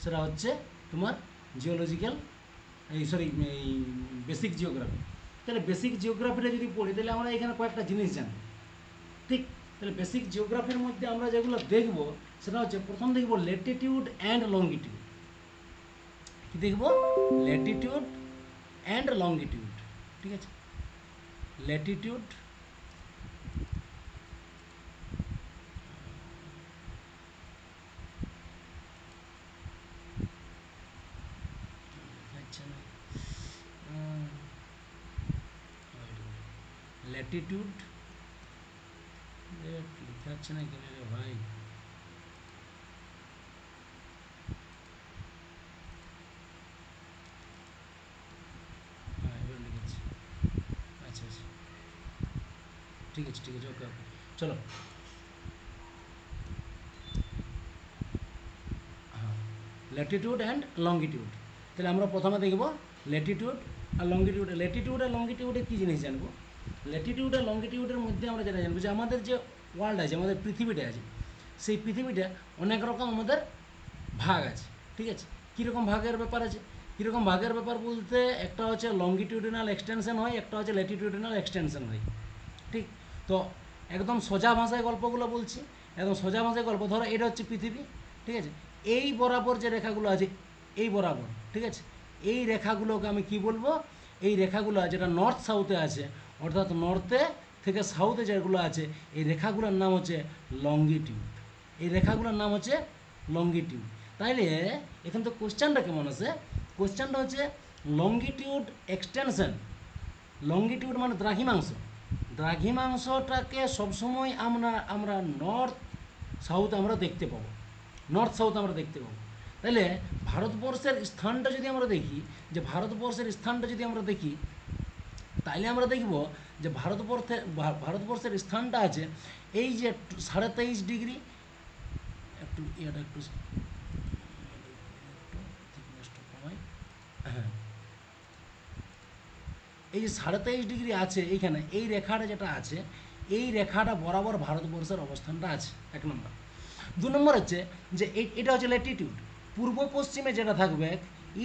সেটা হচ্ছে তোমার জিওলজিক্যাল, এই বেসিক জিওগ্রাফি। তাহলে বেসিক জিওগ্রাফিটা যদি পড়ি তাহলে আমরা এখানে কয়েকটা জিনিস জানি, ঠিক? তাহলে বেসিক জিওগ্রাফির মধ্যে আমরা যেগুলো দেখব সেটা হচ্ছে প্রথম দেখব ল্যাটিটিউড অ্যান্ড লঙ্গিটিউড। কি দেখব? ল্যাটিটিউড অ্যান্ড লঙ্গিটিউড, ঠিক আছে? ল্যাটিটিউড আচ্ছা না, ল্যাটিটিউড লেখা যাচ্ছে না কেন রে ভাই? হ্যাঁ এবার লিখেছি। আচ্ছা আচ্ছা, ঠিক আছে ঠিক আছে, ওকে ওকে, চলো। হ্যাঁ, ল্যাটিটিউড অ্যান্ড লঙ্গিটিউড। তাহলে আমরা প্রথমে দেখব ল্যাটিটিউড আর লঙ্গিটিউড। ল্যাটিটিউড আর লঙ্গিটিউডে কী জিনিস জানবো? ল্যাটিটিউড আর লঙ্গিটিউডের মধ্যে আমরা যেটা জানবো যে আমাদের যে ওয়ার্ল্ড আছে, আমাদের পৃথিবীটা আছে, সেই পৃথিবীটা অনেক রকম আমাদের ভাগ আছে, ঠিক আছে? কীরকম ভাগের ব্যাপার আছে? কীরকম ভাগের ব্যাপার বলতে একটা হচ্ছে লঙ্গিটিউডিনাল এক্সটেনশন হয়, একটা হচ্ছে ল্যাটিটিউডিনাল এক্সটেনশন হয়, ঠিক? তো একদম সোজা ভাষায় গল্পগুলো বলছি, একদম সোজা ভাষায় গল্প। ধরো এটা হচ্ছে পৃথিবী, ঠিক আছে? এই বরাবর যে রেখাগুলো আছে, এই বরাবর, ঠিক আছে? এই রেখাগুলোকে আমি কি বলবো? এই রেখাগুলো যেটা নর্থ সাউথে আছে, অর্থাৎ নর্থে থেকে সাউথে যেগুলো আছে, এই রেখাগুলোর নাম হচ্ছে লঙ্গিটিউড। এই রেখাগুলোর নাম হচ্ছে লঙ্গিটিউড। তাইলে এখান তো কোশ্চেনটা কেমন আছে? কোশ্চেনটা হচ্ছে লঙ্গিটিউড এক্সটেনশন। লঙ্গিটিউড মানে দ্রাঘিমাংশ। দ্রাঘিমাংশটাকে সবসময় আমরা আমরা নর্থ সাউথ আমরা দেখতে পাবো, নর্থ সাউথ আমরা দেখতে পাবো। তাহলে ভারতবর্ষের স্থানটা যদি আমরা দেখি, যে ভারতবর্ষের স্থানটা যদি আমরা দেখি, তাইলে আমরা দেখব যে ভারতবর্ষের স্থানটা আছে এই যে 23.5 ডিগ্রি, একটু এটা একটু thickness-টা কমাই। হ্যাঁ, এই যে 23.5 ডিগ্রি আছে এইখানে, এই রেখাটা যেটা আছে, এই রেখাটা বরাবর ভারতবর্ষের অবস্থানটা আছে, এক নম্বর। দু নম্বর হচ্ছে যে এটা হচ্ছে ল্যাটিটিউড। পূর্ব পশ্চিমে যেটা থাকবে,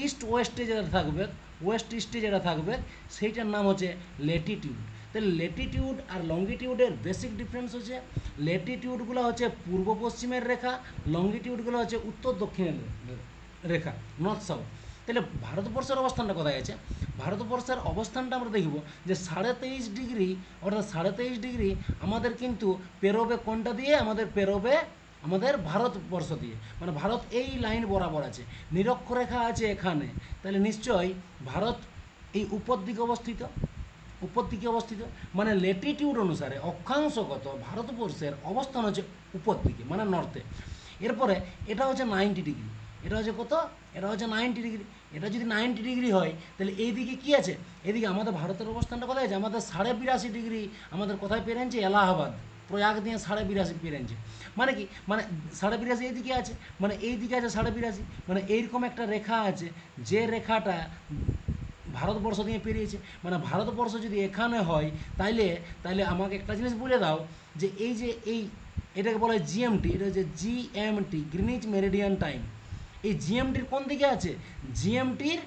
ইস্ট ওয়েস্টে যেটা থাকবে, ওয়েস্ট ইস্টে যেটা থাকবে, সেইটার নাম হচ্ছে ল্যাটিটিউড। তাহলে ল্যাটিটিউড আর লঙ্গিটিউডের বেসিক ডিফারেন্স হচ্ছে ল্যাটিটিউডগুলো হচ্ছে পূর্ব পশ্চিমের রেখা, লঙ্গিটিউডগুলো হচ্ছে উত্তর দক্ষিণের রেখা, নর্থ সাউথ। তাহলে ভারতবর্ষের অবস্থানটা কোথায় আছে? ভারতবর্ষের অবস্থানটা আমরা দেখব যে 23.5 ডিগ্রি, অর্থাৎ 23.5 ডিগ্রি আমাদের কিন্তু পেরোবে কোনটা দিয়ে? আমাদের পেরোবে আমাদের ভারতবর্ষ দিয়ে, মানে ভারত এই লাইন বরাবর আছে, নিরক্ষরেখা আছে এখানে। তাহলে নিশ্চয়ই ভারত এই উপর দিকে অবস্থিত, উপর দিকে অবস্থিত, মানে ল্যাটিটিউড অনুসারে অক্ষাংশগত ভারতবর্ষের অবস্থান হচ্ছে উপর দিকে, মানে নর্থে। এরপরে এটা হচ্ছে 90 ডিগ্রি, এটা হচ্ছে কত? এটা হচ্ছে 90 ডিগ্রি। এটা যদি 90 ডিগ্রি হয় তাহলে এইদিকে কি আছে? এদিকে আমাদের ভারতের অবস্থানটা কোথায় আছে? আমাদের 82.5 ডিগ্রি আমাদের কোথায় পেরেছে? এলাহাবাদ, প্রয়াগ দিয়ে 82.5 পেরেছে। মানে কি? মানে 82.5 এইদিকে আছে, মানে এই দিকে আছে 82.5, মানে এইরকম একটা রেখা আছে, যে রেখাটা ভারতবর্ষ দিয়ে পেরিয়েছে। মানে ভারতবর্ষ যদি এখানে হয়, তাইলে তাইলে আমাকে একটা জিনিস বলে দাও, যে এই যে এই এটাকে বলা হয় জিএমটি, এটা হচ্ছে জিএমটি, গ্রিনিচ মেরিডিয়ান টাইম। এই জিএমটির কোন দিকে আছে? জিএমটির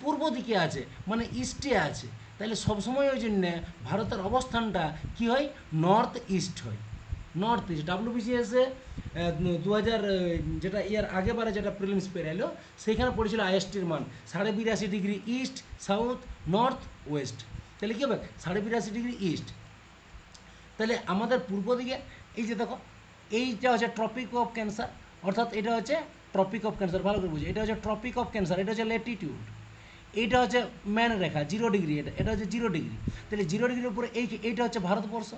পূর্ব দিকে আছে, মানে ইস্টে আছে। তাহলে সবসময় ওই জন্য ভারতের অবস্থানটা কি হয়? নর্থ ইস্ট হয়, নর্থ ইস্ট। ডাব্লিউবিসিএসে 2000 যেটা ইয়ার আগেবারে যেটা প্রিলিমস পেরাইলো, সেইখানে পড়েছিল আইএসটির মান 82.5 degree east, south, north, West. তাহলে কী হবে? 82.5 ডিগ্রি ইস্ট। তাহলে আমাদের পূর্ব দিকে এই যে দেখো, এইটা হচ্ছে ট্রপিক অফ ক্যান্সার, অর্থাৎ এটা হচ্ছে ট্রপিক অফ ক্যান্সার, ভালো করে বুঝি, এটা হচ্ছে ট্রপিক অফ ক্যান্সার, এটা হচ্ছে ল্যাটিটিউড। এইটা হচ্ছে ম্যান রেখা 0 ডিগ্রি, এটা এটা হচ্ছে 0 ডিগ্রি। তাহলে 0 ডিগ্রির উপরে এইটা হচ্ছে ভারতবর্ষ,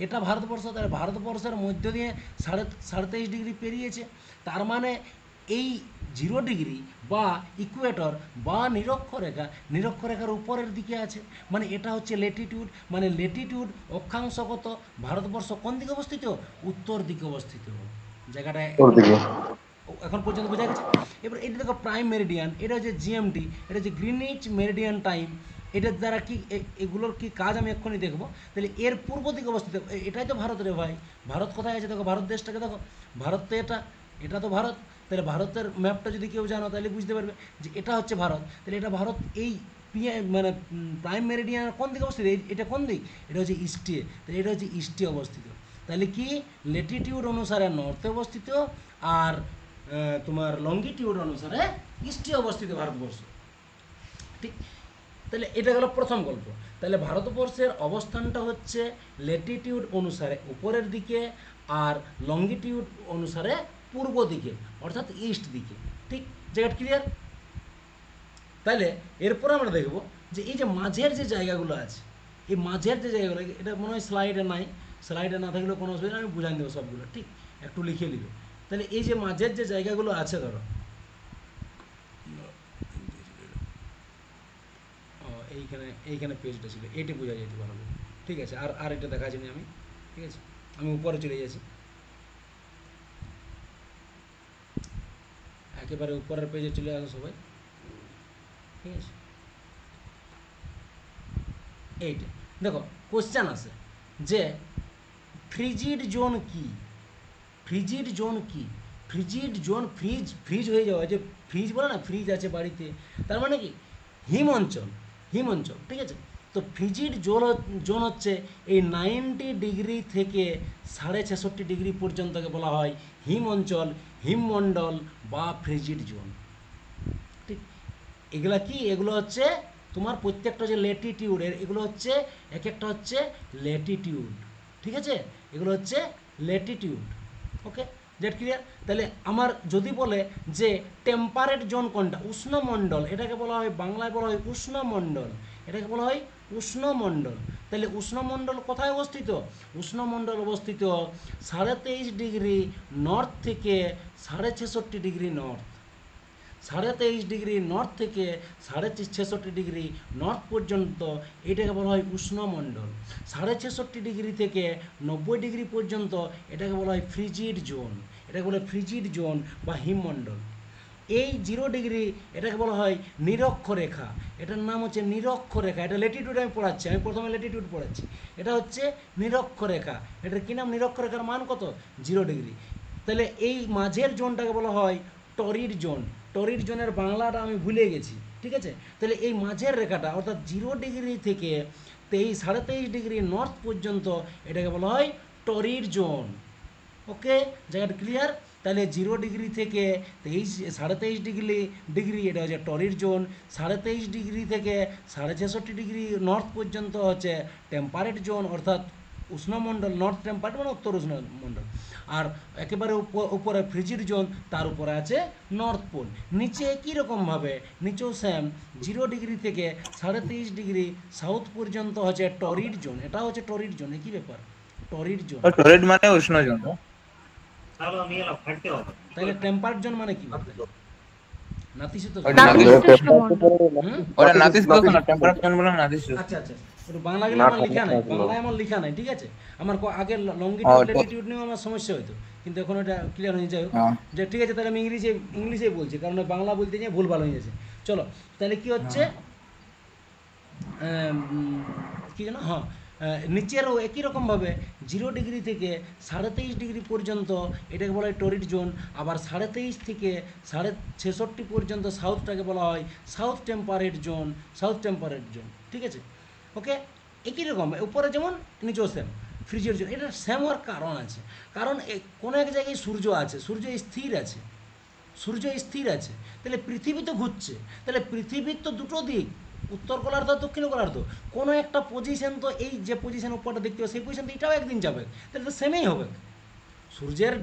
এটা ভারতবর্ষ। তাহলে ভারতবর্ষের মধ্য দিয়ে 23.5 ডিগ্রি পেরিয়েছে। তার মানে এই 0 ডিগ্রি বা ইকুয়েটর বা নিরক্ষরেখা, নিরক্ষরেখার উপরের দিকে আছে, মানে এটা হচ্ছে লেটিটিউড। মানে লেটিটিউড অক্ষাংশগত ভারতবর্ষ কোন দিকে অবস্থিত? উত্তর দিকে অবস্থিত। জায়গাটা ওর এখন দিকে। এখন পর্যন্ত বোঝা গেছে? এবার এটা দেখো প্রাইম মেরিডিয়ান, এটা হচ্ছে জিএমটি, এটা হচ্ছে গ্রিনিচ মেরিডিয়ান টাইম। এটার দ্বারা কি এগুলোর কি কাজ আমি এক্ষুনি দেখবো। তাহলে এর পূর্ব দিকে অবস্থিত, এটাই তো ভারত রে ভাই। ভারত কোথায় আছে? দেখো ভারত দেশটাকে দেখো, ভারত তো এটা, এটা তো ভারত। তাহলে ভারতের ম্যাপটা যদি কেউ জানো তাহলে বুঝতে পারবে যে এটা হচ্ছে ভারত। তাহলে এটা ভারত এই মানে প্রাইম মেরিডিয়ান কোন দিকে অবস্থিত, এটা কোন দিক, এটা হচ্ছে ইস্টে। তাহলে এটা হচ্ছে ইস্টে অবস্থিত। তাহলে কি লেটিটিউড অনুসারে নর্থে অবস্থিত, আর তোমার লঙ্গিটিউড অনুসারে ইস্টে অবস্থিত ভারতবর্ষ। ঠিক, তাহলে এটা গেল প্রথম গল্প। তাহলে ভারতবর্ষের অবস্থানটা হচ্ছে লেটিটিউড অনুসারে উপরের দিকে, আর লঙ্গিটিউড অনুসারে পূর্ব দিকে, অর্থাৎ ইস্ট দিকে। ঠিক, জায়গাটা ক্লিয়ার? তাহলে এরপর আমরা দেখব যে এই যে মাঝের যে জায়গাগুলো আছে, এই মাঝের যে জায়গাগুলো, এটা মনে হয় স্লাইডে নাই, স্লাইডে না থাকলেও কোনো অসুবিধা, আমি বুঝাই দেবো সবগুলো। ঠিক, একটু লিখে নিবে। তাহলে এই যে মাঝের যে জায়গাগুলো আছে, ধরো এইখানে পেজটা ছিল, এইটা বোঝা যেতে পারবে। ঠিক আছে, আর এটা দেখা যায়নি আমি। ঠিক আছে, আমি উপরে চলে যাচ্ছি, একেবারে উপরের পেজে চলে আসো সবাই। ঠিক আছে, এইটা দেখো, কোশ্চেন আছে যে ফ্রিজিড জোন কি, ফ্রিজিড জোন কি, ফ্রিজিড জোন, ফ্রিজ ফ্রিজ হয়ে যাওয়া, যে ফ্রিজ বলে না, ফ্রিজ আছে বাড়িতে, তার মানে কি হিম অঞ্চল, হিম অঞ্চল। ঠিক আছে, তো ফ্রিজিড জোন হচ্ছে এই 90 ডিগ্রি থেকে 66.5 ডিগ্রি পর্যন্তকে বলা হয় হিম অঞ্চল, হিমমণ্ডল বা ফ্রিজিড জোন। ঠিক, এগুলা কি, এগুলো হচ্ছে তোমার প্রত্যেকটা যে লেটিটিউড, এগুলো হচ্ছে এক একটা হচ্ছে লেটিটিউড। ঠিক আছে, এগুলো হচ্ছে লেটিটিউড। Okay, that clear? তাহলে আমার যদি বলে যে টেম্পারেট জোন কোনটা, উষ্ণমণ্ডল, এটাকে বলা হয় বাংলায় বলা হয় উষ্ণমণ্ডল, এটাকে বলা হয় উষ্ণমণ্ডল। তাহলে উষ্ণমণ্ডল কোথায় অবস্থিত? উষ্ণমণ্ডল অবস্থিত 23.5 ডিগ্রি নর্থ থেকে 66.5 ডিগ্রি নর্থ, 23.5 ডিগ্রি নর্থ থেকে 66.5 ডিগ্রি নর্থ পর্যন্ত, এটাকে বলা হয় উষ্ণমণ্ডল। 66.5 ডিগ্রি থেকে 90 ডিগ্রি পর্যন্ত এটাকে বলা হয় ফ্রিজিড জোন, এটাকে বলা হয় ফ্রিজিড জোন বা হিমমণ্ডল। এই 0 ডিগ্রি এটাকে বলা হয় নিরক্ষরেখা, এটার নাম হচ্ছে নিরক্ষরেখা। এটা লেটিটিউড আমি পড়াচ্ছি, আমি প্রথমে লেটিটিউড পড়াচ্ছি, এটা হচ্ছে নিরক্ষরেখা। এটার কী নাম? নিরক্ষরেখার মান কত? 0 ডিগ্রি। তাহলে এই মাঝের জোনটাকে বলা হয় টরিড জোন। টরিড জোনের বাংলাটা আমি ভুলে গেছি। ঠিক আছে, তাহলে এই মাঝের রেখাটা অর্থাৎ 0 ডিগ্রি থেকে 23.5 ডিগ্রি নর্থ পর্যন্ত এটাকে বলা হয় টরিড জোন। ওকে, জায়গাটা ক্লিয়ার? তাহলে 0 ডিগ্রি থেকে 23.5 ডিগ্রি এটা হচ্ছে টরিড জোন, 23.5 ডিগ্রি থেকে 66.5 ডিগ্রি নর্থ পর্যন্ত হচ্ছে টেম্পারেট জোন, অর্থাৎ উষ্ণমণ্ডল, নর্থ টেম্পারেট মানে উত্তর উষ্ণমণ্ডল। আর একেবারে উপরে ফ্রিজিড জোন, তার উপরে আছে নর্থ পোল। নিচে কীরকমভাবে, নিচেও সেম 0 ডিগ্রি থেকে 23.5 ডিগ্রি সাউথ পর্যন্ত হচ্ছে টরিড জোন, এটা হচ্ছে টরিড জোন। কী ব্যাপার, টরিড জোন? টরেড মানে উষ্ণ জোন। তাহলে টেম্পারেট জোন মানে কি বলতে? নাতিশীতোষ্ণ। ওরা নাতিশীতোষ্ণ না, টেম্পারেট জোন বলে নাতিশীতোষ্ণ। আচ্ছা আচ্ছা, একটু বাংলা গেলে আমার লেখা নাই, বাংলায় আমার লেখা নাই। ঠিক আছে, আমার আগে লঙ্গিটিউড ল্যাটিটিউড নিয়েও আমার সমস্যা হতো, কিন্তু এখন এটা ক্লিয়ার হয়ে যায়। যে ঠিক আছে, তাহলে আমি ইংলিশে বলছি, কারণ বাংলা বলতে গিয়ে ভুল ভালো হয়ে যাচ্ছে। চলো, তাহলে কি হচ্ছে, কী যেন, হ্যাঁ, নিচেরও একই রকমভাবে 0 ডিগ্রি থেকে 23.5 ডিগ্রি পর্যন্ত এটাকে বলা হয় টরিড জোন। আবার 23.5 থেকে 66 পর্যন্ত সাউথটাকে বলা হয় south temperate zone, south temperate zone. ঠিক আছে, ওকে, একই রকম উপরে যেমন নিচেও সেম ফ্রিজের জন্য। এটা সেম হওয়ার কারণ আছে, কারণ কোনো এক জায়গায় সূর্য আছে, সূর্য স্থির আছে, সূর্য স্থির আছে, তাহলে পৃথিবী তো ঘুরছে। তাহলে পৃথিবীর তো দুটো দিক, উত্তর গোলার্ধ আর দক্ষিণ গোলার্ধ, কোনো একটা পজিশন তো, এই যে পজিশন উপরটা দেখতে পাবে সেই পজিশন তো এটাও একদিন যাবে, তাহলে তো সেমই হবে। সূর্যের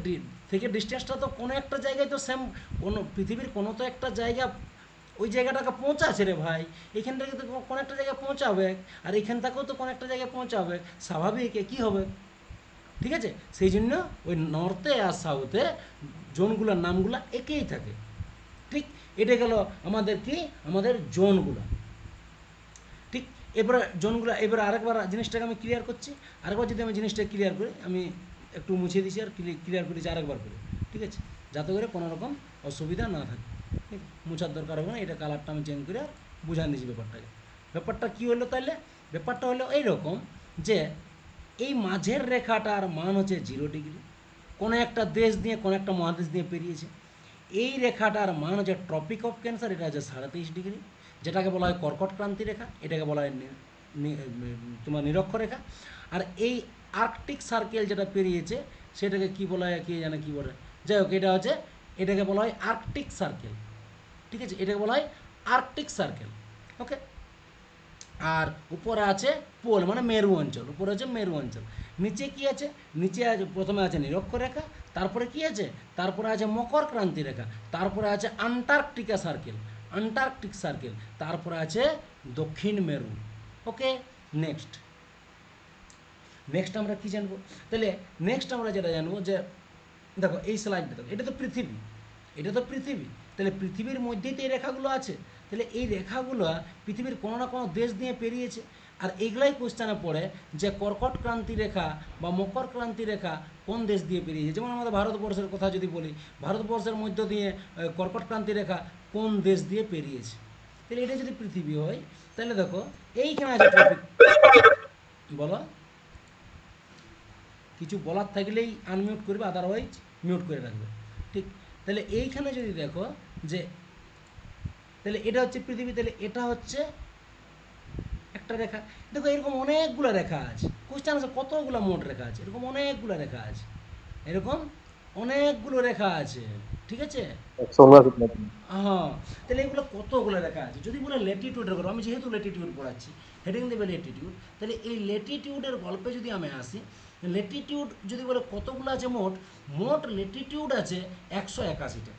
থেকে ডিস্টেন্সটা তো কোনো একটা জায়গায় তো সেম, কোনো পৃথিবীর কোনো তো একটা জায়গা ওই জায়গাটাকে পৌঁছাচ্ছে রে ভাই, এখান থেকে তো কোনো একটা জায়গায় পৌঁছাবে, আর এখান থেকেও তো কোনো একটা জায়গায় পৌঁছাবে, স্বাভাবিক কী হবে। ঠিক আছে, সেই জন্য ওই নর্থে আর সাউথে জোনগুলোর নামগুলো একই থাকে। ঠিক, এটা গেল আমাদের কি, আমাদের জোনগুলো। ঠিক, এবারে জোনগুলো, এবারে আরেকবার জিনিসটাকে আমি ক্লিয়ার করছি। আরেকবার যদি আমি জিনিসটা ক্লিয়ার করি, আমি একটু মুছে দিচ্ছি আর ক্লিয়ার করেছি আরেকবার করে। ঠিক আছে, যাতে করে কোনো রকম অসুবিধা না থাকে। ঠিক, মুছার দরকার হবে না, এটা কালারটা আমি চেঞ্জ করে আর বুঝান দিচ্ছি ব্যাপারটাকে। ব্যাপারটা কী হলো তাহলে? ব্যাপারটা হলো এইরকম যে এই মাঝের রেখাটার মান হচ্ছে 0 ডিগ্রি, কোনো একটা দেশ দিয়ে, কোনো একটা মহাদেশ দিয়ে পেরিয়েছে। এই রেখাটার মান হচ্ছে ট্রপিক অফ ক্যান্সার, এটা হচ্ছে 23.5°, যেটাকে বলা হয় কর্কট ক্রান্তি রেখা, এটাকে বলা হয় তোমার নিরক্ষরেখা। আর এই আর্কটিক সার্কেল যেটা পেরিয়েছে সেটাকে কি বলা হয়, কি জানে কি বলে, যাই হোক এটা হচ্ছে, এটাকে বলা হয় আর্কটিক সার্কেল, ঠিক আছে, এটাকে বলা হয় আর্কটিক সার্কেল। ওকে, আর উপরে আছে পোল মানে মেরু অঞ্চল, উপরে আছে মেরু অঞ্চল, নিচে কি আছে, নিচে আছে প্রথমে আছে নিরক্ষরেখা, তারপরে কি আছে, তারপরে আছে মকর ক্রান্তি রেখা, তারপরে আছে আন্টার্কটিকা সার্কেল, আন্টার্কটিক সার্কেল, তারপরে আছে দক্ষিণ মেরু। ওকে, নেক্সট নেক্সট আমরা কি জানবো, তাহলে নেক্সট আমরা যেটা জানবো যে দেখো এই স্লাইডটা দেখো, এটা তো পৃথিবী, এটা তো পৃথিবী, তাহলে পৃথিবীর মধ্যেই তো এই রেখাগুলো আছে, তাহলে এই রেখাগুলো পৃথিবীর কোনো না কোনো দেশ দিয়ে পেরিয়েছে। আর এইগুলাই কোশ্চেনে পড়ে যে কর্কট ক্রান্তি রেখা বা মকর ক্রান্তি রেখা কোন দেশ দিয়ে পেরিয়েছে, যেমন আমাদের ভারতবর্ষের কথা যদি বলি, ভারতবর্ষের মধ্য দিয়ে কর্কট ক্রান্তি রেখা কোন দেশ দিয়ে পেরিয়েছে, তাহলে এটা যদি পৃথিবী হয় তাহলে দেখো এইখানে আছে ট্রপিক, বলো কিছু বলার থাকলেই আনমিউট করবে, আদারওয়াইজ মিউট করে রাখবে, ঠিক। তাহলে এইখানে যদি দেখো যে তাহলে এটা হচ্ছে পৃথিবী, তাহলে এটা হচ্ছে একটা রেখা, দেখো এরকম অনেকগুলো রেখা আছে, কোশ্চেন আছে কতগুলো মোট রেখা আছে, এরকম অনেকগুলো রেখা আছে, এরকম অনেকগুলো রেখা আছে, ঠিক আছে। হ্যাঁ, তাহলে এগুলো কতগুলো রেখা আছে, যদি বলে ল্যাটিটিউডের গল্প, আমি যেহেতু ল্যাটিটিউড পড়াচ্ছি, হেডিং দেবে ল্যাটিটিউড, তাহলে এই ল্যাটিটিউডের গল্পে যদি আমি আসি, ল্যাটিটিউড যদি বলে কতগুলো আছে মোট, মোট ল্যাটিটিউড আছে 181টা,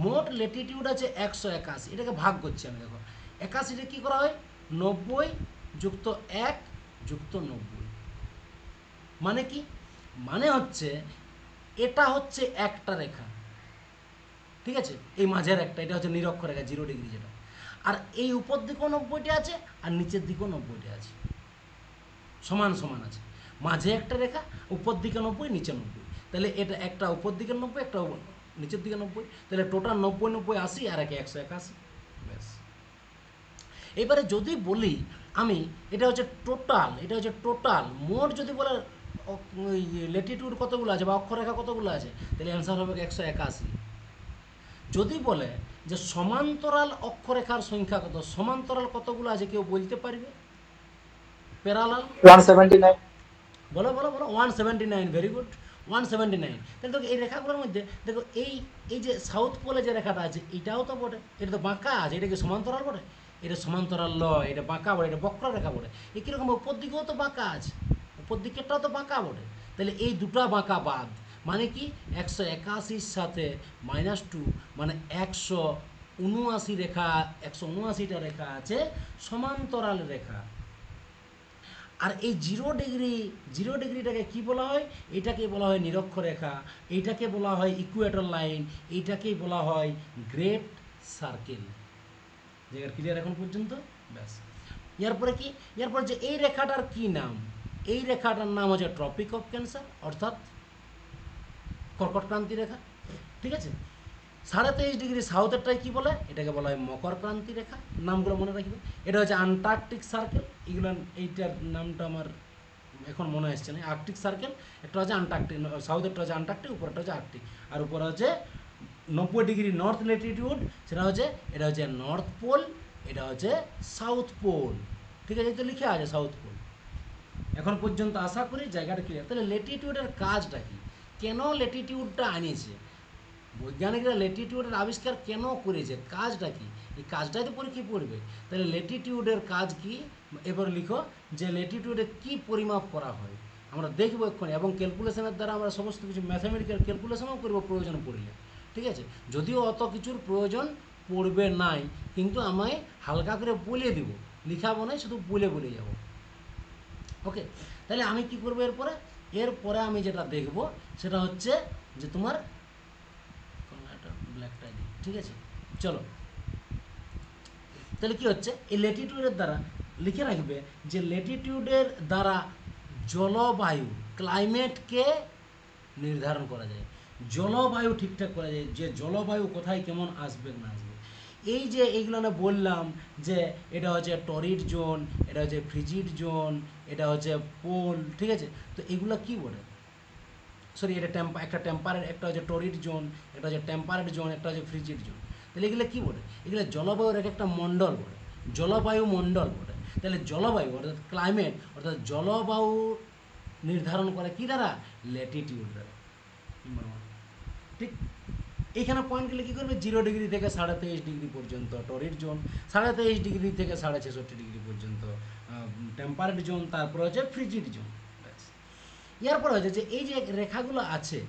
মোট ল্যাটিটিউড আছে 181, এটাকে ভাগ করছি আমি, দেখো 81টা কী করা হয়, 90 যুক্ত 1 যুক্ত 90, মানে কি, মানে হচ্ছে এটা হচ্ছে একটা রেখা, ঠিক আছে, এই মাঝের একটা, এটা হচ্ছে নিরক্ষরেখা 0°, যেটা, আর এই উপর দিকেও 90টা আছে আর নিচের দিকেও 90টা আছে, সমান সমান আছে, মাঝে একটা রেখা, উপর দিকে 90 নিচে 90, তাহলে এটা একটা উপর দিকে 90 একটা নিচের দিকে 90, তাহলে টোটাল 90 90 80 আর একে 181, ব্যাস। এবারে যদি বলি আমি, এটা হচ্ছে টোটাল, এটা হচ্ছে টোটাল মোট, যদি বলে ল্যাটিটিউড কতগুলো আছে বা অক্ষরেখা কতগুলো আছে, তাহলে অ্যান্সার হবে 181। যদি বলে যে সমান্তরাল অক্ষরেখার সংখ্যা কত, সমান্তরাল কতগুলো আছে কেউ বলতে পারবে, প্যারালাল 179। বলো বলো বলো, 179, ভেরি গুড, 179। তাহলে দেখো এই রেখাগুলোর মধ্যে দেখো এই এই যে সাউথ পোলে যে রেখাটা আছে এটাও তো বটে, এটা তো বাঁকা আছে, এটা কি সমান্তরাল বটে, এটা সমান্তরাল লয়, এটা বাঁকা বটে, এটা বক্র রেখা বটে, এই কীরকম উপর দিকেও তো বাঁকা আছে, উপর দিকেরটাও তো বাঁকা বটে, তাহলে এই দুটো বাঁকা বাদ, মানে কি 181 সাথে -2 মানে 179 রেখা, 179টা রেখা আছে সমান্তরাল রেখা। আর এই 0°, 0°টাকে কি বলা হয়, এটাকে বলা হয় নিরক্ষরেখা, এইটাকে বলা হয় ইকুয়েটর লাইন, এইটাকেই বলা হয় গ্রেট সার্কেল। জায়গার ক্লিয়ার এখন পর্যন্ত, ব্যাস। এরপরে কি, এরপরে যে এই রেখাটার কি নাম, এই রেখাটার নাম হচ্ছে ট্রপিক অফ ক্যান্সার, অর্থাৎ কর্কট ক্রান্তি রেখা, ঠিক আছে। 23.5° সাউথেরটাই কী বলে, এটাকে বলা হয় মকর ক্রান্তি রেখা, নামগুলো মনে রাখবে। এটা হচ্ছে আন্টার্কটিক সার্কেল, এগুলো এইটার নামটা আমার এখন মনে আসছে না, আর্কটিক সার্কেল, একটা হচ্ছে আন্টার্কটিক, সাউথেরটা হচ্ছে আন্টার্কটিক, উপরটা হচ্ছে আর্কটিক, আর উপরে হচ্ছে 90° নর্থ ল্যাটিটিউড, সেটা হচ্ছে, এটা হচ্ছে নর্থ পোল, এটা হচ্ছে সাউথ পোল, ঠিক আছে, তো লিখে আছে সাউথ পোল। এখন পর্যন্ত আশা করি জায়গাটা ক্লিয়ার। তাহলে ল্যাটিটিউডের কাজটা কি, কেন ল্যাটিটিউডটা আনিয়েছে, বৈজ্ঞানিকরা ল্যাটিটিউডের আবিষ্কার কেন করেছে, কাজটা কি, এই কাজটাই তো পরীক্ষায় পড়বে। তাহলে ল্যাটিটিউডের কাজ কি, এবার লিখো যে ল্যাটিটিউডে কি পরিমাপ করা হয় আমরা দেখবো এক্ষুনি, এবং ক্যালকুলেশনের দ্বারা আমরা সমস্ত কিছু ম্যাথামেটিক্যাল ক্যালকুলেশনও করবো প্রয়োজন পড়লে, ঠিক আছে, যদিও অত কিছুর প্রয়োজন পড়বে নাই, কিন্তু আমায় হালকা করে বলে দেবো, লিখাবো না, শুধু বলে বলে যাব। ওকে, তাহলে আমি কি করবো এরপরে, এরপরে আমি যেটা দেখব সেটা হচ্ছে যে তোমার ব্ল্যাকটা দিই, ঠিক আছে, চলো। তাহলে কি হচ্ছে, এই ল্যাটিটিউডের দ্বারা লিখে রাখবে যে ল্যাটিটিউডের দ্বারা জলবায়ু, ক্লাইমেটকে নির্ধারণ করা যায়, জলবায়ু ঠিকঠাক করা যায়, যে জলবায়ু কোথায় কেমন আসবে না আসবে। এই যে এইগুলো না বললাম যে এটা হচ্ছে টরিড জোন, এটা হচ্ছে ফ্রিজিড জোন, এটা হচ্ছে পোল, ঠিক আছে, তো এগুলো কি বলে, সরি এটা একটা টেম্পারেট, একটা হচ্ছে টরিড জোন, একটা হচ্ছে টেম্পারেট জোন, একটা হচ্ছে ফ্রিজিড জোন। তাহলে এগুলো কী বলে? এগুলো জলবায়ুর এক একটা মণ্ডল বলে, জলবায়ু মণ্ডল বলে। তাহলে জলবায়ু অর্থাৎ ক্লাইমেট অর্থাৎ জলবায়ু নির্ধারণ করে কী দ্বারা? ল্যাটিটিউড দ্বারা। Number one. ঠিক এইখানে পয়েন্টগুলো কী করবে? 0 ডিগ্রি থেকে 23.5 ডিগ্রি পর্যন্ত টরিড জোন, 23.5 ডিগ্রি থেকে 66.5 ডিগ্রি পর্যন্ত টেম্পারেট জোন, তারপরে হচ্ছে ফ্রিজিড জোন। এরপর হচ্ছে যে এই যে রেখাগুলো আছে,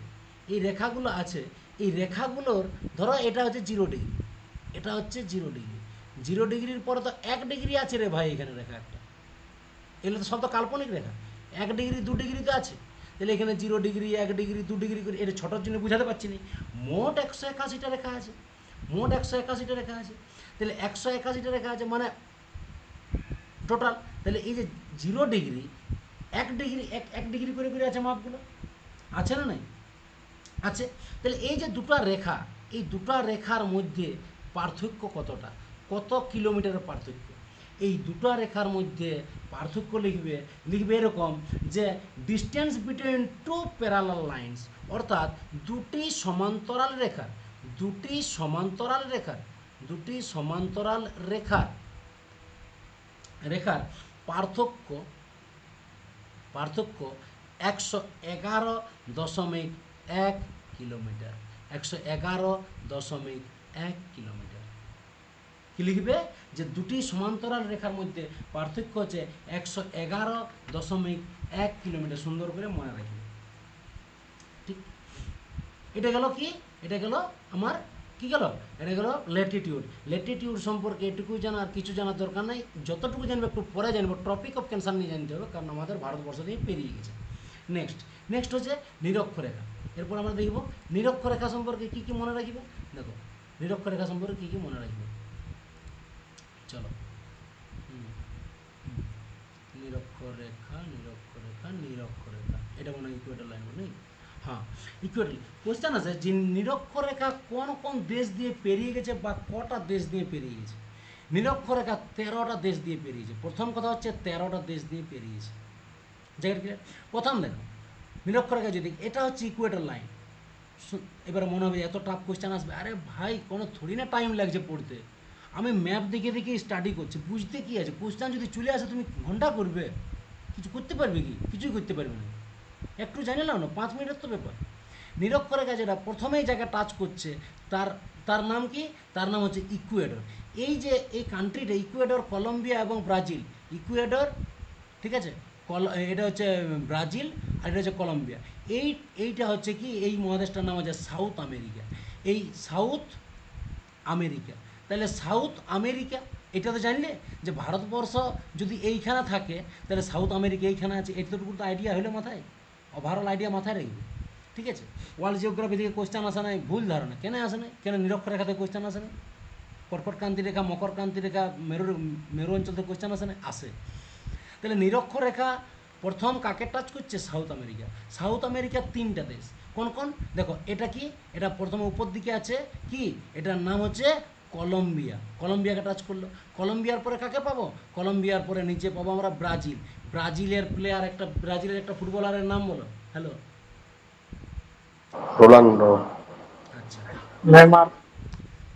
এই রেখাগুলো আছে, এই রেখাগুলোর ধরো এটা হচ্ছে 0 ডিগ্রি, এটা হচ্ছে 0 ডিগ্রি, 0 ডিগ্রির পরে তো 1 ডিগ্রি আছে রে ভাই, এখানে রেখা একটা, এগুলো তো সব তো কাল্পনিক রেখা। 1 ডিগ্রি 2 ডিগ্রি তো আছে, তাহলে এখানে 0 ডিগ্রি 1 ডিগ্রি 2 ডিগ্রি করে এটা ছোটোর জন্য বুঝাতে পারছি না। মোট 181টা রেখা আছে, মোট 181টা রেখা আছে। তাহলে 181টা রেখা আছে মানে টোটাল। তাহলে এই যে 0 ডিগ্রি 1 ডিগ্রি 1 ডিগ্রি করে করে আছে মাপগুলো, আছে না নাই? আছে। তাহলে এই যে দুটো রেখা, এই দুটো রেখার মধ্যে পার্থক্য কতটা, কত কিলোমিটারের পার্থক্য? এই দুটো রেখার মধ্যে পার্থক্য লিখবে, লিখবে এরকম যে distance between two parallel lines, অর্থাৎ দুটি সমান্তরাল রেখার, দুটি সমান্তরাল রেখার, দুটি সমান্তরাল রেখার রেখার পার্থক্য, পার্থক্য 111.1 কিলোমিটার, 111.1 কিলোমিটার। কি লিখবে? যে দুটি সমান্তরাল রেখার মধ্যে পার্থক্য হচ্ছে 111.1 কিলোমিটার। সুন্দর করে মনে রাখবে। ঠিক, এটা গেল কি? এটা গেল আমার কি গেল? এটা গেল ল্যাটিটিউড। ল্যাটিটিউড সম্পর্কে এটুকুই জানা, আর কিছু জানার দরকার নাই। যতটুকু জানবে একটু পরে জানবো, টপিক অফ ক্যান্সার নিয়ে জানতে হবে, কারণ আমাদের ভারতবর্ষ দিয়ে পেরিয়ে গেছে। নেক্সট হচ্ছে নিরক্ষরেখা। এরপর আমরা দেখব নিরক্ষরেখা সম্পর্কে কী কী মনে রাখবে। দেখো নিরক্ষরেখা সম্পর্কে কী কী মনে রাখবে, চলো। নিরক্ষরেখা, নিরক্ষরেখা, নিরক্ষরেখা, এটা মনে হয় ইকুয়েটার লাইন নেই? হ্যাঁ, ইকুয়েটার। কোয়েশ্চেন আছে যে নিরক্ষরেখা কোন কোন দেশ দিয়ে পেরিয়ে গেছে বা কটা দেশ দিয়ে পেরিয়ে গেছে? নিরক্ষরেখা 13টা দেশ দিয়ে পেরিয়েছে। প্রথম কথা হচ্ছে 13টা দেশ দিয়ে পেরিয়েছে। জায়গাটা ক্লিয়ার? প্রথম দেখো নিরক্ষরেখা যদি এটা হচ্ছে ইকুয়েটার লাইন, এবারে মনে হবে এত টাফ কোয়েশ্চেন আসবে। আরে ভাই কোনো থোড়ি না টাইম লাগছে পড়তে, আমি ম্যাপ দেখে দেখে স্টাডি করছি, বুঝতে কী আছে? কোয়েশ্চেন যদি চলে আসে তুমি ঘন্টা করবে, কিছু করতে পারবে কি? কিছুই করতে পারবে না। একটু জানে নাও না, 5 মিনিটের তো ব্যাপার। নিরক্ষরেখা যেটা প্রথমেই জায়গা টাচ করছে, তার তার নাম কি? তার নাম হচ্ছে ইকুয়েডর। এই যে এই কান্ট্রিটা ইকুয়েডর, কলম্বিয়া এবং ব্রাজিল। ইকুয়েডর, ঠিক আছে, এটা হচ্ছে ব্রাজিল, আর এটা হচ্ছে কলম্বিয়া। এইটা হচ্ছে কি, এই মহাদেশটার নাম হচ্ছে সাউথ আমেরিকা। এই সাউথ আমেরিকা, তাহলে সাউথ আমেরিকা এটা তো জানলে যে ভারতবর্ষ যদি এইখানে থাকে তাহলে সাউথ আমেরিকা এইখানে আছে। এতটুকু তো আইডিয়া হলে মাথায়, ওভারঅল আইডিয়া মাথায় রাখবে। ঠিক আছে, ওয়ার্ল্ড জিওগ্রাফি থেকে কোয়েশ্চেন আসে নাই, ভুল ধারণা। কেন আসে নাই? কেন নিরক্ষরেখা থেকে কোয়েশ্চেন আসে নাই? কর্কটক্রান্তি রেখা, মকরক্রান্তি রেখা, মেরু অঞ্চল থেকে কোয়েশ্চেন আসে নাই? আসে। তাহলে নিরক্ষরেখা প্রথম কাকে টাচ করছে? South America. সাউথ আমেরিকার 3টা দেশ কোন কোন? দেখো এটা কি, এটা প্রথমে উপর দিকে আছে কি, এটার নাম হচ্ছে কলম্বিয়া। কলম্বিয়াকে টাচ করলো। কলম্বিয়ার পরে কাকে পাবো? কলম্বিয়ার পরে নিচে পাবো আমরা ব্রাজিল। ব্রাজিলের প্লেয়ার, একটা ব্রাজিলের একটা ফুটবলারের নাম বলো। Hello, Ronaldo. আচ্ছা, নেইমার।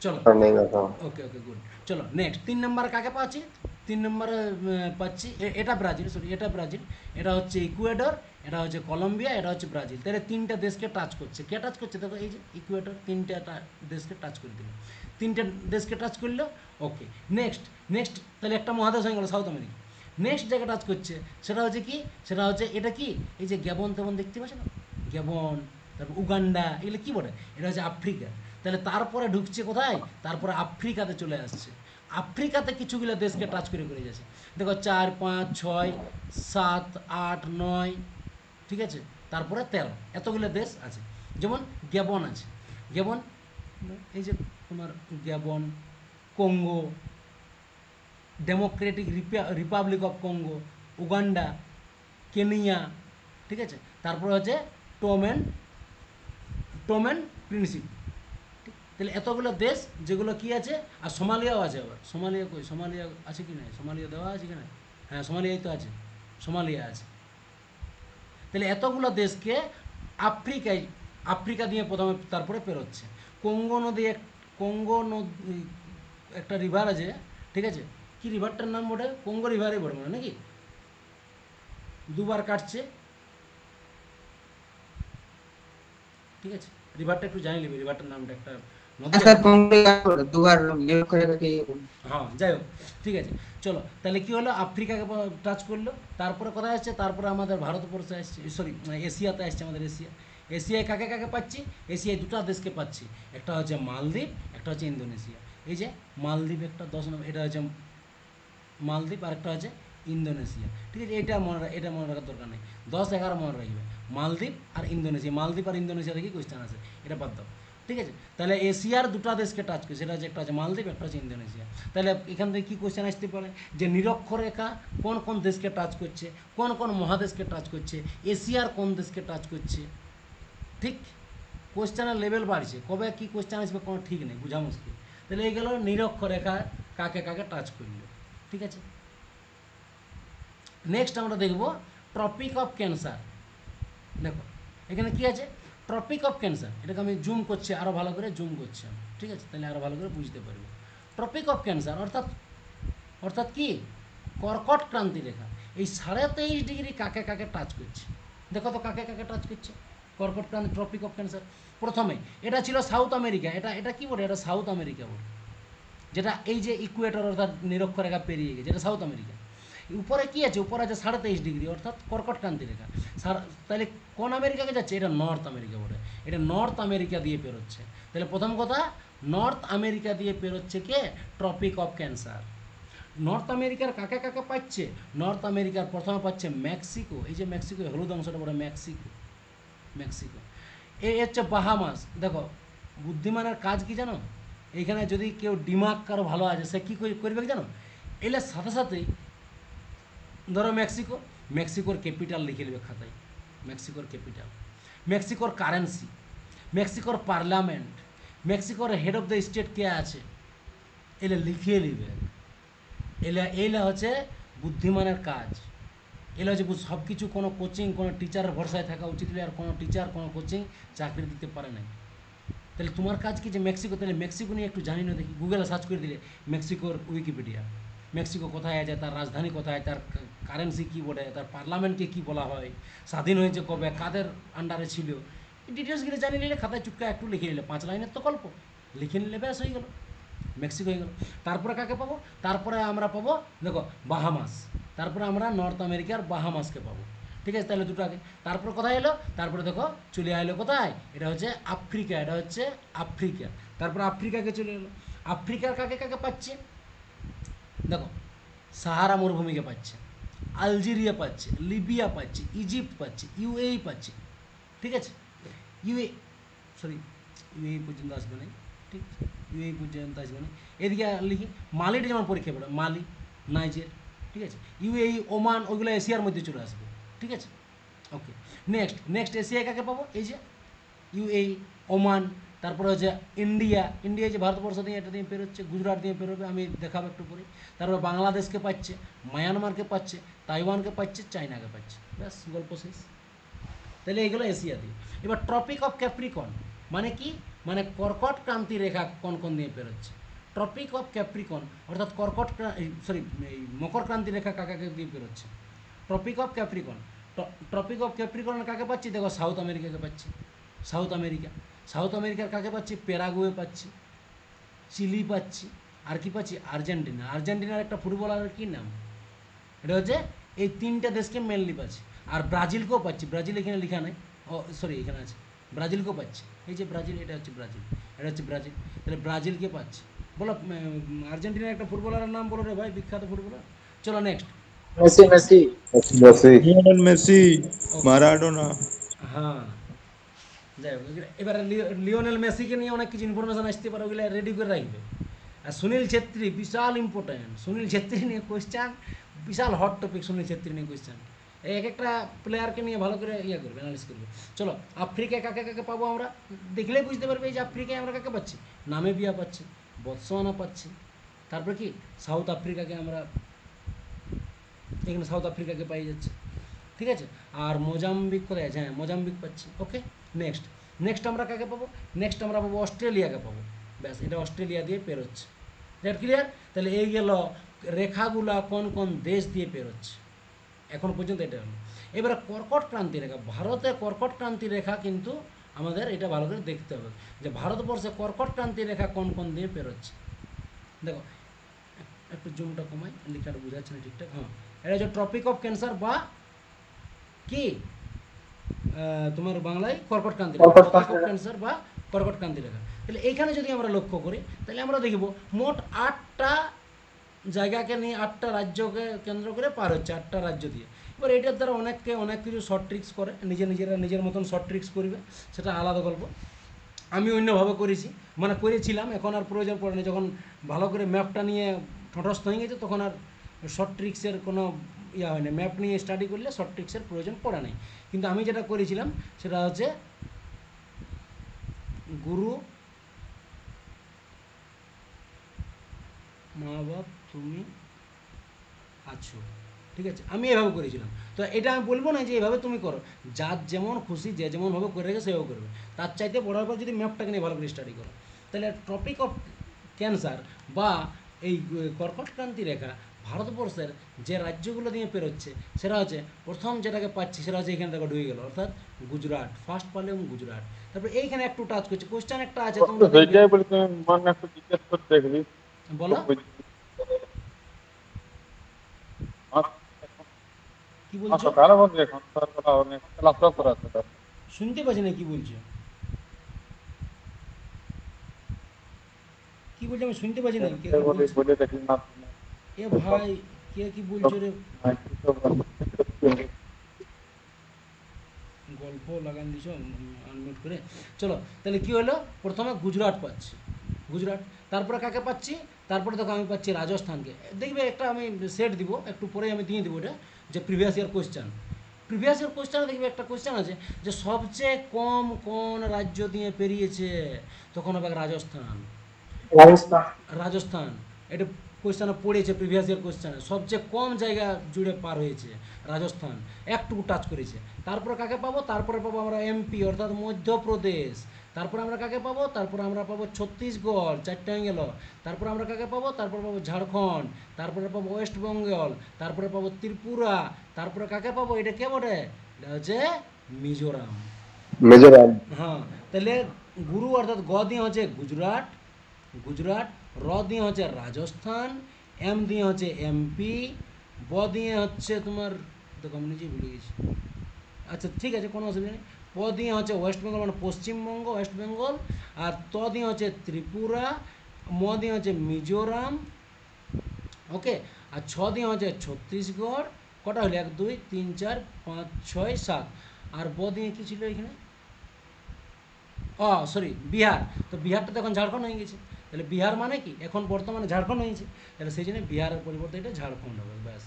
চলো, নেইমার। ওকে ওকে, গুড। চলো নেক্সট 3 নম্বরে কাকে পাচ্ছি? 3 নম্বরে পাচ্ছি এটা ব্রাজিল, সরি এটা ব্রাজিল, এটা হচ্ছে ইকুয়েডর, এটা হচ্ছে কলম্বিয়া, এটা হচ্ছে ব্রাজিল। তাহলে 3টা দেশকে টাচ করছে। কে টাচ করছে? দেখো এই যে ইকুয়েডর 3টা দেশকে টাচ করে দিল, 3টা দেশকে টাচ করলো। ওকে, নেক্সট তাহলে একটা মহাদেশ হয়ে গেল সাউথ আমেরিকা। নেক্সট জায়গা টাচ করছে সেটা হচ্ছে কি, সেটা হচ্ছে এটা কি, এই যে গ্যাবন তেমন দেখতে পাচ্ছ না, গ্যাবন, তারপর উগান্ডা, এগুলো কী বলে? এটা হচ্ছে আফ্রিকা। তাহলে তারপরে ঢুকছে কোথায়? তারপরে আফ্রিকাতে চলে আসছে। আফ্রিকাতে কিছুগুলো দেশকে টাচ করে করে যাচ্ছে। দেখো 4, 5, 6, 7, 8, 9, ঠিক আছে, তারপরে 13, এতগুলো দেশ আছে। যেমন গ্যাবন আছে, গ্যাবন, এই যে তোমার Gabon, Congo, Democratic Republic of Congo, Uganda, Kenya, ঠিক আছে, তারপরে হচ্ছে টোম অ্যান্ড প্রিন্সিপ। তাহলে এতগুলো দেশ যেগুলো কি আছে, আর সোমালিয়াও আছে। আবার সোমালিয়া কই? সোমালিয়া আছে কি না? সোমালিয়া দেওয়া আছে কি না? হ্যাঁ, সোমালিয়াই তো আছে, সোমালিয়া আছে। তাহলে এতগুলো দেশকে আফ্রিকা দিয়ে প্রথমে তারপরে পেরোচ্ছে। কঙ্গো নদী একটা রিভার আছে, ঠিক আছে, কি রিভারটার নাম বটে, কঙ্গো রিভারই বটে মনে হয় নাকি, দুবার কাটছে, ঠিক আছে, রিভারটা একটু জানি নেবে, রিভারটার নামটা একটা নদী স্যার আছে। কংগ্রেস দুবার নিরক্ষর রেখাকে হ্যাঁ যাই হোক, ঠিক আছে, চলো তাহলে কি হলো, আফ্রিকাকে টাচ করলো, তারপরে কোথায় আসছে, তারপরে আমাদের ভারতবর্ষে আসছে, সরি এশিয়াতে আসছে, আমাদের এশিয়ায় কাকে কাকে পাচ্ছি, এশিয়ায় দুটো দেশকে পাচ্ছি, একটা হচ্ছে মালদ্বীপ, একটা হচ্ছে ইন্দোনেশিয়া। এই যে মালদ্বীপ একটা 10 নম্বর, এটা হচ্ছে মালদ্বীপ, আর একটা হচ্ছে ইন্দোনেশিয়া, ঠিক আছে, এটা মনে রাখার দরকার নেই, 10-11 মনে রাখবে, মালদ্বীপ আর ইন্দোনেশিয়া, মালদ্বীপ আর ইন্দোনেশিয়া থেকে কোয়েশ্চেন আছে, এটা বাদ দাও, ঠিক আছে। তাহলে এশিয়ার দুটো দেশকে টাচ করে, সেটা হচ্ছে একটা হচ্ছে মালদ্বীপ, একটা হচ্ছে ইন্দোনেশিয়া। তাহলে এখান থেকে কী কোয়েশ্চেন আসতে পারে, যে নিরক্ষরেখা কোন কোন দেশকে টাচ করছে, কোন কোন মহাদেশকে টাচ করছে, এশিয়ার কোন দেশকে টাচ করছে, ঠিক, কোয়েশ্চেনের লেভেল বাড়ছে, কবে কী কোয়েশ্চেন আসবে কোনো ঠিক নেই, বোঝা মুশকিল। তাহলে এই গেল নিরক্ষরেখা কাকে কাকে টাচ করলো, ঠিক আছে। নেক্সট আমরা দেখব ট্রপিক অফ ক্যান্সার। দেখো এখানে কি আছে, ট্রপিক অফ ক্যান্সার, এটাকে আমি জুম করছি, আরও ভালো করে জুম করছি আমি, ঠিক আছে, তাহলে আরও ভালো করে বুঝতে পারবো। ট্রপিক অফ ক্যান্সার অর্থাৎ অর্থাৎ কি, কর্কট ক্রান্তি রেখা, এই 23.5 ডিগ্রি কাকে কাকে টাচ করছে, দেখো তো কাকে কাকে টাচ করছে, কর্কট ক্রান্তি, ট্রপিক অফ ক্যান্সার। প্রথমে এটা ছিল সাউথ আমেরিকা, এটা এটা কি বলে, এটা সাউথ আমেরিকা বলে, যেটা এই যে ইকুয়েটর অর্থাৎ নিরক্ষরেখা পেরিয়ে গেছে, এটা সাউথ আমেরিকা। উপরে কি আছে, উপরে আছে 23.5 ডিগ্রি অর্থাৎ কর্কট ক্রান্তি রেখা। তাহলে কোন আমেরিকাকে যাচ্ছে, এটা নর্থ আমেরিকা বলে, এটা নর্থ আমেরিকা দিয়ে পেরোচ্ছে। তাহলে প্রথম কথা, নর্থ আমেরিকা দিয়ে পেরোচ্ছে কে, ট্রপিক অফ ক্যান্সার। নর্থ আমেরিকার কাকে কাকে পাচ্ছে, নর্থ আমেরিকার প্রথমে পাচ্ছে মেক্সিকো, এই যে মেক্সিকো হলুদ অংশটা বলে মেক্সিকো, মেক্সিকো। এই হচ্ছে বাহামাস। দেখো বুদ্ধিমানের কাজ কি জানো, এইখানে যদি কেউ দিমাগ কারো ভালো আছে, সে কী করবে জানো, এলে সাথে সাথেই ধরো মেক্সিকো, মেক্সিকোর ক্যাপিটাল লিখে নেবে খাতায়, মেক্সিকোর ক্যাপিটাল, মেক্সিকোর কারেন্সি, মেক্সিকোর পার্লামেন্ট, মেক্সিকোর হেড অফ দ্য স্টেট কে আছে, এলে লিখিয়ে নেবে। এলা হচ্ছে বুদ্ধিমানের কাজ, এলা হচ্ছে সব কিছু, কোনো কোচিং, কোনো টিচারের ভরসায় থাকা উচিত নয়, আর কোনো টিচার কোনো কোচিং চাকরি দিতে পারে না। তাহলে তোমার কাজ কি, যে মেক্সিকো, তাহলে মেক্সিকো নিয়ে একটু জানি না, দেখি গুগলে সার্চ করে দিলে মেক্সিকোর উইকিপিডিয়া, মেক্সিকো কোথায় আছে, তার রাজধানী কোথায়, তার কারেন্সি কী বলে, তার পার্লামেন্টকে কী বলা হয়, স্বাধীন হয়েছে কবে, কাদের আন্ডারে ছিল, এই ডিটেলসগুলো জানি নিলে, খাতায় চুপকা একটু লিখে নিলে, 5 লাইনের তো গল্প, লিখে নিলে ব্যাস হয়ে গেল, মেক্সিকো হয়ে গেল। তারপরে কাকে পাবো, তারপরে আমরা পাবো, দেখো বাহামাস, তারপরে আমরা নর্থ আমেরিকার বাহামাসকে পাবো, ঠিক আছে, তাহলে দুটো আগে। তারপরে কোথায় এলো, তারপরে দেখো চলে এলো কোথায়, এটা হচ্ছে আফ্রিকা, এটা হচ্ছে আফ্রিকা, তারপরে আফ্রিকাকে চলে এলো। আফ্রিকার কাকে কাকে পাচ্ছে, দেখো সাহারা মরুভূমিকে পাচ্ছে, আলজেরিয়া পাচ্ছে, লিবিয়া পাচ্ছে, ইজিপ্ট পাচ্ছে, ইউএই পাচ্ছে, ঠিক আছে, ইউএ সরি ইউএই পর্যন্ত আসবে না, ঠিক আছে, ইউএই পর্যন্ত আসবে না, এদিকে লিখি মালিটা যেমন পরীক্ষা পড়ে, মালি, নাইজের, ঠিক আছে, ইউএই, ওমান, ওইগুলো এশিয়ার মধ্যে চলে আসবে, ঠিক আছে, ওকে। নেক্সট এশিয়ায় কাকে পাবো, এই যে ইউএই, ওমান, তারপরে হচ্ছে ইন্ডিয়া যে ভারতবর্ষ দিয়ে, এটা দিয়ে পেরোচ্ছে, গুজরাট দিয়ে পেরোবে, আমি দেখাবো একটু পরে। তারপরে বাংলাদেশকে পাচ্ছে, মায়ানমারকে পাচ্ছে, তাইওয়ানকে পাচ্ছে, চায়নাকে পাচ্ছে, ব্যাস গল্প শেষ। তাহলে এইগুলো এশিয়া দিয়ে। এবার ট্রপিক অফ ক্যাপ্রিকন মানে কি, মানে কর্কট ক্রান্তি রেখা কোন কোন দিয়ে পেরোচ্ছে, ট্রপিক অফ ক্যাপ্রিকন অর্থাৎ মকর ক্রান্তি রেখা কাকাকে দিয়ে পেরোচ্ছে, tropic of Capricorn. Tropic of Capricorn কাকে পাচ্ছি, দেখো সাউথ আমেরিকাকে পাচ্ছি, সাউথ আমেরিকার কাকে পাচ্ছি, প্যারাগুয়ে পাচ্ছি, চিলি পাচ্ছি, আর কি পাচ্ছি, আর্জেন্টিনার একটা ফুটবলারের কী নাম, এটা হচ্ছে এই 3টে দেশকে মেনলি পাচ্ছি, আর ব্রাজিলকেও পাচ্ছি, ব্রাজিল এখানে লেখা নেই, ও সরি এখানে আছে, ব্রাজিলকেও পাচ্ছি, এই যে ব্রাজিল, এটা হচ্ছে ব্রাজিল, তাহলে ব্রাজিলকে পাচ্ছি। বলো আর্জেন্টিনার একটা ফুটবলারের নাম বলো রে ভাই, বিখ্যাত ফুটবলার। চলো next. Messi Messi Messi, Lionel Messi, okay, Maradona. হ্যাঁ যাই হোক, এবারে লিওনেল মেসিকে নিয়ে অনেক কিছু ইনফরমেশান আসতে পারে, ওগুলো রেডি করে রাখবে। আর সুনীল ছেত্রী বিশাল ইম্পর্ট্যান্ট, সুনীল ছেত্রী নিয়ে কোয়েশ্চান, বিশাল হট টপিক সুনীল ছেত্রী নিয়ে কোয়েশ্চান, এক একটা প্লেয়ারকে নিয়ে ভালো করে করবে, অ্যানালিস করবে। চলো আফ্রিকায় কাকে কাকে পাবো, আমরা দেখলেই বুঝতে পারবে এই যে আফ্রিকায় আমরা কাকে পাচ্ছি, নামিবিয়া পাচ্ছি, বতসোয়ানা পাচ্ছি, তারপরে কি সাউথ আফ্রিকাকে আমরা, এখানে সাউথ আফ্রিকাকে পাই যাচ্ছে, ঠিক ঠিক আছে। আর মোজাম্বিক কোথায় আছে? হ্যাঁ, মোজাম্বিক পাচ্ছি। ওকে, নেক্সট নেক্সট আমরা কাকে পাবো? নেক্সট আমরা পাবো অস্ট্রেলিয়াকে পাবো। ব্যাস, এটা অস্ট্রেলিয়া দিয়ে পেরোচ্ছে। That clear? তাহলে এই গেল রেখাগুলা কোন কোন দেশ দিয়ে পেরোচ্ছে, এখন পর্যন্ত এটা হলো। এবারে কর্কট ক্রান্তি রেখা, ভারতে কর্কট ক্রান্তি রেখা কিন্তু আমাদের এটা ভালো করে দেখতে হবে যে ভারতবর্ষে কর্কট ক্রান্তি রেখা কোন কোন দিয়ে পেরোচ্ছে। দেখো একটু জুমটা কমাই, লেখাটা বোঝাচ্ছে না ঠিকঠাক। হ্যাঁ, এটা হচ্ছে ট্রপিক অফ ক্যান্সার বা কি তোমার বাংলায় কর্কট ক্রান্তি রেখা, কর্কট ট্রপিক ক্রান্তি অফ রেখা। ক্যান্সার বা কর্কট ক্রান্তি রেখা। তাহলে এইখানে যদি আমরা লক্ষ্য করি তাহলে আমরা দেখব মোট 8টা জায়গাকে নিয়ে, 8টা রাজ্যকে কেন্দ্র করে পার হচ্ছে, 8টা রাজ্য দিয়ে। এবার এটার দ্বারা অনেককে অনেক কিছু শর্ট ট্রিক্স করে, নিজেরা নিজের মতন শর্ট ট্রিক্স করবে, সেটা আলাদা গল্প। আমি অন্যভাবে করেছি, মানে করেছিলাম, এখন আর প্রয়োজন পড়ে না। যখন ভালো করে ম্যাপটা নিয়ে ঠটস্থ হয়ে গেছে তখন আর শর্ট ট্রিক্সের কোনো ইয়া হয় না। ম্যাপ নিয়ে স্টাডি করলে শর্ট ট্রিক্সের প্রয়োজন পড়ে নাই। কিন্তু আমি যেটা করেছিলাম সেটা হচ্ছে গুরু মা বাপ তুমি আছো, ঠিক আছে, আমি এভাবে করেছিলাম। তো এটা আমি বলবো না যে এভাবে তুমি করো, যার যেমন খুশি যে যেমনভাবে করে রেখে সেভাবে করবে। তার চাইতে বড়ার পর যদি ম্যাপটাকে নিয়ে ভালো করে স্টাডি করো, তাহলে টপিক অফ ক্যান্সার বা এই কর্কট ক্রান্তি রেখা ভারতবর্ষের যে রাজ্যগুলো দিয়ে পেরোচ্ছে সেটা হচ্ছে, প্রথম যেটাকে পাচ্ছি সেটা হচ্ছে এখানে দেখো ঢুকে গেল, অর্থাৎ গুজরাট ফার্স্ট পারলাম, গুজরাট। তারপরে এইখানে একটু টাচ করছে, কোশ্চেন একটা আছে তোমরা দেখবে। সেইটাই বলি, তুমি মনে একটু জিজ্ঞেস করে দেখবি। বলো কি বলছো, সকালে বলছি, এখন সকালবেলা অনেক ক্লাসও করে আছে তার। শুনতে পাচ্ছি না কি বলছো, কি বলছো আমি শুনতে পাচ্ছি না, কে কি বলি বলছো? বলে দেখি না তুমি। এ ভাই, কে কি বলছো রে? গল্প লাগান দিছ আনমিউট করে। চলো, তাহলে কি হলো, প্রথমে গুজরাট পাচ্ছি, গুজরাট। তারপরে কাকে পাচ্ছি? তারপরে দেখো আমি পাচ্ছি রাজস্থানকে। দেখবে একটা আমি সেট দিব, একটু পরে আমি দিয়ে দেবো এটা, যে previous year question. Previous year কোয়েশ্চেনে দেখবে একটা কোয়েশ্চেন আছে যে সবচেয়ে কম কোন রাজ্য দিয়ে পেরিয়েছে, তখন হবে রাজস্থান। রাজস্থান। রাজস্থান, এটা কোয়েশ্চেনে পড়েছে, প্রিভিয়াস ইয়ার কোয়েশ্চেনে সবচেয়ে কম জায়গা জুড়ে পার হয়েছে রাজস্থান, একটুকু টাচ করেছে। তারপরে কাকে পাবো? তারপরে পাবো আমরা এমপি অর্থাৎ মধ্যপ্রদেশ। তারপরে আমরা কাকে পাবো? তারপরে আমরা পাবো ছত্তিশগড়, 4টে হয়ে গেল। তারপরে আমরা কাকে পাবো? তারপরে পাবো ঝাড়খণ্ড। তারপরে পাবো ওয়েস্ট বেঙ্গল। তারপরে পাবো ত্রিপুরা। তারপরে কাকে পাবো? এটা কে বটে? এটা হচ্ছে মিজোরাম। মিজোরাম। হ্যাঁ, তাহলে গুরু অর্থাৎ গ দিয়ে হচ্ছে গুজরাট, গুজরাট, র দিয়ে হচ্ছে রাজস্থান, এম দিয়ে হচ্ছে এমপি, ব দিয়ে হচ্ছে তোমার, দেখো আমি নিজেই ভুলে গেছি, আচ্ছা ঠিক আছে কোনো অসুবিধা নেই। প দিয়ে হচ্ছে ওয়েস্ট বেঙ্গল মানে পশ্চিমবঙ্গ, ওয়েস্ট বেঙ্গল। আর ত দিয়ে হচ্ছে ত্রিপুরা, ম দিয়ে হচ্ছে মিজোরাম, ওকে। আর ছ দিয়ে হচ্ছে ছত্তিশগড়। কটা হলো? 1 2 3 4 5 6 7। আর ব দিয়ে কী ছিল এখানে? ও সরি, বিহার। তো বিহারটা তো এখন ঝাড়খণ্ড হয়ে গেছে। তাহলে বিহার মানে কি এখন বর্তমানে ঝাড়খণ্ড হয়েছে, তাহলে সেই জন্য বিহারের পরিবর্তে এটা ঝাড়খণ্ড হবে। ব্যাস,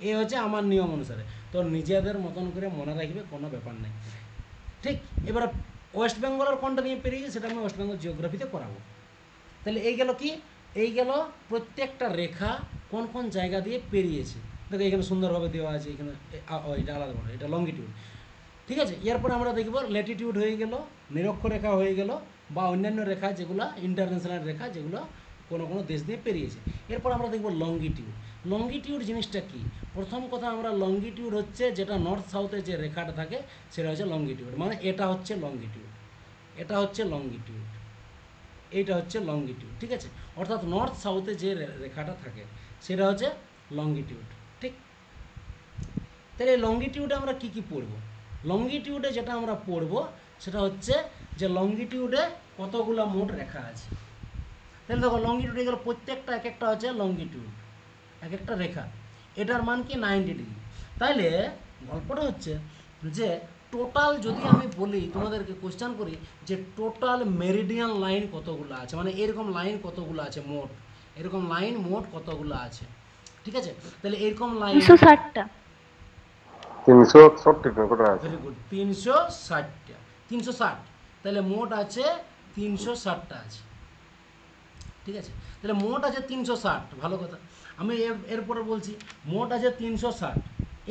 এই হচ্ছে আমার নিয়ম অনুসারে। তো নিজেদের মতন করে মনে রাখবে, কোনো ব্যাপার নেই। ঠিক, এবার ওয়েস্ট বেঙ্গলের কোনটা নিয়ে পেরিয়ে সেটা আমি ওয়েস্ট বেঙ্গল জিওগ্রাফিতে করাবো। তাহলে এই গেল কি, এই গেল প্রত্যেকটা রেখা কোন কোন জায়গা দিয়ে পেরিয়েছে। দেখো এখানে সুন্দরভাবে দেওয়া আছে, এখানে এটা আলাদা বড়, এটা লঙ্গিটিউড, ঠিক আছে। এরপর আমরা দেখব ল্যাটিটিউড হয়ে গেল, নিরক্ষরেখা হয়ে গেল, বা অন্যান্য রেখা যেগুলো ইন্টারন্যাশনাল রেখা, যেগুলো কোনো কোনো দেশ দিয়ে পেরিয়েছে। এরপর আমরা দেখব লঙ্গিটিউড। লঙ্গিটিউড জিনিসটা কি? প্রথম কথা, আমরা লঙ্গিটিউড হচ্ছে যেটা নর্থ সাউথে যে রেখাটা থাকে সেটা হচ্ছে লঙ্গিটিউড, মানে এটা হচ্ছে লঙ্গিটিউড, এটা হচ্ছে লঙ্গিটিউড, এইটা হচ্ছে লঙ্গিটিউড, ঠিক আছে। অর্থাৎ নর্থ সাউথে যে রেখাটা থাকে সেটা হচ্ছে লঙ্গিটিউড, ঠিক। তাহলে লঙ্গিটিউডে আমরা কি কি পড়ব? লঙ্গিটিউডে যেটা আমরা পড়ব সেটা হচ্ছে যে লঙ্গিটিউডে কতগুলো মোট রেখা আছে। তাহলে দেখো লঙ্গিটিউডে গেলে প্রত্যেকটা এক একটা হচ্ছে লঙ্গিটিউড, এক একটা রেখা, এটার মান কি 90 ডিগ্রি। তাইলে গল্পটা হচ্ছে যে টোটাল যদি আমি বলি তোমাদেরকে কোশ্চেন করি যে টোটাল মেরিডিয়ান লাইন কতগুলো আছে, মানে এরকম লাইন কতগুলো আছে মোট, এরকম লাইন মোট কতগুলো আছে, ঠিক আছে। তাহলে এরকম লাইন 360টা। 361 করে আছে। ভেরি গুড, 360টা, 360। তাহলে মোট আছে 360টা আছে, ঠিক আছে। তাহলে মোট আছে 360, ভালো কথা। আমি এরপরে বলছি মোট আছে 360।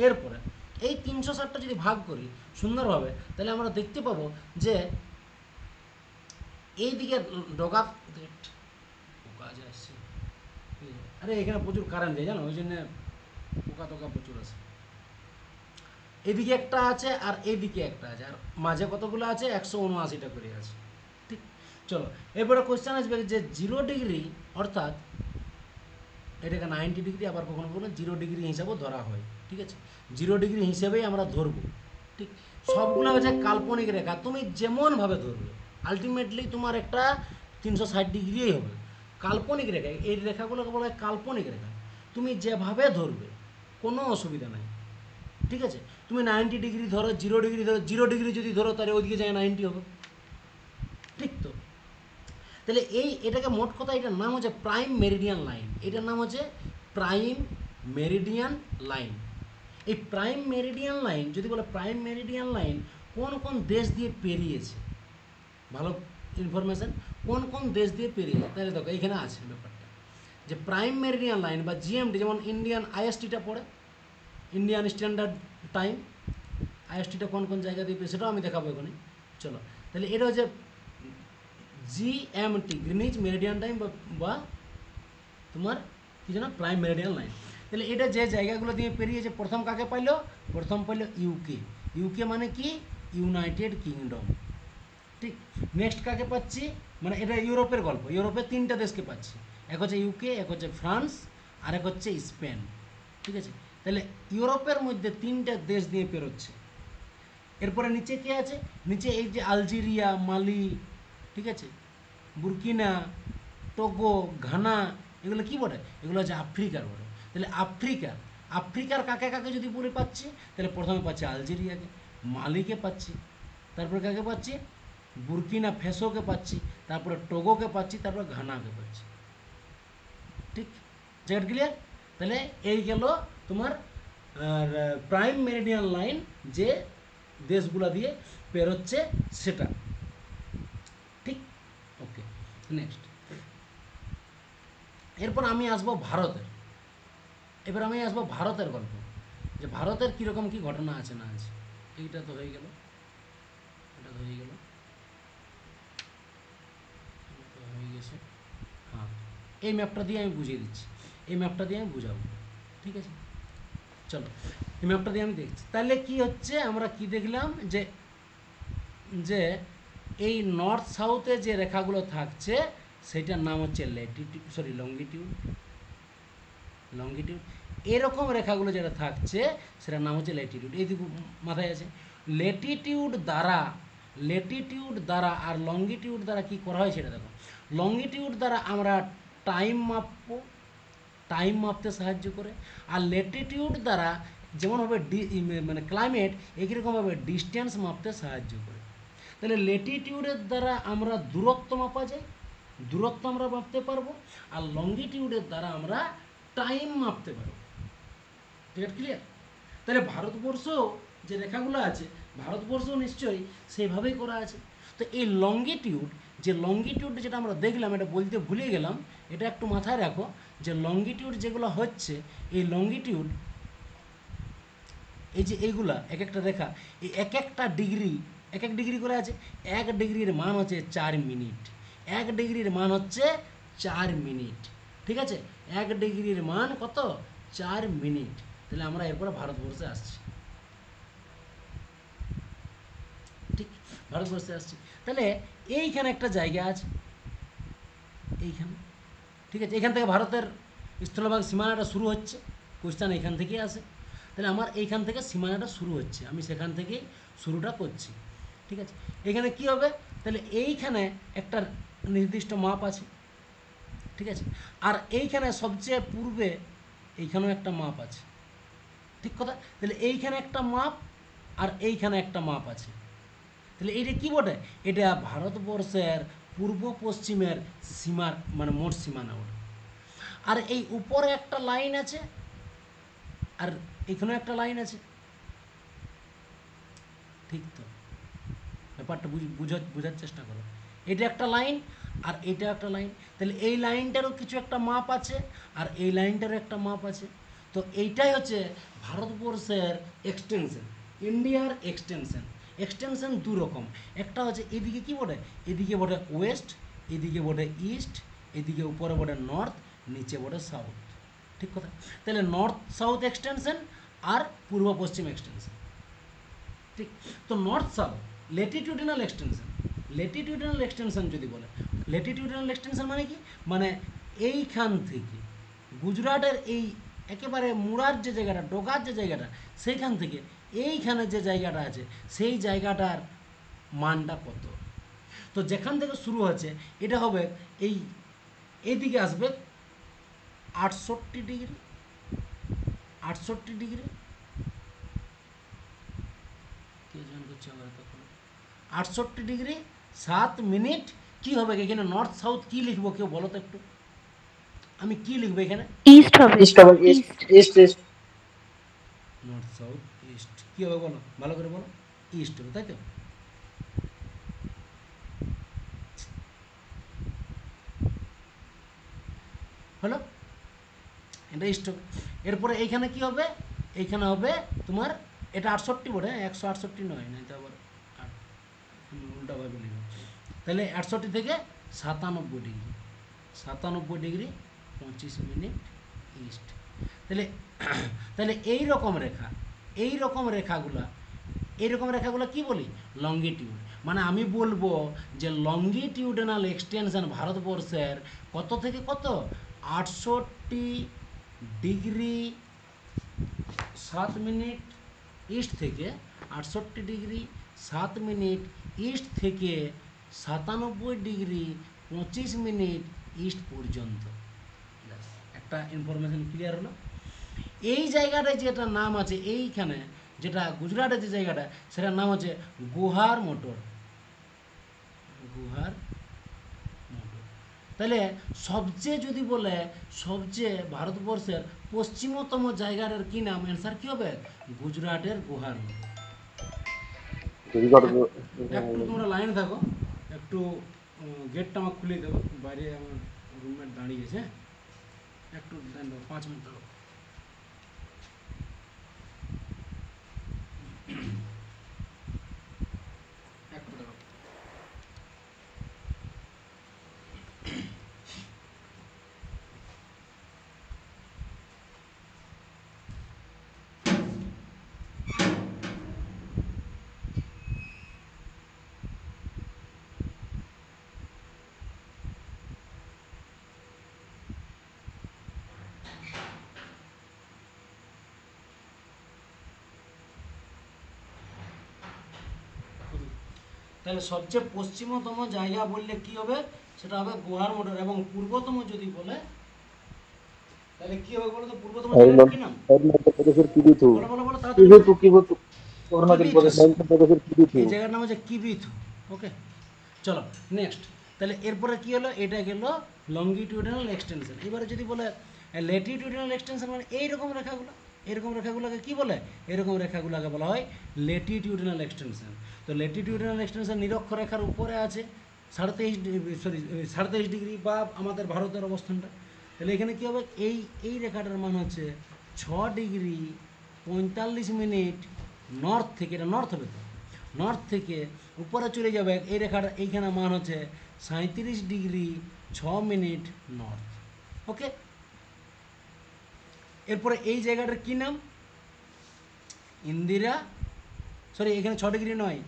এরপরে এই 360টা যদি ভাগ করি সুন্দরভাবে, তাহলে আমরা দেখতে পাবো যে এই দিকে ডগা পোকা যে আসছে, আরে এখানে প্রচুর কারেন্ট যায় জানো, ওই জন্য পোকা টোকা প্রচুর আছে। এদিকে একটা আছে আর এইদিকে একটা আছে, আর মাঝে কতগুলো আছে, 179টা করে আছে। ঠিক, চলো এরপরে কোয়েশ্চেন আসবে যে 0 ডিগ্রি অর্থাৎ এটাকে 90 ডিগ্রি, আবার কখনো কখনো 0 ডিগ্রি হিসাবেও ধরা হয়। ঠিক আছে, 0 ডিগ্রি হিসেবেই আমরা ধরবো। ঠিক, সবগুলো হচ্ছে কাল্পনিক রেখা, তুমি যেমনভাবে ধরবে আলটিমেটলি তোমার একটা 360 ডিগ্রিই হবে। কাল্পনিক রেখা, এই রেখাগুলোকে বলা হয় কাল্পনিক রেখা, তুমি যেভাবে ধরবে কোনো অসুবিধা নাই। ঠিক আছে, তুমি 90 ডিগ্রি ধরো, 0 ডিগ্রি ধরো, 0 ডিগ্রি যদি ধরো তাহলে ওইদিকে যায় 90 হবে। ঠিক তো, তাহলে এটাকে মোট কথা এটার নাম হচ্ছে প্রাইম মেরিডিয়ান লাইন। এটার নাম হচ্ছে প্রাইম মেরিডিয়ান লাইন। এই প্রাইম মেরিডিয়ান লাইন যদি বলে প্রাইম মেরিডিয়ান লাইন কোন কোন দেশ দিয়ে পেরিয়েছে, ভালো ইনফরমেশন, কোন কোন দেশ দিয়ে পেরিয়েছে, তাহলে দেখো এইখানে আছে ব্যাপারটা যে প্রাইম মেরিডিয়ান লাইন বা জিএমটি, যেমন ইন্ডিয়ান আইএসটিটা পড়ে, ইন্ডিয়ান স্ট্যান্ডার্ড টাইম, আইএসটিটা কোন কোন জায়গা দিয়ে পেয়ে সেটাও আমি দেখাবো এখানে। চলো, তাহলে এটা হচ্ছে জিএমটি, গ্রিনিচ মেরিডিয়ান টাইম, বা তোমার কি যেন প্রাইম মেরিডিয়ান লাইন। তাহলে এটা যে জায়গাগুলো দিয়ে পেরিয়েছে, প্রথম কাকে পাইলো, প্রথম পাইলো ইউকে। ইউকে মানে কি, ইউনাইটেড কিংডম। ঠিক, নেক্সট কাকে পাচ্ছি, মানে এটা ইউরোপের গল্প, ইউরোপের 3টা দেশকে পাচ্ছি, এক হচ্ছে ইউকে, এক হচ্ছে ফ্রান্স, আর এক হচ্ছে স্পেন। ঠিক আছে, তাহলে ইউরোপের মধ্যে 3টা দেশ দিয়ে পেরোচ্ছে। এরপরে নিচে কে আছে, নিচে এই যে আলজেরিয়া, মালি, ঠিক আছে, বুরকিনা, টোগো, ঘানা, এগুলো কি বলে, এগুলো হচ্ছে আফ্রিকার বলে। তাহলে আফ্রিকার কাকে কাকে যদি বলে পাচ্ছি, তাহলে প্রথমে পাচ্ছি আলজেরিয়াকে, মালিকে পাচ্ছি, তারপরে কাকে পাচ্ছি, বুরকিনা ফেসোকে পাচ্ছি, তারপরে টোগোকে পাচ্ছি, তারপরে ঘানাকে পাচ্ছি। ঠিক, জায়গাটা ক্লিয়ার? তাহলে এই গেল তোমার প্রাইম মেরিডিয়ান লাইন, যে দেশগুলা দিয়ে পেরোচ্ছে সেটা। ঠিক, ওকে, নেক্সট। এরপর আমি আসবো ভারতের, এবার আমি আসবো ভারতের গল্প, যে ভারতের কীরকম কী ঘটনা আছে না আছে। এইটা তো হয়ে গেল, এটা তো হয়ে গেল, এটা তো হয়ে গেছে। হ্যাঁ, এই ম্যাপটা দিয়ে আমি বুঝিয়ে দিচ্ছি, এই ম্যাপটা দিয়ে আমি বুঝাবো। ঠিক আছে, চলো এই ম্যাপটা দিয়ে আমি দেখছি। তাহলে কি হচ্ছে, আমরা কি দেখলাম যে যে এই নর্থ সাউথে যে রেখাগুলো থাকছে সেটার নাম হচ্ছে লঙ্গিটিউড। এরকম রেখাগুলো যেটা থাকছে সেটার নাম হচ্ছে ল্যাটিটিউড। এইটুকু মাথায় আছে। লেটিটিউড দ্বারা আর লঙ্গিটিউড দ্বারা কি করা হয় সেটা দেখো। লঙ্গিটিউড দ্বারা আমরা টাইম মাপবো, টাইম মাপতে সাহায্য করে। আর লেটিটিউড দ্বারা যেমনভাবে মানে ক্লাইমেট, একই রকমভাবে ডিস্টেন্স মাপতে সাহায্য করে। তাহলে লেটিটিউডের দ্বারা আমরা দূরত্ব মাপা যায়, দূরত্ব আমরা মাপতে পারবো। আর লঙ্গিটিউডের দ্বারা আমরা টাইম মাপতে পারবো। ঠিক আছে, ক্লিয়ার? তাহলে ভারতবর্ষ যে রেখাগুলো আছে, ভারতবর্ষ নিশ্চয়ই সেইভাবেই করা আছে। তো এই লঙ্গিটিউড যেটা আমরা দেখলাম, এটা বলতে ভুলে গেলাম, এটা একটু মাথায় রাখো যে লঙ্গিটিউড যেগুলো হচ্ছে, এই লঙ্গিটিউড, এই যে এইগুলা এক একটা রেখা, এই এক একটা ডিগ্রি, এক ডিগ্রি করে আছে। 1 ডিগ্রির মান হচ্ছে 4 মিনিট, 1 ডিগ্রির মান হচ্ছে 4 মিনিট। ঠিক আছে, 1 ডিগ্রির মান কত, 4 মিনিট। তাহলে আমরা এরপরে ভারতবর্ষে আসছি। ঠিক, ভারতবর্ষে আসছি। তাহলে এইখানে একটা জায়গা আছে, এইখানে। ঠিক আছে, এখান থেকে ভারতের স্থলভাগ সীমানাটা শুরু হচ্ছে, কোশ্চেন এখান থেকেই আসে। তাহলে আমার এইখান থেকে সীমানাটা শুরু হচ্ছে, আমি সেখান থেকেই শুরুটা করছি। ঠিক আছে, এখানে কি হবে, তাহলে এইখানে একটা নির্দিষ্ট মাপ আছে। ঠিক আছে, আর এইখানে সবচেয়ে পূর্বে এইখানেও একটা মাপ আছে। ঠিক কথা, তাহলে এইখানে একটা মাপ আর এইখানে একটা মাপ আছে। তাহলে এইটা কি বটে, এটা ভারতবর্ষের পূর্ব পশ্চিমের সীমার মানে মোট সীমানা ওটা। আর এই উপরে একটা লাইন আছে, আর এখানেও একটা লাইন আছে। ঠিক তো, ব্যাপারটা বোঝার চেষ্টা করো। এটা একটা লাইন আর এটা একটা লাইন, তাহলে এই লাইনটারও কিছু একটা মাপ আছে আর এই লাইনটারও একটা মাপ আছে। তো এইটাই হচ্ছে ভারতবর্ষের এক্সটেনশন, ইন্ডিয়ার এক্সটেনশন। এক্সটেনশন দু রকম, একটা হচ্ছে এদিকে কি বলে, এদিকে বলে ওয়েস্ট, এদিকে বলে ইস্ট, এদিকে উপরে বলে নর্থ, নিচে বলে সাউথ। ঠিক কথা? তাহলে নর্থ সাউথ এক্সটেনশন আর পূর্ব পশ্চিম এক্সটেনশন। ঠিক, তো নর্থ সাউথ লেটিটিউডিনাল এক্সটেনশন। লেটিটিউডিনাল এক্সটেনশন যদি বলে, লেটিটিউডিনাল এক্সটেনশন মানে কি, মানে এইখান থেকে গুজরাটের এই একেবারে মুড়ার যে জায়গাটা, ডোগার যে জায়গাটা, সেইখান থেকে এইখানে যে জায়গাটা আছে সেই জায়গাটার মানটা কত। তো যেখান থেকে শুরু হচ্ছে এটা হবে এই এইদিকে আসবে 68 ডিগ্রি, 68 ডিগ্রি, কে জয়েন করছে আমার তখন, 68 ডিগ্রি 7 মিনিট। কি হবে এখানে নর্থ সাউথ কি লিখবো কেউ বলো তো একটু, আমি কি লিখবো এখানে? ইস্ট হবে। ইস্ট হবে, east east east. North south east কী হবে বলো, ভালো করে বলো। ইস্ট হবে, তাই তো? হলো, এটা ইস্ট হবে। এরপরে এইখানে কি হবে, এইখানে হবে তোমার, এটা 68 বলে, 168 নয়, নাই তো আবার উল্টাভাবে লিখব। তাহলে 68 থেকে 97 ডিগ্রি, 97 ডিগ্রি 25 মিনিট ইস্ট। তাহলে তাহলে এই রকম রেখা, এই রকম রেখাগুলা, এইরকম রেখাগুলো কি বলি, লঙ্গিটিউড। মানে আমি বলবো যে লঙ্গিটিউডনাল এক্সটেনশন ভারতবর্ষের কত থেকে কত, 68 ডিগ্রি 7 মিনিট ইস্ট থেকে, 68 ডিগ্রি 7 মিনিট ইস্ট থেকে 97 ডিগ্রি 25 মিনিট ইস্ট পর্যন্ত। ব্যাস, একটা ইনফরমেশন ক্লিয়ার হলো। এই জায়গাটায় যেটা নাম আছে, এইখানে যেটা গুজরাটের যে জায়গাটা, সেটার নাম হচ্ছে গুহার মোটর, গুহার মোটর। তাহলে সবচেয়ে যদি বলে সবচেয়ে ভারতবর্ষের পশ্চিমতম জায়গার কি নাম, অ্যান্সার কি হবে, গুজরাটের গুহার মোটর। একটু তোমরা লাইনে থাকো, একটু গেটটা আমার খুলে দেবো, বাইরে আমার রুমমেট দাঁড়িয়েছে, একটু 5 মিনিট থাকো। একটু দেখো। তাহলে সবচেয়ে পশ্চিমতম জায়গা বললে কি হবে, সেটা হবে গুহার মোটর। এবং পূর্বতম যদি বলে তাহলে কি হবে বলো তো, পূর্বতম জায়গার কি নাম, মধ্যপ্রদেশের কিবিথু, বলো বলো বলো তাড়াতাড়ি বলো। কিবিথু কিবিথু, অরুণাচল প্রদেশ, মধ্যপ্রদেশের কিবিথু। এই জায়গার নাম হচ্ছে কিবিথু। ওকে, চলো নেক্সট। তাহলে এরপরে কি হলো, এটা গেল লঙ্গিটিউডিনাল এক্সটেনশন। এবারে যদি বলে লেটিটিউডিনাল এক্সটেনশন, মানে এইরকম রেখাগুলো, এরকম রেখাগুলোকে কি বলে, এরকম রেখাগুলোকে বলা হয় লেটিটিউডিনাল এক্সটেনশন। তো লেটিটিউডিনাল এক্সটেনশন নিরক্ষরেখার উপরে আছে 23.5 ডিগ্রি বা আমাদের ভারতের অবস্থানটা। তাহলে এখানে কী হবে, এই রেখাটার মান হচ্ছে 6 ডিগ্রি 45 মিনিট নর্থ থেকে, এটা নর্থ হবে তো, নর্থ থেকে উপরে চলে যাবে এই রেখাটা, এইখানে মান হচ্ছে 37 ডিগ্রি 6 মিনিট নর্থ। ওকে, এরপরে এই জায়গাটার কি নাম, ইন্দিরা, সরি এখানে 6 ডিগ্রি নয়,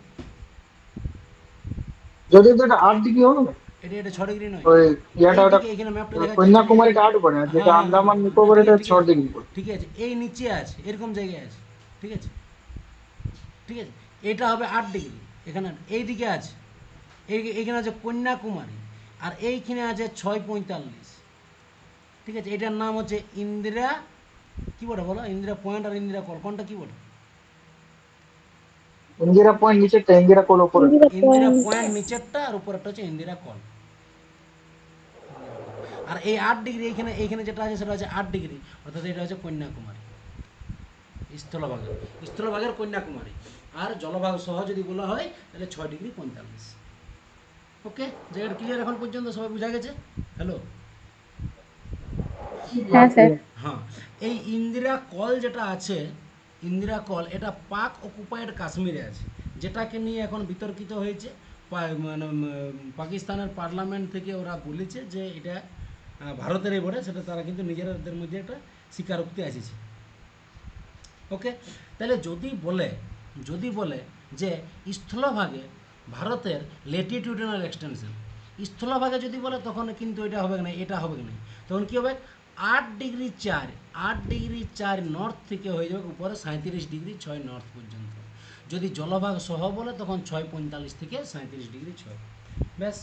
যদি এটা 8 ডিগ্রি হলো না, এটা 6 ডিগ্রি নয়, ওই ইয়াটা ওটা এইদিকে এখানে ম্যাপটা দেখা যাচ্ছে, কন্যাকুমারীটা 8 পড়ে, আর যেটা হ্যাঁ, আন্দামান হ্যাঁ, নিকোবর ঠিক এটা আছে, 6 ডিগ্রি পড়ে। ঠিক আছে, এই নিচে আছে, এরকম জায়গায় আছে, ঠিক আছে, ঠিক আছে, এটা হবে 8 ডিগ্রি। এখানে এই দিকে আছে, এইখানে আছে কন্যাকুমারী, আর এইখানে আছে 6:45, ঠিক আছে। এটার নাম হচ্ছে ইন্দিরা, কি বলে বলো, ইন্দিরা পয়েন্ট আর ইন্দিরা কল, কোনটা কি বলে? ইন্দিরা পয়েন্ট নিচেরটা, ইন্দিরা কোল উপরে। ইন্দিরা পয়েন্ট নিচেরটা, আর উপরেরটা হচ্ছে ইন্দিরা কল। আর এই 8 ডিগ্রি এইখানে, এইখানে যেটা আছে সেটা হচ্ছে 8 ডিগ্রি, অর্থাৎ এটা হচ্ছে কন্যাকুমারী, স্থলভাগের, স্থলভাগের কন্যাকুমারী। আর জলভাগ সহ যদি বলা হয় তাহলে 6 ডিগ্রি 45। ওকে, জায়গাটা ক্লিয়ার এখন পর্যন্ত, সবাই বোঝা গেছে? হ্যালো, হ্যাঁ স্যার। হ্যাঁ। এই ইন্দিরা কল যেটা আছে, ইন্দিরা কল এটা পাক অকুপায়েড কাশ্মীরে আছে, যেটাকে নিয়ে এখন বিতর্কিত হয়েছে। মানে পাকিস্তানের পার্লামেন্ট থেকে ওরা বলেছে যে এটা ভারতেরই বটে, সেটা তারা কিন্তু নিজেদের মধ্যে একটা স্বীকারোক্তি আসেছে। ওকে, তাহলে যদি বলে যে স্থলভাগে ভারতের ল্যাটিটিউডিনাল এক্সটেনশন, স্থলভাগে যদি বলে তখন কিন্তু এটা হবে না, এটা হবে না, তখন কী হবে 8°4 নর্থ থেকে হয়ে যাবে উপরে 37°6 নর্থ পর্যন্ত। যদি জলভাগ সহ বলে তখন 6:45 থেকে 37°6, ব্যাস।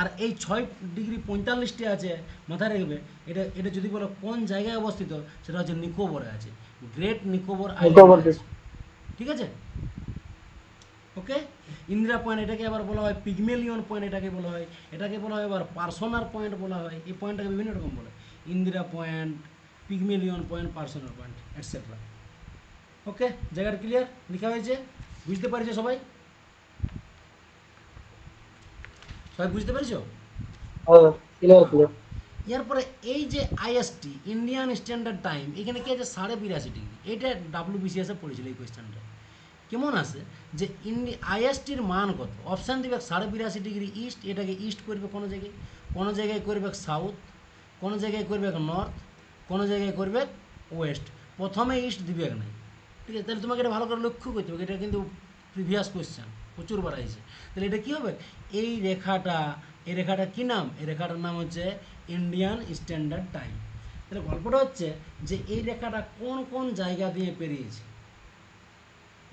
আর এই 6°45 আছে, মাথায় রাখবে। এটা এটা যদি বলো কোন জায়গায় অবস্থিত, সেটা হচ্ছে নিকোবরে আছে, গ্রেট নিকোবর নিকোবর আইল্যান্ড, দ্বীপ। ঠিক আছে। ওকে, ইন্দিরা পয়েন্ট এটাকে আবার বলা হয়, পিগমেলিয়ন পয়েন্ট এটাকে বলা হয়, এটাকে বলা হয় আবার পার্সোনার পয়েন্ট বলা হয়। এই পয়েন্টটাকে বিভিন্ন রকম বলে, Indira point, Pygmalion point, Parsons point, etcetera. Okay, জায়গাটা ক্লিয়ার লেখা হয়েছে, বুঝতে পারছো সবাই? সবাই বুঝতে পেরেছো? Clear clear. এরপরে এই যে আইএসটি, ইন্ডিয়ান স্ট্যান্ডার্ড টাইম, এখানে কি আছে 82.5°। এটা WBCS পড়েছিল এই কোয়েশ্চেনটা। কেমন আছে যে আইএসটির মান কত? অপশান দিবে 82.5° ইস্ট, এটাকে ইস্ট করবে কোনো জায়গায় করবে সাউথ, কোনো জায়গায় করবে নর্থ, কোনো জায়গায় করবে ওয়েস্ট। প্রথমে ইস্ট দিবে নাই, ঠিক আছে। তাহলে তোমাকে এটা ভালো করে লক্ষ্য করতে হবে, এটা কিন্তু প্রিভিয়াস কোয়েশ্চেন প্রচুর বার আছে। তাহলে এটা কী হবে, এই রেখাটা কী নাম? এই রেখাটার নাম হচ্ছে ইন্ডিয়ান স্ট্যান্ডার্ড টাইম। তাহলে গল্পটা হচ্ছে যে এই রেখাটা কোন কোন জায়গা দিয়ে পেরিয়েছে,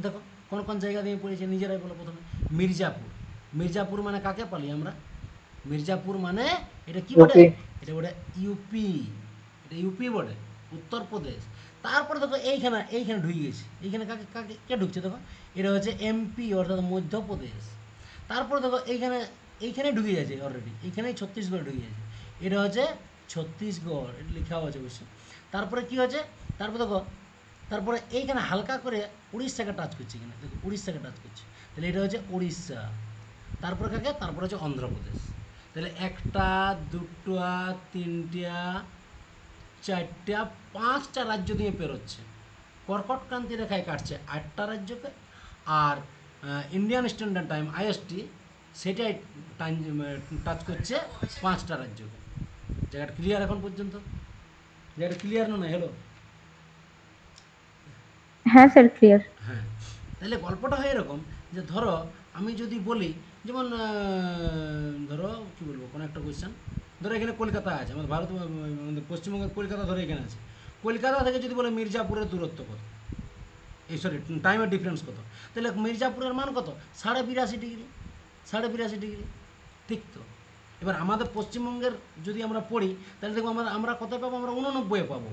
দেখো কোন কোন জায়গা দিয়ে পড়েছে, নিজেরাই বলো। প্রথমে মির্জাপুর মানে কাকে পালি আমরা? মির্জাপুর মানে এটা কি বলে? এটা বলে ইউপি, এটা ইউপি বলে, উত্তরপ্রদেশ। তারপরে দেখো এইখানে ঢুকে গেছে, এইখানে কে ঢুকছে দেখো, এটা হচ্ছে এমপি অর্থাৎ মধ্যপ্রদেশ। তারপরে দেখো এইখানে ঢুকে যাচ্ছে অলরেডি, এইখানেই ছত্তিশগড় ঢুকে যাচ্ছে, এটা হচ্ছে ছত্তিশগড়, এটা লেখা আছে অবশ্য। তারপরে কি হচ্ছে, তারপরে এইখানে হালকা করে উড়িষ্যাকে টাচ করছে, এখানে দেখো উড়িষ্যাকে টাচ করছে, তাহলে এটা হচ্ছে উড়িষ্যা। তারপরে তারপরে হচ্ছে অন্ধ্রপ্রদেশ। তাহলে 1টা 2টা 3টা 4টা 5টা রাজ্য দিয়ে পেরোচ্ছে, কর্কটক্রান্তি রেখায় কাটছে 8টা রাজ্যকে। আর ইন্ডিয়ান স্ট্যান্ডার্ড টাইম আইএসটি সেটাই টাচ করছে 5টা রাজ্যকে। জায়গাটা ক্লিয়ার এখন পর্যন্ত? জায়গাটা ক্লিয়ার না? হ্যালো, হ্যাঁ স্যার ক্লিয়ার। হ্যাঁ। তাহলে গল্পটা হয় এরকম যে ধরো আমি যদি বলি, যেমন ধরো কী বলবো, কোনো একটা কোয়েশ্চেন ধরো, এখানে কলকাতা আছে, আমাদের আমাদের পশ্চিমবঙ্গের কলকাতা ধরো এখানে আছে। কলকাতা থেকে যদি বলে মির্জাপুরের দূরত্ব কত, এই সরি টাইমের ডিফারেন্স কত, তাহলে মির্জাপুরের মান কত? 82.5°। ঠিক তো? এবার আমাদের পশ্চিমবঙ্গের যদি আমরা পড়ি, তাহলে দেখবো আমরা কত পাবো? আমরা 89 পাবো,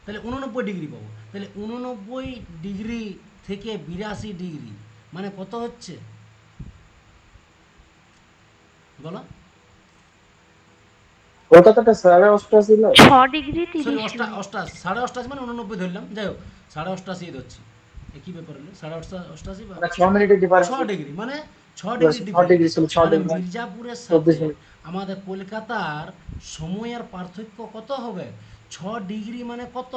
তাহলে 89° পাবো। তাহলে 89° থেকে 82° মানে কত হচ্ছে বলো? কলকাতাটা 88.5 নয়? 6°30 সরি, মিনিট। 88 মানে 89 ধরলাম, যাই হোক 88.5 ধরছি। কী ব্যাপার হলো 88 বা মানে 6 মিনিটের ডিফারেন্স। 6°, মানে 6° 6 ডিগ্রি ছিল, 6 মানে ডিগ্রি মির্জাপুরের 24 সাথে মিনিট। আমাদের কলকাতার সময়ের পার্থক্য কত হবে? 6° মানে কত?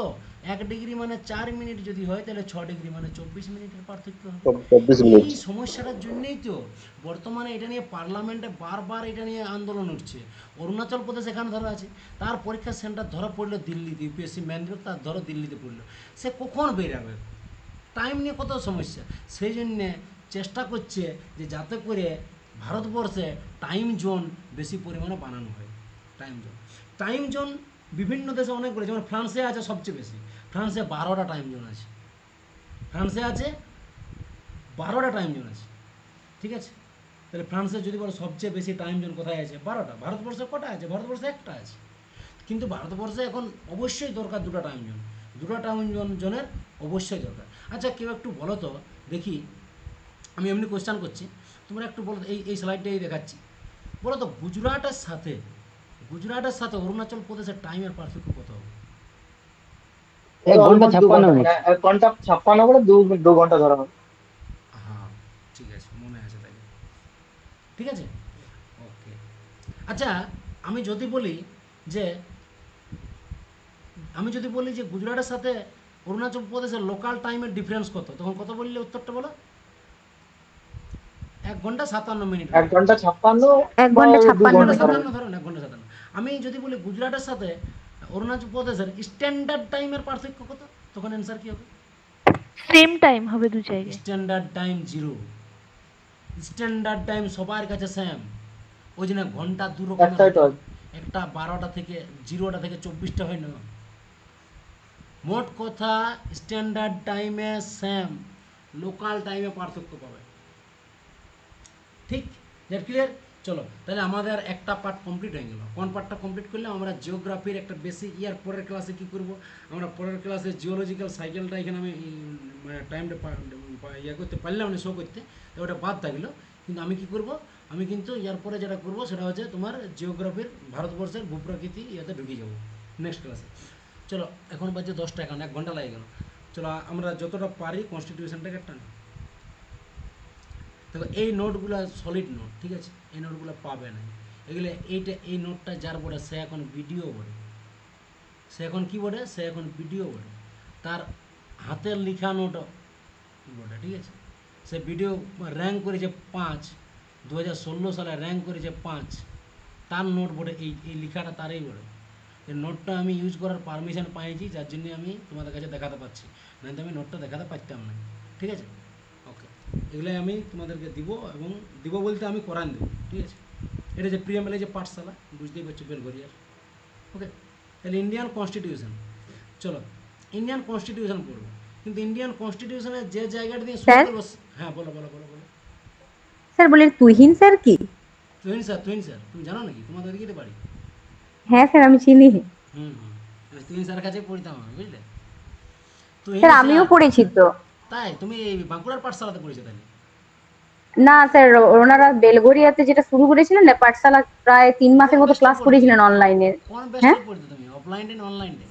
1° মানে 4 মিনিট যদি হয়, তাহলে 6° মানে 24 মিনিটের পার্থক্য হবে। 24 মিনিট। এই সমস্যাটার জন্যই তো বর্তমানে এটা নিয়ে পার্লামেন্টে বারবার এটা নিয়ে আন্দোলন উঠছে। অরুণাচল প্রদেশ এখানে ধরা আছে, তার পরীক্ষার সেন্টার ধরা পড়লো দিল্লিতে, ইউপিএসসি ম্যান্ডেট তার ধরো দিল্লিতে পড়লো, সে কখন বেরাবে? টাইম নিয়ে কত সমস্যা। সেই জন্যে চেষ্টা করছে যে যাতে করে ভারতবর্ষে টাইম জোন বেশি পরিমাণে বানানো হয়। টাইম জোন বিভিন্ন দেশে অনেকগুলো, যেমন ফ্রান্সে আছে সবচেয়ে বেশি, ফ্রান্সে 12টা টাইম জোন আছে, ঠিক আছে। তাহলে ফ্রান্সে যদি বলো সবচেয়ে বেশি টাইম জোন কোথায় আছে? 12টা। ভারতবর্ষে কটা আছে? ভারতবর্ষে একটা আছে। কিন্তু ভারতবর্ষে এখন অবশ্যই দরকার 2টা টাইম জোন, 2টা টাইম জোনের অবশ্যই দরকার। আচ্ছা কেউ একটু বলো তো দেখি, আমি এমনি কোয়েশ্চান করছি, তোমরা একটু বলো, এই স্লাইডটাই দেখাচ্ছি, বলো তো গুজরাটের সাথে অরুণাচল প্রদেশের টাইমের পার্থক্য কত হবে? 1 ঘন্টা 56 মিনিট। 1 ঘন্টা 56 করে 2 ঘন্টা ধরা হয়। হ্যাঁ ঠিক আছে, মনে আছে তাই, ঠিক আছে, ওকে। আচ্ছা আমি যদি বলি যে আমি যদি বলি যে গুজরাটের সাথে অরুণাচল প্রদেশের লোকাল টাইমের ডিফারেন্স কত, তখন কত বললে উত্তরটা বলো? 1 ঘন্টা 57 মিনিট। 1 ঘন্টা 56 1 বা ঘন্টা 2 1 ঘন্টা ঘন্টা 56 মিনিট। 57 ধরুন, 1 ঘন্টা 57। আমি যদি বলি গুজরাটের সাথে অরুণাচল প্রদেশের স্ট্যান্ডার্ড টাইমের পার্থক্য কত, তখন অ্যান্সার কি হবে? সেম টাইম হবে দু জায়গায়। Standard time 0। স্ট্যান্ডার্ড টাইম সবার কাছে সেম। ওই জন্য ঘন্টা দু রকমের একটাই হতে তো হয়। একটা 12টা থেকে 0টা থেকে 24টা হয় না। মোট কথা স্ট্যান্ডার্ড টাইমে সেম, লোকাল টাইমে পার্থক্য পাবে। ঠিক, দ্যাট ক্লিয়ার? চলো তাহলে আমাদের একটা পার্ট কমপ্লিট হয়ে গেল। কোন পার্টটা কমপ্লিট করলে আমরা জিওগ্রাফির একটা বেসিক ইয়ার পরের ক্লাসে কি করব, আমরা পরের ক্লাসে জিওলজিক্যাল সাইকেলটা এখানে আমি মানে টাইমটা ইয়ে করতে পারলাম না, শো করতে, তো ওটা বাদ থাকলো। কিন্তু আমি কি করব, আমি কিন্তু ইয়ার পরে যেটা করব সেটা হচ্ছে তোমার জিওগ্রাফির ভারতবর্ষের ভূপ্রকৃতি ইয়াতে ঢুকে যাব নেক্সট ক্লাসে। চলো এখন বাজে 10টা, এখন 1 ঘন্টা লাগে গেল। চলো আমরা যতটা পারি কনস্টিটিউশনটাকে টানি। দেখো এই নোটগুলো সলিড নোট, ঠিক আছে, এই নোটগুলো পাবে না এগুলো। এই নোটটা যার বলে সে এখন ভিডিও বলে, সে এখন কি বলে, সে এখন ভিডিও বলে, তার হাতের লেখা নোট বলে, ঠিক আছে। সে ভিডিও র্যাঙ্ক করেছে 5, 2016 সালে র্যাঙ্ক করেছে 5, তার নোট বলে, এই লেখাটা তারই বলে। এই নোটটা আমি ইউজ করার পারমিশন পাইছি, যার জন্য আমি তোমাদের কাছে দেখাতে পারছি, নয়তো আমি নোটটা দেখাতে পারতাম না, ঠিক আছে। ওকে, এগুলাই আমি তোমাদেরকে দিব, এবং দিব বলতে আমি করান দেবো, ঠিক আছে। এটা যে প্রিয়ামেলে যে পাঠশালা, বুঝতেই পারছো, বেলঘরিয়ার। ওকে, তাহলে ইন্ডিয়ান কনস্টিটিউশন, চলো ইন্ডিয়ান কনস্টিটিউশন পড়বো। কিন্তু ইন্ডিয়ান কনস্টিটিউশনের যে জায়গাটা দিয়ে শুরু স্যার? করবো, হ্যাঁ বলো বলো বলো বলো। স্যার বলি তুহিন স্যার কি? তুহিন স্যার, তুহিন স্যার তুমি জানো নাকি? তোমাদের ওদিকে বাড়ি? হ্যাঁ স্যার আমি চিনি। হুম হুম, তুহিন স্যারের কাছে পড়তাম আমি, বুঝলে। তুহিন স্যার আমিও স্যার, পড়েছি তো। তাই তুমি এই বাঁকুড়ার পাঠশালাতে পড়েছো তাহলে? না স্যার, ওনারা বেলগড়িয়াতে যেটা শুরু করেছিলেন না পাঠশালা, প্রায় 3 মাসের মতো ক্লাস করেছিলেন অনলাইনে। কোন হ্যাঁ, বেস্টে পড়তে তুমি, অফলাইনে না অনলাইনে?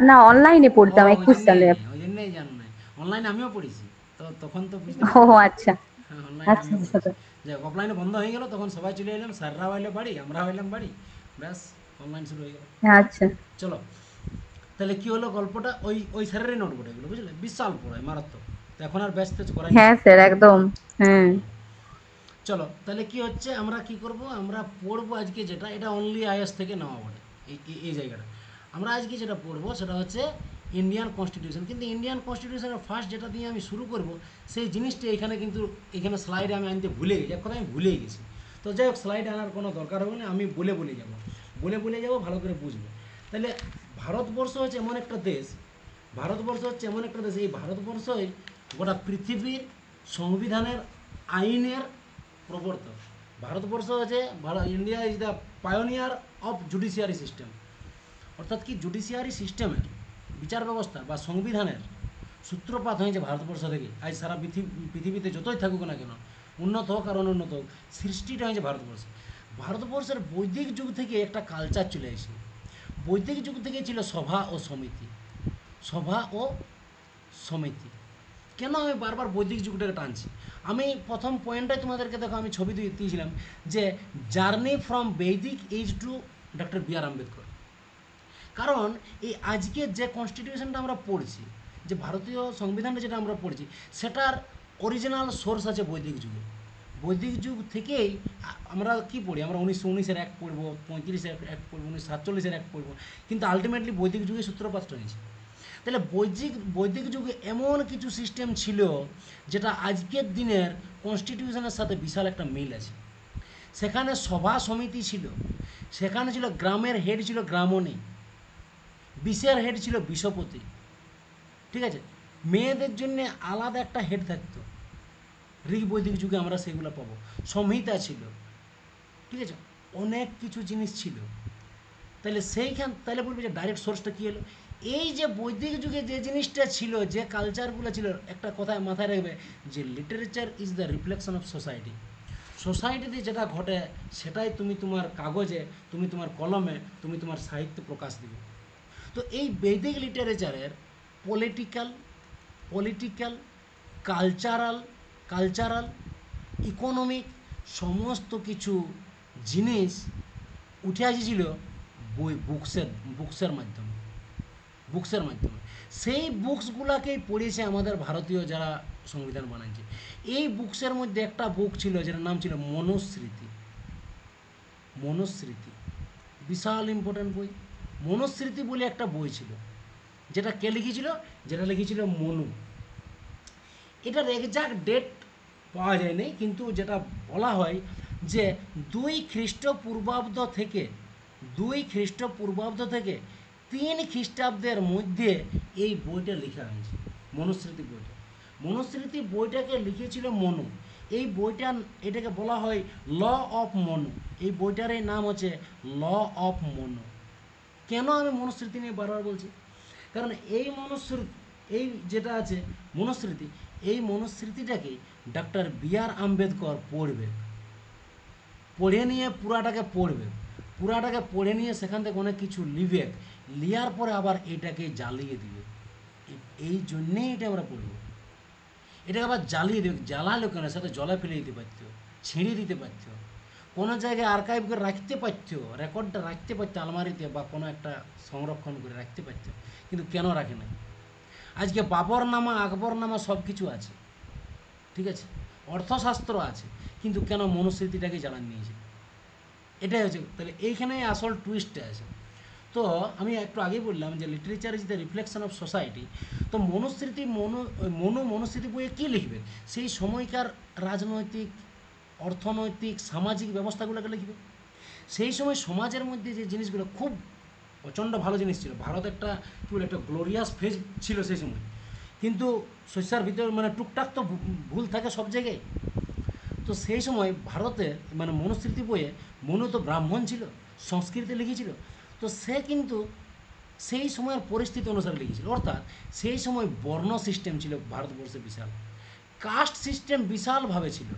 না অনলাইনে ও পড়তাম ওই 21 জন্যেই, সালে। ওই জন্যেই জানো না। অনলাইনে আমিও পড়েছি, তো তখন তো বুঝতে ও পারছি। আচ্ছা হ্যাঁ অনলাইনে আচ্ছা আমিও আচ্ছা পড়েছি। স্যার। যাই হোক, অফলাইনে বন্ধ হয়ে গেল, তখন সবাই চলে এলাম, স্যাররাও এলো বাড়ি, আমরাও এলাম বাড়ি, ব্যাস অনলাইন শুরু হয়ে গেল। আচ্ছা চলো তাহলে কি হলো গল্পটা, ওই স্যারেরই নোট বোর্ড এগুলো, বুঝলে, বিশাল পড়ায়, মারাত্মক। তো এখন আর ব্যস্ত করাই না। হ্যাঁ স্যার একদম। হ্যাঁ চলো তাহলে কি হচ্ছে, আমরা কি করব, আমরা পড়বো আজকে যেটা, এটা অনলি আইএস থেকে নেওয়া বটে, এই জায়গাটা। আমরা আজকে যেটা পড়বো সেটা হচ্ছে ইন্ডিয়ান কনস্টিটিউশন। কিন্তু ইন্ডিয়ান কনস্টিটিউশনের ফার্স্ট যেটা দিয়ে আমি শুরু করব, সেই জিনিসটা এখানে কিন্তু, এখানে স্লাইডে আমি আনতে ভুলে গেছি, এক কথা আমি ভুলেই গেছি। তো যাই হোক, স্লাইড আনার কোনো দরকার হবে না, আমি বলে যাব, বলে যাব, ভালো করে বুঝবো। তাহলে ভারতবর্ষ হচ্ছে এমন একটা দেশ, ভারতবর্ষ হচ্ছে এমন একটা দেশ, এই ভারতবর্ষই গোটা পৃথিবীর সংবিধানের, আইনের প্রবর্তক। ভারতবর্ষ হচ্ছে, India is the pioneer of judiciary system. অর্থাৎ কি, জুডিশিয়ারি সিস্টেমের, বিচার ব্যবস্থা বা সংবিধানের সূত্রপাত হয়েছে ভারতবর্ষ থেকে। আজ সারা পৃথিবীতে যতই থাকুক না কেন, উন্নত হোক আর অনুন্নত হোক, সৃষ্টিটা হয়েছে ভারতবর্ষে। ভারতবর্ষের বৈদিক যুগ থেকে একটা কালচার চলে এসেছে। বৈদিক যুগ থেকে ছিল সভা ও সমিতি, সভা ও সমিতি। কেন আমি বারবার বৈদিক যুগটাকে টানছি? আমি প্রথম পয়েন্টটাই তোমাদেরকে দেখো, আমি ছবি দিয়েছিলাম যে জার্নি ফ্রম বৈদিক এজ টু ডক্টর বি আর আম্বেদকর। কারণ এই আজকে যে কনস্টিটিউশনটা আমরা পড়ছি, যে ভারতীয় সংবিধানটা যেটা আমরা পড়ছি, সেটার অরিজিনাল সোর্স আছে বৈদিক যুগে। বৈদিক যুগ থেকেই আমরা কি পড়ি, আমরা 1919-এর অ্যাক্ট পড়বো, 35-এর অ্যাক্ট পড়বো, 1947-এর অ্যাক্ট পড়বো, কিন্তু আলটিমেটলি বৈদিক যুগে সূত্রপাতটা হয়েছে। তাহলে বৈদিক যুগে এমন কিছু সিস্টেম ছিল যেটা আজকের দিনের কনস্টিটিউশনের সাথে বিশাল একটা মিল আছে। সেখানে সভা সমিতি ছিল, সেখানে ছিল গ্রামের হেড ছিল গ্রামণী, বিষের হেড ছিল বিষপতি, ঠিক আছে। মেয়েদের জন্য আলাদা একটা হেড থাকতো, ঋগ বৈদিক যুগে আমরা সেগুলো পাবো। সংহিতা ছিল, ঠিক আছে, অনেক কিছু জিনিস ছিল। তাহলে বলবো যে ডাইরেক্ট সোর্সটা কী হলো, এই যে বৈদিক যুগে যে জিনিসটা ছিল, যে কালচারগুলো ছিল, একটা কথায় মাথায় রাখবে যে literature is the reflection of society. সোসাইটিতে যেটা ঘটে সেটাই তুমি তোমার কাগজে, তুমি তোমার কলমে, তুমি তোমার সাহিত্যে প্রকাশ দিবে। তো এই বৈদিক লিটারেচারের পলিটিক্যাল, কালচারাল, ইকোনমিক সমস্ত কিছু জিনিস উঠে আসছিল বুকসের মাধ্যমে। বুকসের মাধ্যমে। সেই বুকসগুলাকেই পড়েছে আমাদের ভারতীয় যারা সংবিধান বানাচ্ছে। এই বুকসের মধ্যে একটা বুক ছিল যেটার নাম ছিল মনুস্মৃতি। মনুস্মৃতি বিশাল ইম্পর্ট্যান্ট বই। মনুস্মৃতি বলে একটা বই ছিল, যেটা কে লিখেছিল? যেটা লিখেছিল মনু। এটার এক্সাক্ট ডেট পাওয়া যায়নি, কিন্তু যেটা বলা হয় যে 2 খ্রিস্টপূর্বাব্দ থেকে 3 খ্রিস্টাব্দের মধ্যে এই বইটা লেখা হয়েছে, মনুস্মৃতি বইটা। মনুস্মৃতি বইটাকে লিখেছিল মনু। এই বইটা, এটাকে বলা হয় ল অফ মনু। এই বইটার এই নাম হচ্ছে ল অফ মনু। কেন আমি মনুস্মৃতি নিয়ে বারবার বলছি? কারণ এই মনুস্মৃতি, এই যেটা আছে মনুস্মৃতি, এই মনুস্মৃতিটাকে ডক্টর বি.আর. আম্বেদকর পড়বে, পড়ে নিয়ে পুরাটাকে পড়ে নিয়ে সেখান থেকে অনেক কিছু লিবে, লিয়ার পরে আবার এটাকে জ্বালিয়ে দিবে। এই জন্যেই এটা আমরা পড়ব। এটাকে আবার জ্বালিয়ে দেবে। জ্বালালো কেন? সেটা জলে ফেলে দিতে পারতো, ছিঁড়ে দিতে পারতো, কোনো জায়গায় আর্কাইভ করে রাখতে পারতো, রেকর্ডটা রাখতে পারতো আলমারিতে বা কোনো একটা সংরক্ষণ করে রাখতে পারতো। কিন্তু কেন রাখে না? আজকে বাবরনামা, আকবরনামা সব কিছু আছে, ঠিক আছে, অর্থশাস্ত্র আছে, কিন্তু কেন মনুস্মৃতিটাকে জ্বালান নিয়েছে? এটাই হচ্ছে। তাহলে এইখানে আসল টুইস্টটা আছে। তো আমি একটু আগেই বললাম যে literature is the reflection of society. তো মনুস্মৃতি বইয়ে কী লিখবে? সেই সময়কার রাজনৈতিক, অর্থনৈতিক, সামাজিক ব্যবস্থাগুলোকে লিখবে। সেই সময় সমাজের মধ্যে যে জিনিসগুলো খুব প্রচণ্ড ভালো জিনিস ছিল। ভারত একটা কী বলে, একটা গ্লোরিয়াস ফেজ ছিল সেই সময়, কিন্তু শস্যার ভিতরে মানে টুকটাক তো ভুল থাকে সব জায়গায়। তো সেই সময় ভারতে মানে মনুস্মৃতি বইয়ে, মনু তো ব্রাহ্মণ ছিল, সংস্কৃতে লিখেছিল। তো সে কিন্তু সেই সময়ের পরিস্থিতি অনুসারে লিখেছিল। অর্থাৎ সেই সময় বর্ণ সিস্টেম ছিল ভারতবর্ষে বিশাল, কাস্ট সিস্টেম বিশালভাবে ছিল।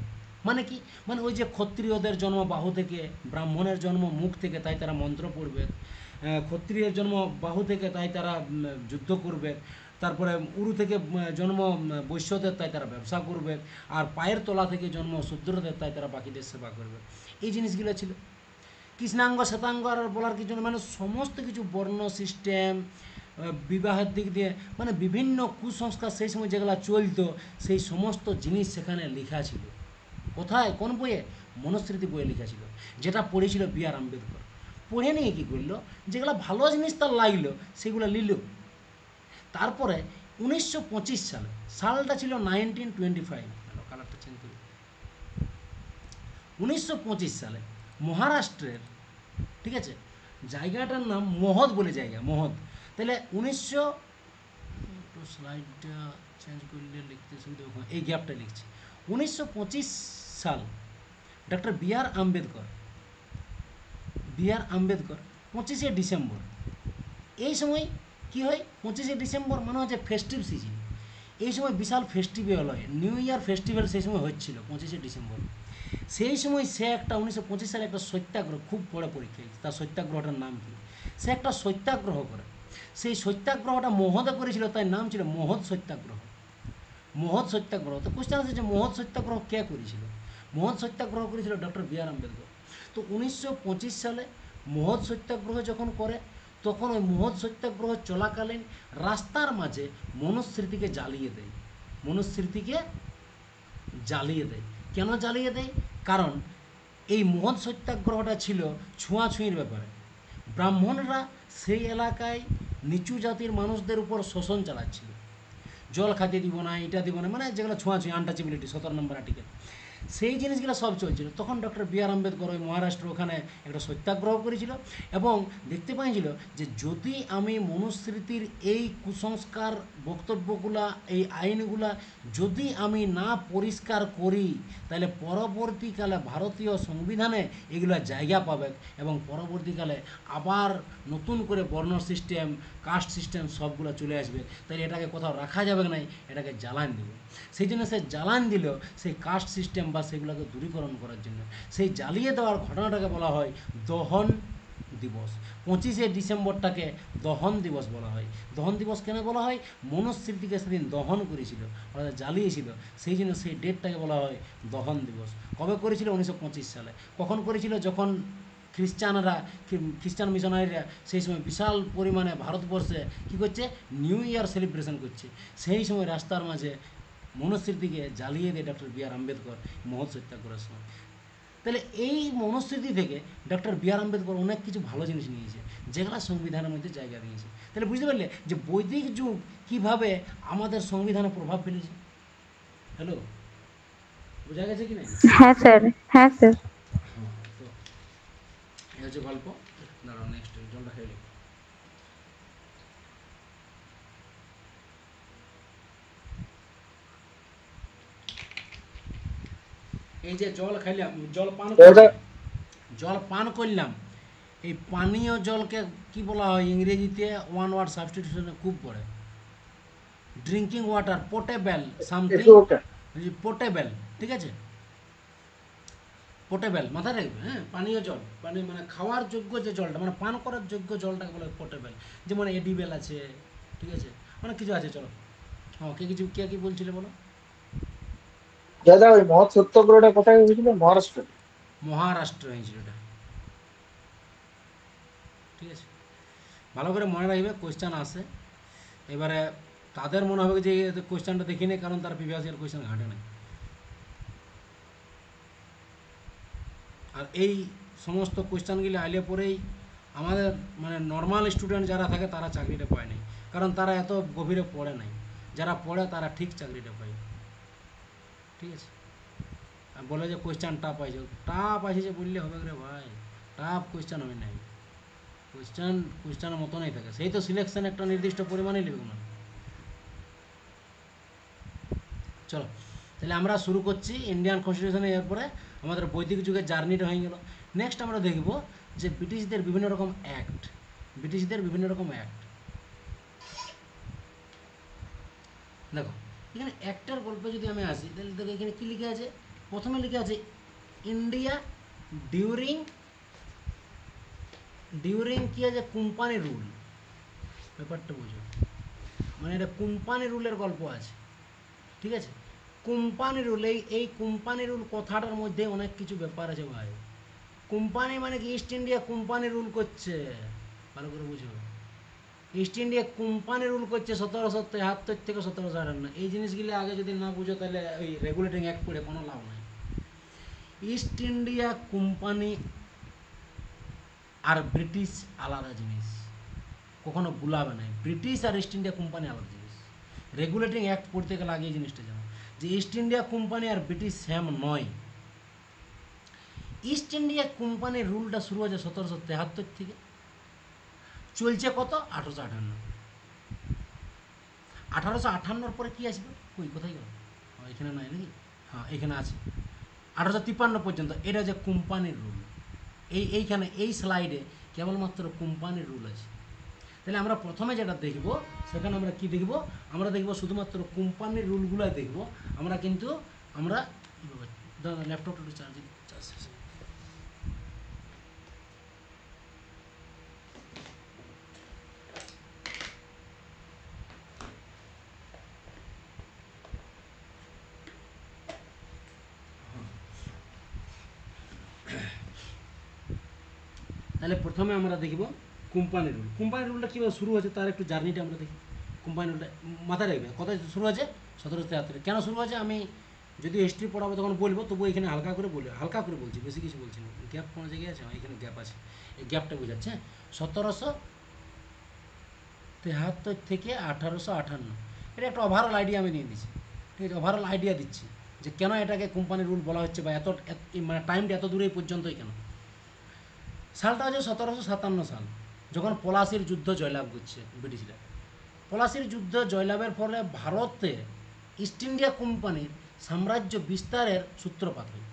মানে কি? মানে ওই যে ক্ষত্রিয়দের জন্ম বাহু থেকে, ব্রাহ্মণের জন্ম মুখ থেকে, তাই তারা মন্ত্র পড়বে। ক্ষত্রিয়ের জন্ম বাহু থেকে, তাই তারা যুদ্ধ করবে। তারপরে উরু থেকে জন্ম বৈশ্যদের, তাই তারা ব্যবসা করবে। আর পায়ের তলা থেকে জন্ম শূদ্রদের, তাই তারা বাকিদের সেবা করবে। এই জিনিসগুলো ছিল। কৃষ্ণাঙ্গ শ্বেতাঙ্গ আর বলার কিছু না, মানে সমস্ত কিছু বর্ণ সিস্টেম, বিবাহের দিক দিয়ে, মানে বিভিন্ন কুসংস্কার সেই সময় যেগুলো চলতো, সেই সমস্ত জিনিস সেখানে লেখা ছিল। কোথায়? কোন বইয়ে? মনুস্মৃতি বইয়ে লেখা ছিল, যেটা পড়েছিল বি.আর. আম্বেদকর। পড়ে নিয়ে কী করলো? যেগুলো ভালো জিনিস তার লাগলো সেগুলো নিল। তারপরে 1925 সালে, সালটা ছিল 1925, কালারটা চেঞ্জ করি। 1925 সালে মহারাষ্ট্রের, ঠিক আছে, জায়গাটার নাম মহৎ বলে জায়গা, মহৎ। তাহলে একটু স্লাইডটা চেঞ্জ করলে লিখতে সুবিধা হবে, এই গ্যাপটা লিখছি। 1925 সাল, ডক্টর বি.আর. আম্বেদকর, 25শে ডিসেম্বর। এই সময় কি হয়? 25শে ডিসেম্বর মানে হচ্ছে ফেস্টিভ সিজন। এই সময় বিশাল ফেস্টিভ্যাল হয়, নিউ ইয়ার ফেস্টিভ্যাল সেই সময় হচ্ছিল 25শে ডিসেম্বর। সেই সময় সে একটা 1925 সালে একটা সত্যাগ্রহ, খুব বড় পরীক্ষা, তার সত্যাগ্রহটার নাম কি? সে একটা সত্যাগ্রহ করে। সেই সত্যাগ্রহটা মহৎে করেছিল, তাই নাম ছিল মহৎ সত্যাগ্রহ। মহৎ সত্যাগ্রহ। তো কোশ্চেন আছে যে মহৎ সত্যাগ্রহ কে করেছিল? মহৎ সত্যাগ্রহ করেছিল ডক্টর বি.আর. আম্বেদকর। তো 1925 সালে মহৎ সত্যাগ্রহ যখন করে, তখন ওই মহৎ সত্যাগ্রহ চলাকালীন রাস্তার মাঝে মনুস্মৃতিকে জ্বালিয়ে দেয়। মনুস্মৃতিকে জ্বালিয়ে দেয়। কেন জ্বালিয়ে দেয়? কারণ এই মহৎ সত্যাগ্রহটা ছিল ছোঁয়াছুঁয়ির ব্যাপারে। ব্রাহ্মণরা সেই এলাকায় নিচু জাতির মানুষদের উপর শোষণ চালাচ্ছিল। জল খাতে দিব না, এটা দিব না, মানে যেগুলো ছোঁয়াছুঁয়ি, আনটাচেবিলিটি, 17 নম্বর আর্টিকেল, সেই জিনিসগুলো সব চলছিল। তখন ডক্টর বি.আর. আম্বেদকর ওই মহারাষ্ট্র ওখানে একটা সত্যাগ্রহ করেছিল এবং দেখতে পাইছিল যে যদি আমি মনুস্মৃতির এই কুসংস্কার বক্তব্যগুলা, এই আইনগুলা যদি আমি না পরিষ্কার করি, তাহলে পরবর্তীকালে ভারতীয় সংবিধানে এগুলো জায়গা পাবে এবং পরবর্তীকালে আবার নতুন করে বর্ণ সিস্টেম, কাস্ট সিস্টেম সবগুলো চলে আসবে। তাই এটাকে কোথাও রাখা যাবে না, এটাকে জ্বালান দেবে। সেই জন্য সে জ্বালান দিল সেই কাস্ট সিস্টেম বা সেগুলোকে দূরীকরণ করার জন্য। সেই জ্বালিয়ে দেওয়ার ঘটনাটাকে বলা হয় দহন দিবস। 25শে ডিসেম্বরটাকে দহন দিবস বলা হয়। দহন দিবস কেন বলা হয়? মনুস্মৃতিকে সেদিন দহন করেছিল, অর্থাৎ জ্বালিয়েছিল, সেই জন্য সেই ডেটটাকে বলা হয় দহন দিবস। কবে করেছিল? 1925 সালে। কখন করেছিল? যখন খ্রিস্টান মিশনারিরা সেই সময় বিশাল পরিমাণে ভারতবর্ষে কী করছে, নিউ ইয়ার সেলিব্রেশন করছে। সেই সময় রাস্তার মাঝে মনুস্মৃতিকে জ্বালিয়ে দেয় ডক্টর বি আর আম্বেদকর মহৎ সত্যাগ্রহের সময়। তাহলে এই মনুস্মৃতি থেকে ডক্টর বি আর আম্বেদকর অনেক কিছু ভালো জিনিস নিয়েছে, যেগুলো সংবিধানের মধ্যে জায়গা দিয়েছে। তাহলে বুঝতে পারলে যে বৈদিক যুগ কীভাবে আমাদের সংবিধানে প্রভাব ফেলেছে। হ্যালো, বোঝা গেছে কি না? হ্যাঁ স্যার, হ্যাঁ স্যার। হ্যাঁ, তো এই হচ্ছে গল্প। দাঁড়াও, নেক্সট জলটা খেয়ে নিই। এই যে জল খাইলাম, জল পান করলাম, এই পানীয় জলকে কি বলা হয় ইংরেজিতে, ওয়ান ওয়ার্ড সাবস্টিটিউশনে খুব পড়ে, drinking water, portable something, portable, ঠিক আছে, পোর্টেবল মাথায় রাখবে। হ্যাঁ, পানীয় জল মানে খাওয়ার যোগ্য যে জলটা, মানে পান করার যোগ্য জলটাকে বলে পোর্টেবল। যেমন এডিবেল আছে, ঠিক আছে, অনেক কিছু আছে। চলো, হ্যাঁ, কে কি বলছিলে বলো। দাদা ওই মহৎ সত্যাগ্রহটা কোথায় হয়েছিল? মহারাষ্ট্র। মহারাষ্ট্র হয়েছিল এটা, ঠিক আছে, ভালো করে মনে রাখবে, কোয়েশ্চান আসে। এবারে তাদের মনে হবে যে কোয়েশ্চানটা দেখি নেই, কারণ তার প্রিভিয়াস ইয়ার কোয়েশ্চান ঘাটে নাই। আর এই সমস্ত কোয়েশ্চানগুলি আইলে পরেই আমাদের মানে নর্মাল স্টুডেন্ট যারা থাকে তারা চাকরিটা পায় নাই, কারণ তারা এত গভীরে পড়ে নাই। যারা পড়ে তারা ঠিক চাকরিটা পায়, ঠিক আছে। আর বলে যে কোয়েশ্চান টাফ আছে যে বললে হবে রে ভাই, টাফ কোয়েশ্চান হয় নাই, কোয়েশ্চানের মতনই থাকে। সেই তো সিলেকশন একটা নির্দিষ্ট পরিমাণেই নেবে না। চলো, তাহলে আমরা শুরু করছি ইন্ডিয়ান কনস্টিটিউশনে। এরপরে আমাদের বৈদিক যুগের জার্নিটা হয়ে গেল। নেক্সট আমরা দেখব যে ব্রিটিশদের বিভিন্ন রকম অ্যাক্ট, দেখো এখানে অ্যাক্টের গল্পে যদি আমি আসি, তাহলে দেখো এখানে কী লিখে আছে। প্রথমে লিখে আছে ইন্ডিয়া ডিউরিং কি আছে, কোম্পানি রুল। ব্যাপারটা বুঝো, মানে এটা কোম্পানি রুলের গল্প আছে, ঠিক আছে। কোম্পানি রুল, এই কোম্পানি রুল কথাটার মধ্যে অনেক কিছু ব্যাপার আছে ভাই। কোম্পানি মানে কি, ইস্ট ইন্ডিয়া কোম্পানি রুল করছে, ভালো করে বুঝো। ইস্ট ইন্ডিয়া কোম্পানি রুল করছে 1773 থেকে 1758। এই জিনিসগুলি আগে যদি না বুঝো তাহলে ওই রেগুলেটিং অ্যাক্ট পড়ে কোনো লাভ নাই। ইস্ট ইন্ডিয়া কোম্পানি আর ব্রিটিশ আলাদা জিনিস, কখনো ভুলাবে না। ব্রিটিশ আর ইস্ট ইন্ডিয়া কোম্পানি আলাদা জিনিস। রেগুলেটিং অ্যাক্ট পড়তে গেলে আগে এই জিনিসটা জানো যে ইস্ট ইন্ডিয়া কোম্পানি আর ব্রিটিশ সেম নয়। ইস্ট ইন্ডিয়া কোম্পানির রুলটা শুরু হয়েছে 1773 থেকে, চলছে কত, 1858। 1858 পরে কি আসবে, কই কোথায় গেল, এখানে নয় নাকি, হ্যাঁ এখানে আছে 1853 পর্যন্ত। এটা হচ্ছে কোম্পানির রুল। এইখানে এই স্লাইডে কেবলমাত্র কোম্পানির রুল আছে। তাহলে আমরা প্রথমে যেটা দেখব, সেখানে আমরা কি দেখব, আমরা দেখব শুধুমাত্র কোম্পানির রুলগুলোই দেখব। আমরা কিন্তু ল্যাপটপটা একটু চার্জ তাহলে প্রথমে আমরা দেখব কোম্পানি রুল। কোম্পানি রুলটা কীভাবে শুরু হয়েছে তার একটু জার্নিটা আমরা দেখি। কোম্পানি রুলটা মাথায় রাখবে, কোথায় শুরু হয়েছে, 1773। কেন শুরু হয়েছে আমি যদি হিস্ট্রি পড়াবো তখন বলবো, তবু এখানে হালকা করে বলছি, বেশি কিছু বলছি না। গ্যাপ কোনো জায়গায় আছে, এখানে গ্যাপ আছে, এই গ্যাপটা বোঝাচ্ছে। 1773 থেকে 1858, এটা একটা ওভারঅল আইডিয়া আমি দিয়ে দিচ্ছি, ঠিক আছে। ওভারঅল আইডিয়া দিচ্ছি যে কেন এটাকে কোম্পানি রুল বলা হচ্ছে, বা মানে টাইমটা এত দূরে পর্যন্তই কেন। সালটা হচ্ছে 1757 সাল, যখন পলাশির যুদ্ধ জয়লাভ করছে ব্রিটিশরা। পলাশির যুদ্ধ জয়লাভের ফলে ভারতে ইস্ট ইন্ডিয়া কোম্পানির সাম্রাজ্য বিস্তারের সূত্রপাত হয়।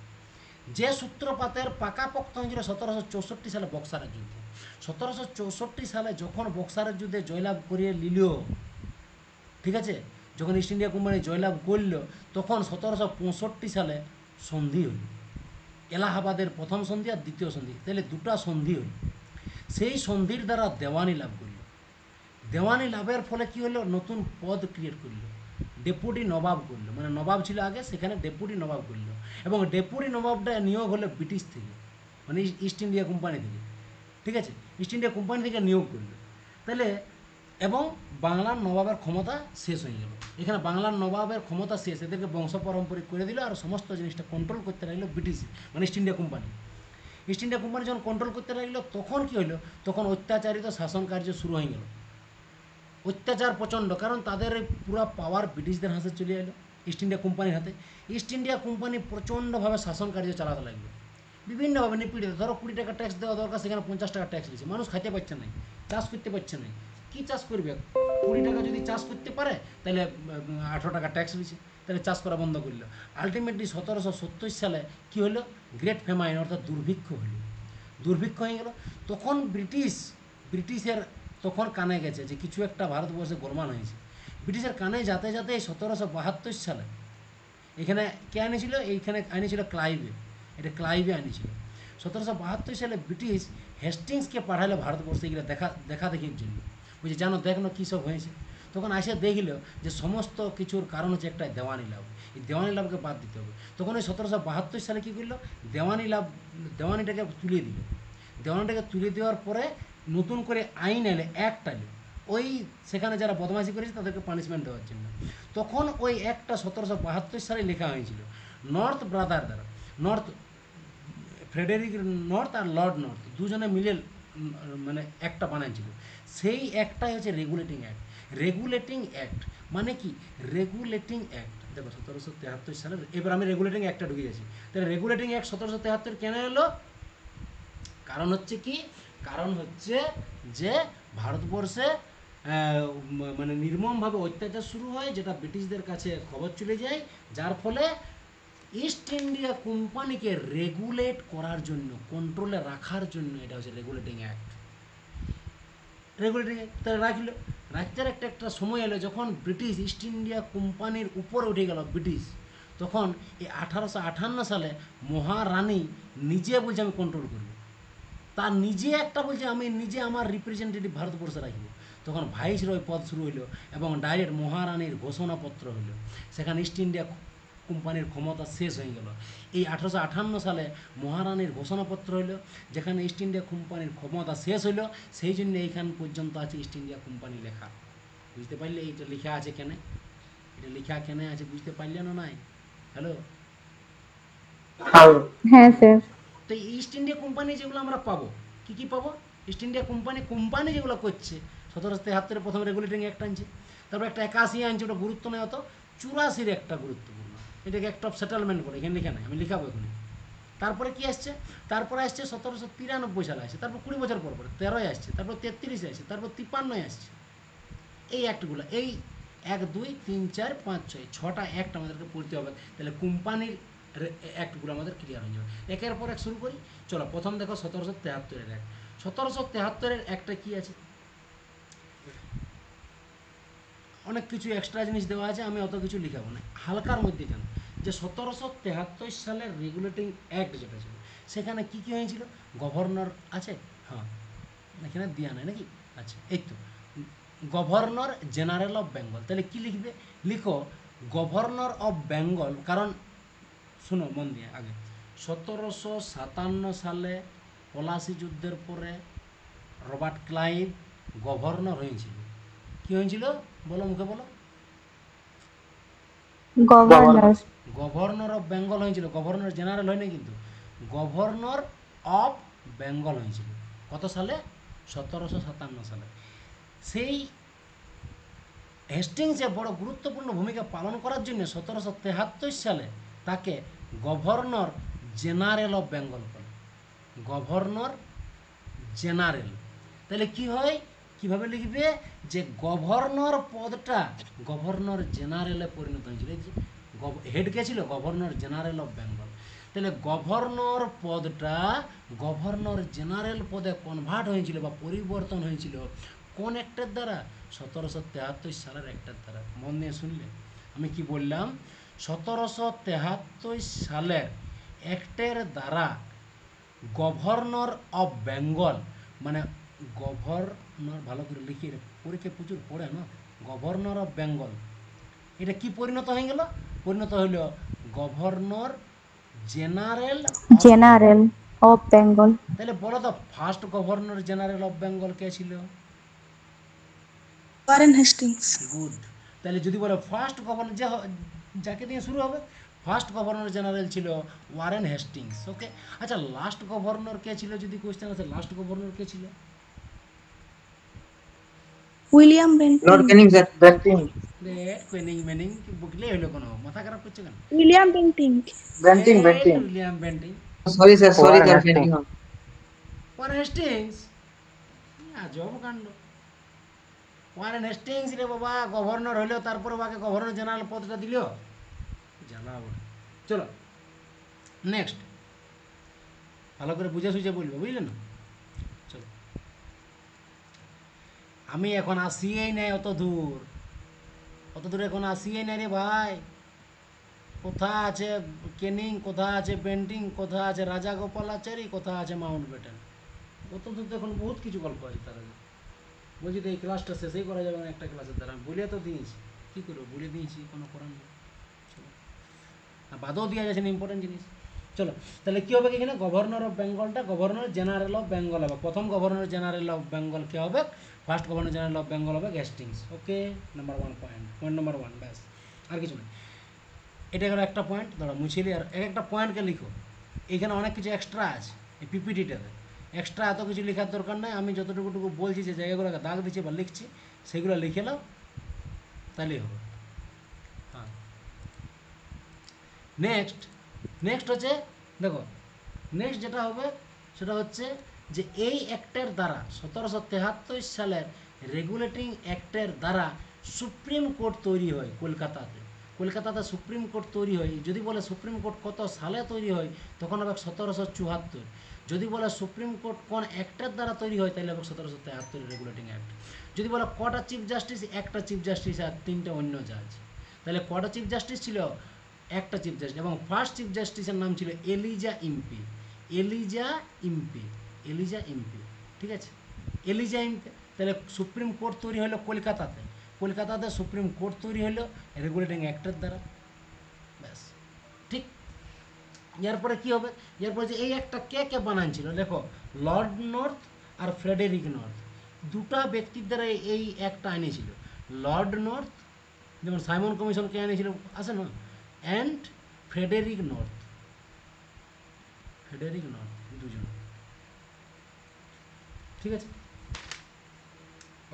যে সূত্রপাতের পাকাপোক্ত হয়েছিল 1764 সালে বক্সারের যুদ্ধে। 1764 সালে যখন বক্সারের যুদ্ধে জয়লাভ করিয়ে নিল, ঠিক আছে, যখন ইস্ট ইন্ডিয়া কোম্পানি জয়লাভ করল, তখন 1765 সালে সন্ধি হল। এলাহাবাদের প্রথম সন্ধি আর দ্বিতীয় সন্ধি, তাহলে দুটা সন্ধি হল। সেই সন্ধির দ্বারা দেওয়ানি লাভ করল। দেওয়ানি লাভের ফলে কি হলো, নতুন পদ ক্রিয়েট করলো, ডেপুটি নবাব করলো। মানে নবাব ছিল আগে, সেখানে ডেপুটি নবাব করলো, এবং ডেপুটি নবাবটা নিয়োগ হলো ব্রিটিশ থেকে। মানে ইস্ট ইন্ডিয়া কোম্পানি থেকে, ঠিক আছে, ইস্ট ইন্ডিয়া কোম্পানি থেকে নিয়োগ করলো। তাহলে এবং বাংলার নবাবের ক্ষমতা শেষ হয়ে গেল। এখানে বাংলার নবাবের ক্ষমতা শেষ, এদেরকে বংশ পারম্পরিক করে দিল, আর সমস্ত জিনিসটা কন্ট্রোল করতে লাগলো ব্রিটিশ মানে east India company. East India company যখন কন্ট্রোল করতে লাগলো তখন কী হলো, তখন অত্যাচারিত শাসন কার্য শুরু হয়ে গেল। অত্যাচার প্রচণ্ড, কারণ তাদের এই পুরো পাওয়ার ব্রিটিশদের হাতে চলে এলো, ইস্ট ইন্ডিয়া কোম্পানির হাতে। ইস্ট ইন্ডিয়া কোম্পানি প্রচণ্ডভাবে শাসন কার্য চালাতে লাগলো, বিভিন্নভাবে নিপীড়িত। ধরো 20 টাকা ট্যাক্স দেওয়া দরকার, সেখানে 50 টাকা ট্যাক্স দিচ্ছে। মানুষ খাইতে পারছে না, চাষ করতে পারছে না। কী চাষ করবে? 20 টাকা যদি চাষ করতে পারে তাহলে 18 টাকা ট্যাক্স দিচ্ছে, তাহলে চাষ করা বন্ধ করলো। আলটিমেটলি 1770 সালে কী হলো, গ্রেট ফেমাইন অর্থাৎ দুর্ভিক্ষ হলো, দুর্ভিক্ষ হয়ে গেল। তখন ব্রিটিশের তখন কানে গেছে যে কিছু একটা ভারতবর্ষে গোলমাল হয়েছে। ব্রিটিশের কানে যাতে যাতে 1772 সালে এখানে কে আনিছিল, এইখানে আনিছিল ক্লাইভে, এটা ক্লাইভে আনিছিল। 1772 সালে ব্রিটিশ হেস্টিংসকে পাঠালো ভারতবর্ষে এগুলো দেখা দেখির জন্য, বুঝছি জানো দেখলো কী সব হয়েছে। তখন আসে দেখল যে সমস্ত কিছুর কারণ হচ্ছে একটা দেওয়ানি লাভ, এই দেওয়ানি লাভকে বাদ দিতে হবে। তখন ওই 1772 সালে কী করলো, দেওয়ানিটাকে তুলে দিল। দেওয়ানিটাকে তুলে দেওয়ার পরে নতুন করে আইন এলে, অ্যাক্ট এলে, ওই সেখানে যারা বদমাশি করেছে তাদেরকে পানিশমেন্ট দেওয়ার জন্য। তখন ওই একটা 1772 সালে লেখা হয়েছিল নর্থ ব্রাদার দ্বারা, নর্থ ফ্রেডেরিক নর্থ আর লর্ড নর্থ দুজনে মিলে মানে একটা বানাইছিল। সেই একটাই হচ্ছে রেগুলেটিং অ্যাক্ট। রেগুলেটিং অ্যাক্ট মানে কি, রেগুলেটিং অ্যাক্ট দেখো 1773 সালে, এবার আমি রেগুলেটিং অ্যাক্টটা ঢুকে যাচ্ছি। তাহলে রেগুলেটিং অ্যাক্ট 1773 কেন এলো? কারণ হচ্ছে কি, কারণ হচ্ছে যে ভারতবর্ষে মানে নির্মমভাবে অত্যাচার শুরু হয়, যেটা ব্রিটিশদের কাছে খবর চলে যায়, যার ফলে ইস্ট ইন্ডিয়া কোম্পানিকে রেগুলেট করার জন্য, কন্ট্রোলে রাখার জন্য এটা হচ্ছে রেগুলেটিং অ্যাক্ট। রেগুলেটিং অ্যাক্ট তারা রাখলো, রাখতে রাখতে একটা সময় এলো যখন ব্রিটিশ ইস্ট ইন্ডিয়া কোম্পানির উপরে উঠে গেল ব্রিটিশ, তখন এই 1858 সালে মহারানী নিজে বলছে আমি কন্ট্রোল করব, তার নিজে একটা বলছে আমি নিজে আমার রিপ্রেজেন্টেটিভ ভারতবর্ষে রাখব। তখন ভাইসরয় পদ শুরু হলো এবং ডাইরেক্ট মহারানীর ঘোষণাপত্র হলো, সেখানে ইস্ট ইন্ডিয়া কোম্পানির ক্ষমতা শেষ হয়ে গেল। এই 1858 সালে মহারানীর ঘোষণাপত্র হলো, যেখানে ইস্ট ইন্ডিয়া কোম্পানির ক্ষমতা শেষ হলো, সেই জন্য এইখান পর্যন্ত আছে ইস্ট ইন্ডিয়া কোম্পানি লেখা। বুঝতে পারলে এইটা লেখা আছে কেন, এটা লেখা কেন আছে বুঝতে পারলে না? নাই হ্যালো, হ্যাঁ স্যার। তো ইস্ট ইন্ডিয়া কোম্পানি যেগুলো আমরা পাবো, কী কী পাবো? ইস্ট ইন্ডিয়া কোম্পানি যেগুলো করছে, 1773 প্রথম রেগুলেটিং অ্যাক্ট আনছে, তারপর একটা 81 আনছে, ওটা গুরুত্ব নেই অত। 84 একটা গুরুত্বপূর্ণ, এটাকে অ্যাক্ট অফ সেটেলমেন্ট করে, এখানে লেখা নাই, আমি লেখাবো এখানে। তারপরে কি আসছে, তারপরে আসছে 1793 সালে আসছে, তারপর 20 বছর পর 13 আসছে, তারপর 33 আসছে, তারপর 53 আসছে। এই অ্যাক্টগুলো, এই 1 2 3 4 5 6 6টা অ্যাক্ট আমাদেরকে পড়তে হবে, তাহলে কোম্পানির অ্যাক্টগুলো আমাদের ক্লিয়ার হয়ে যাবে। একের পর এক শুরু করি, চলো। প্রথম দেখো 1773 অ্যাক্ট। 1773 অ্যাক্টে কী আছে, অনেক কিছু এক্সট্রা জিনিস দেওয়া আছে, আমি অত কিছু লিখাবো না, হালকার মধ্যে জানো যে 1773 সালের রেগুলেটিং অ্যাক্ট যেটা ছিল, সেখানে কী কী হয়েছিল? গভর্নর আছে, হ্যাঁ এখানে দেওয়া নাই নাকি, আচ্ছা এই তো, গভর্নর জেনারেল অফ বেঙ্গল। তাহলে কী লিখবে, লিখো গভর্নর অফ বেঙ্গল, কারণ শুনো মন দিয়ে আগে, 1757 সালে পলাশি যুদ্ধের পরে রবার্ট ক্লাইভ গভর্নর হয়েছিল। কী হয়েছিল বলো, মুখে বলো? গভর্নর। গভর্নর অফ বেঙ্গল হয়েছিল, গভর্নর জেনারেল হয়নি কিন্তু, গভর্নর অফ বেঙ্গল হয়েছিল। কত সালে? 1757 সালে। সেই হেস্টিংসে বড় গুরুত্বপূর্ণ ভূমিকা পালন করার জন্য 1773 সালে তাকে গভর্নর জেনারেল অফ বেঙ্গল বলে, গভর্নর জেনারেল। তাহলে কি হয়, কিভাবে লিখবে, যে গভর্নর পদটা গভর্নর জেনারেলে পরিণত হয়েছিল। এই যে হেড কে ছিল, গভর্নর জেনারেল অফ বেঙ্গল। তাহলে গভর্নর পদটা গভর্নর জেনারেল পদে কনভার্ট হয়েছিল বা পরিবর্তন হয়েছিল কোন অ্যাক্টের দ্বারা? 1773 সালের অ্যাক্টের দ্বারা। মন দিয়ে শুনলে আমি কি বললাম? 1773 সালের অ্যাক্টের দ্বারা গভর্নর অফ বেঙ্গল, মানে গভর্নর, ভালো করে লিখে, পরীক্ষা প্রচুর পড়ে না, গভর্নর অফ বেঙ্গল, এটা কি পরিণত হয়ে গেল? পরিণত হইল governor general general. Of Bengal. তাহলে বলো তো first governor general of Bengal কে ছিল? Warren Hastings. গুড। তাহলে যদি বলো ফার্স্ট গভর্নর যাকে দিয়ে শুরু হবে, ফার্স্ট গভর্নর জেনারেল ছিল ওয়ারেন হেস্টিংস। ওকে, আচ্ছা লাস্ট গভর্নর কে ছিল যদি কোশ্চেন আছে, লাস্ট গভর্নর কে ছিল? William Bentinck. Lord Canning sir. Bentinck. পেনিং মেনিং কি বকলেই হইলো, কোনো মাথা খারাপ করছে কেন? William Bentinck. Bentinck Bentinck. William Bentinck. Sorry sir, sorry Warren sir, Hastings. Warren Hastings, আজব কাণ্ড। ওয়ারেন হেস্টিংস রে বাবা, গভর্নর হইলো তারপরে ওকে গভর্নর জেনারেল পদটা দিল, জ্বালা বটে। চলো নেক্সট, ভালো করে বুঝে সুঝে বলবো, বুঝলেন না? চলো, আমি এখন আসিই নাই অত দূর, অত দূর এখন আসিই নাই রে ভাই। কোথা আছে কেনিং, কোথা আছে বেন্টিং, কোথা আছে রাজা গোপালাচারী, কোথা আছে মাউন্ট ব্যাটেন। অত দূর তো এখন বহুত কিছু গল্প আছে তার আগে। বলছি তো এই ক্লাসটা শেষই করা যাবে না একটা ক্লাসের দ্বারা, আমি বলে তো দিয়েছি, কী করবো, বলে দিয়েছি, কোনো করার নেই। চলো, আর বাদও দেওয়া যাচ্ছে না ইম্পর্টেন্ট জিনিস। চলো, তাহলে কী হবে এখানে, গভর্নর অফ বেঙ্গলটা গভর্নর জেনারেল অফ বেঙ্গল হবে। প্রথম গভর্নর জেনারেল অফ বেঙ্গল কে হবে? First governor general of Bengal হবে Hastings. Okay, number 1 point, point number 1, ব্যাস, আর কিছু নেই। এটা গেলো একটা পয়েন্ট, ধরো মুছিলি, আর একটা পয়েন্টকে লিখো। এখানে অনেক কিছু এক্সট্রা আছে এই পিপিটিটাতে, এক্সট্রা এত কিছু লেখার দরকার নাই। আমি যতটুকু বলছি যে জায়গাগুলোকে দাগ দিচ্ছি বা লিখছি, সেগুলো লিখে নাও, তাহলেই হবে। হ্যাঁ, নেক্সট, নেক্সট হচ্ছে, দেখো নেক্সট যেটা হবে সেটা হচ্ছে যে এই অ্যাক্টের দ্বারা 1773 সালের রেগুলেটিং অ্যাক্টের দ্বারা সুপ্রিম কোর্ট তৈরি হয় কলকাতাতে। কলকাতাতে সুপ্রিম কোর্ট তৈরি হয়। যদি বলে সুপ্রিম কোর্ট কত সালে তৈরি হয়, তখন হবে 1774। যদি বলে সুপ্রিম কোর্ট কোন অ্যাক্টের দ্বারা তৈরি হয়, তাহলে হবে 1773 রেগুলেটিং অ্যাক্ট। যদি বলে কটা চিফ জাস্টিস, একটা চিফ জাস্টিস আর 3টে অন্য জাজ। তাহলে কটা চিফ জাস্টিস ছিল? একটা চিফ জাস্টিস, এবং ফার্স্ট চিফ জাস্টিসের নাম ছিল এলিজা ইম্পি। এলিজা ইম্পি, এলিজা ইম্পি, ঠিক আছে, এলিজা ইম্পি। তাহলে সুপ্রিম কোর্ট তৈরি হলো কলকাতাতে, কলকাতাতে সুপ্রিম কোর্ট তৈরি হলো রেগুলেটিং অ্যাক্টের দ্বারা, ব্যাস, ঠিক। এরপরে কী হবে, এরপরে যে এই একটা কে কে বানাচ্ছিল, দেখো লর্ড নর্থ আর ফ্রেডেরিক নর্থ, দুটা ব্যক্তির দ্বারা এই একটা আনিয়েছিল। লর্ড নর্থ, যেমন সাইমন কমিশন কে আনিয়েছিল আছে না, and Frederick North, Frederick North, দুজন, ঠিক আছে,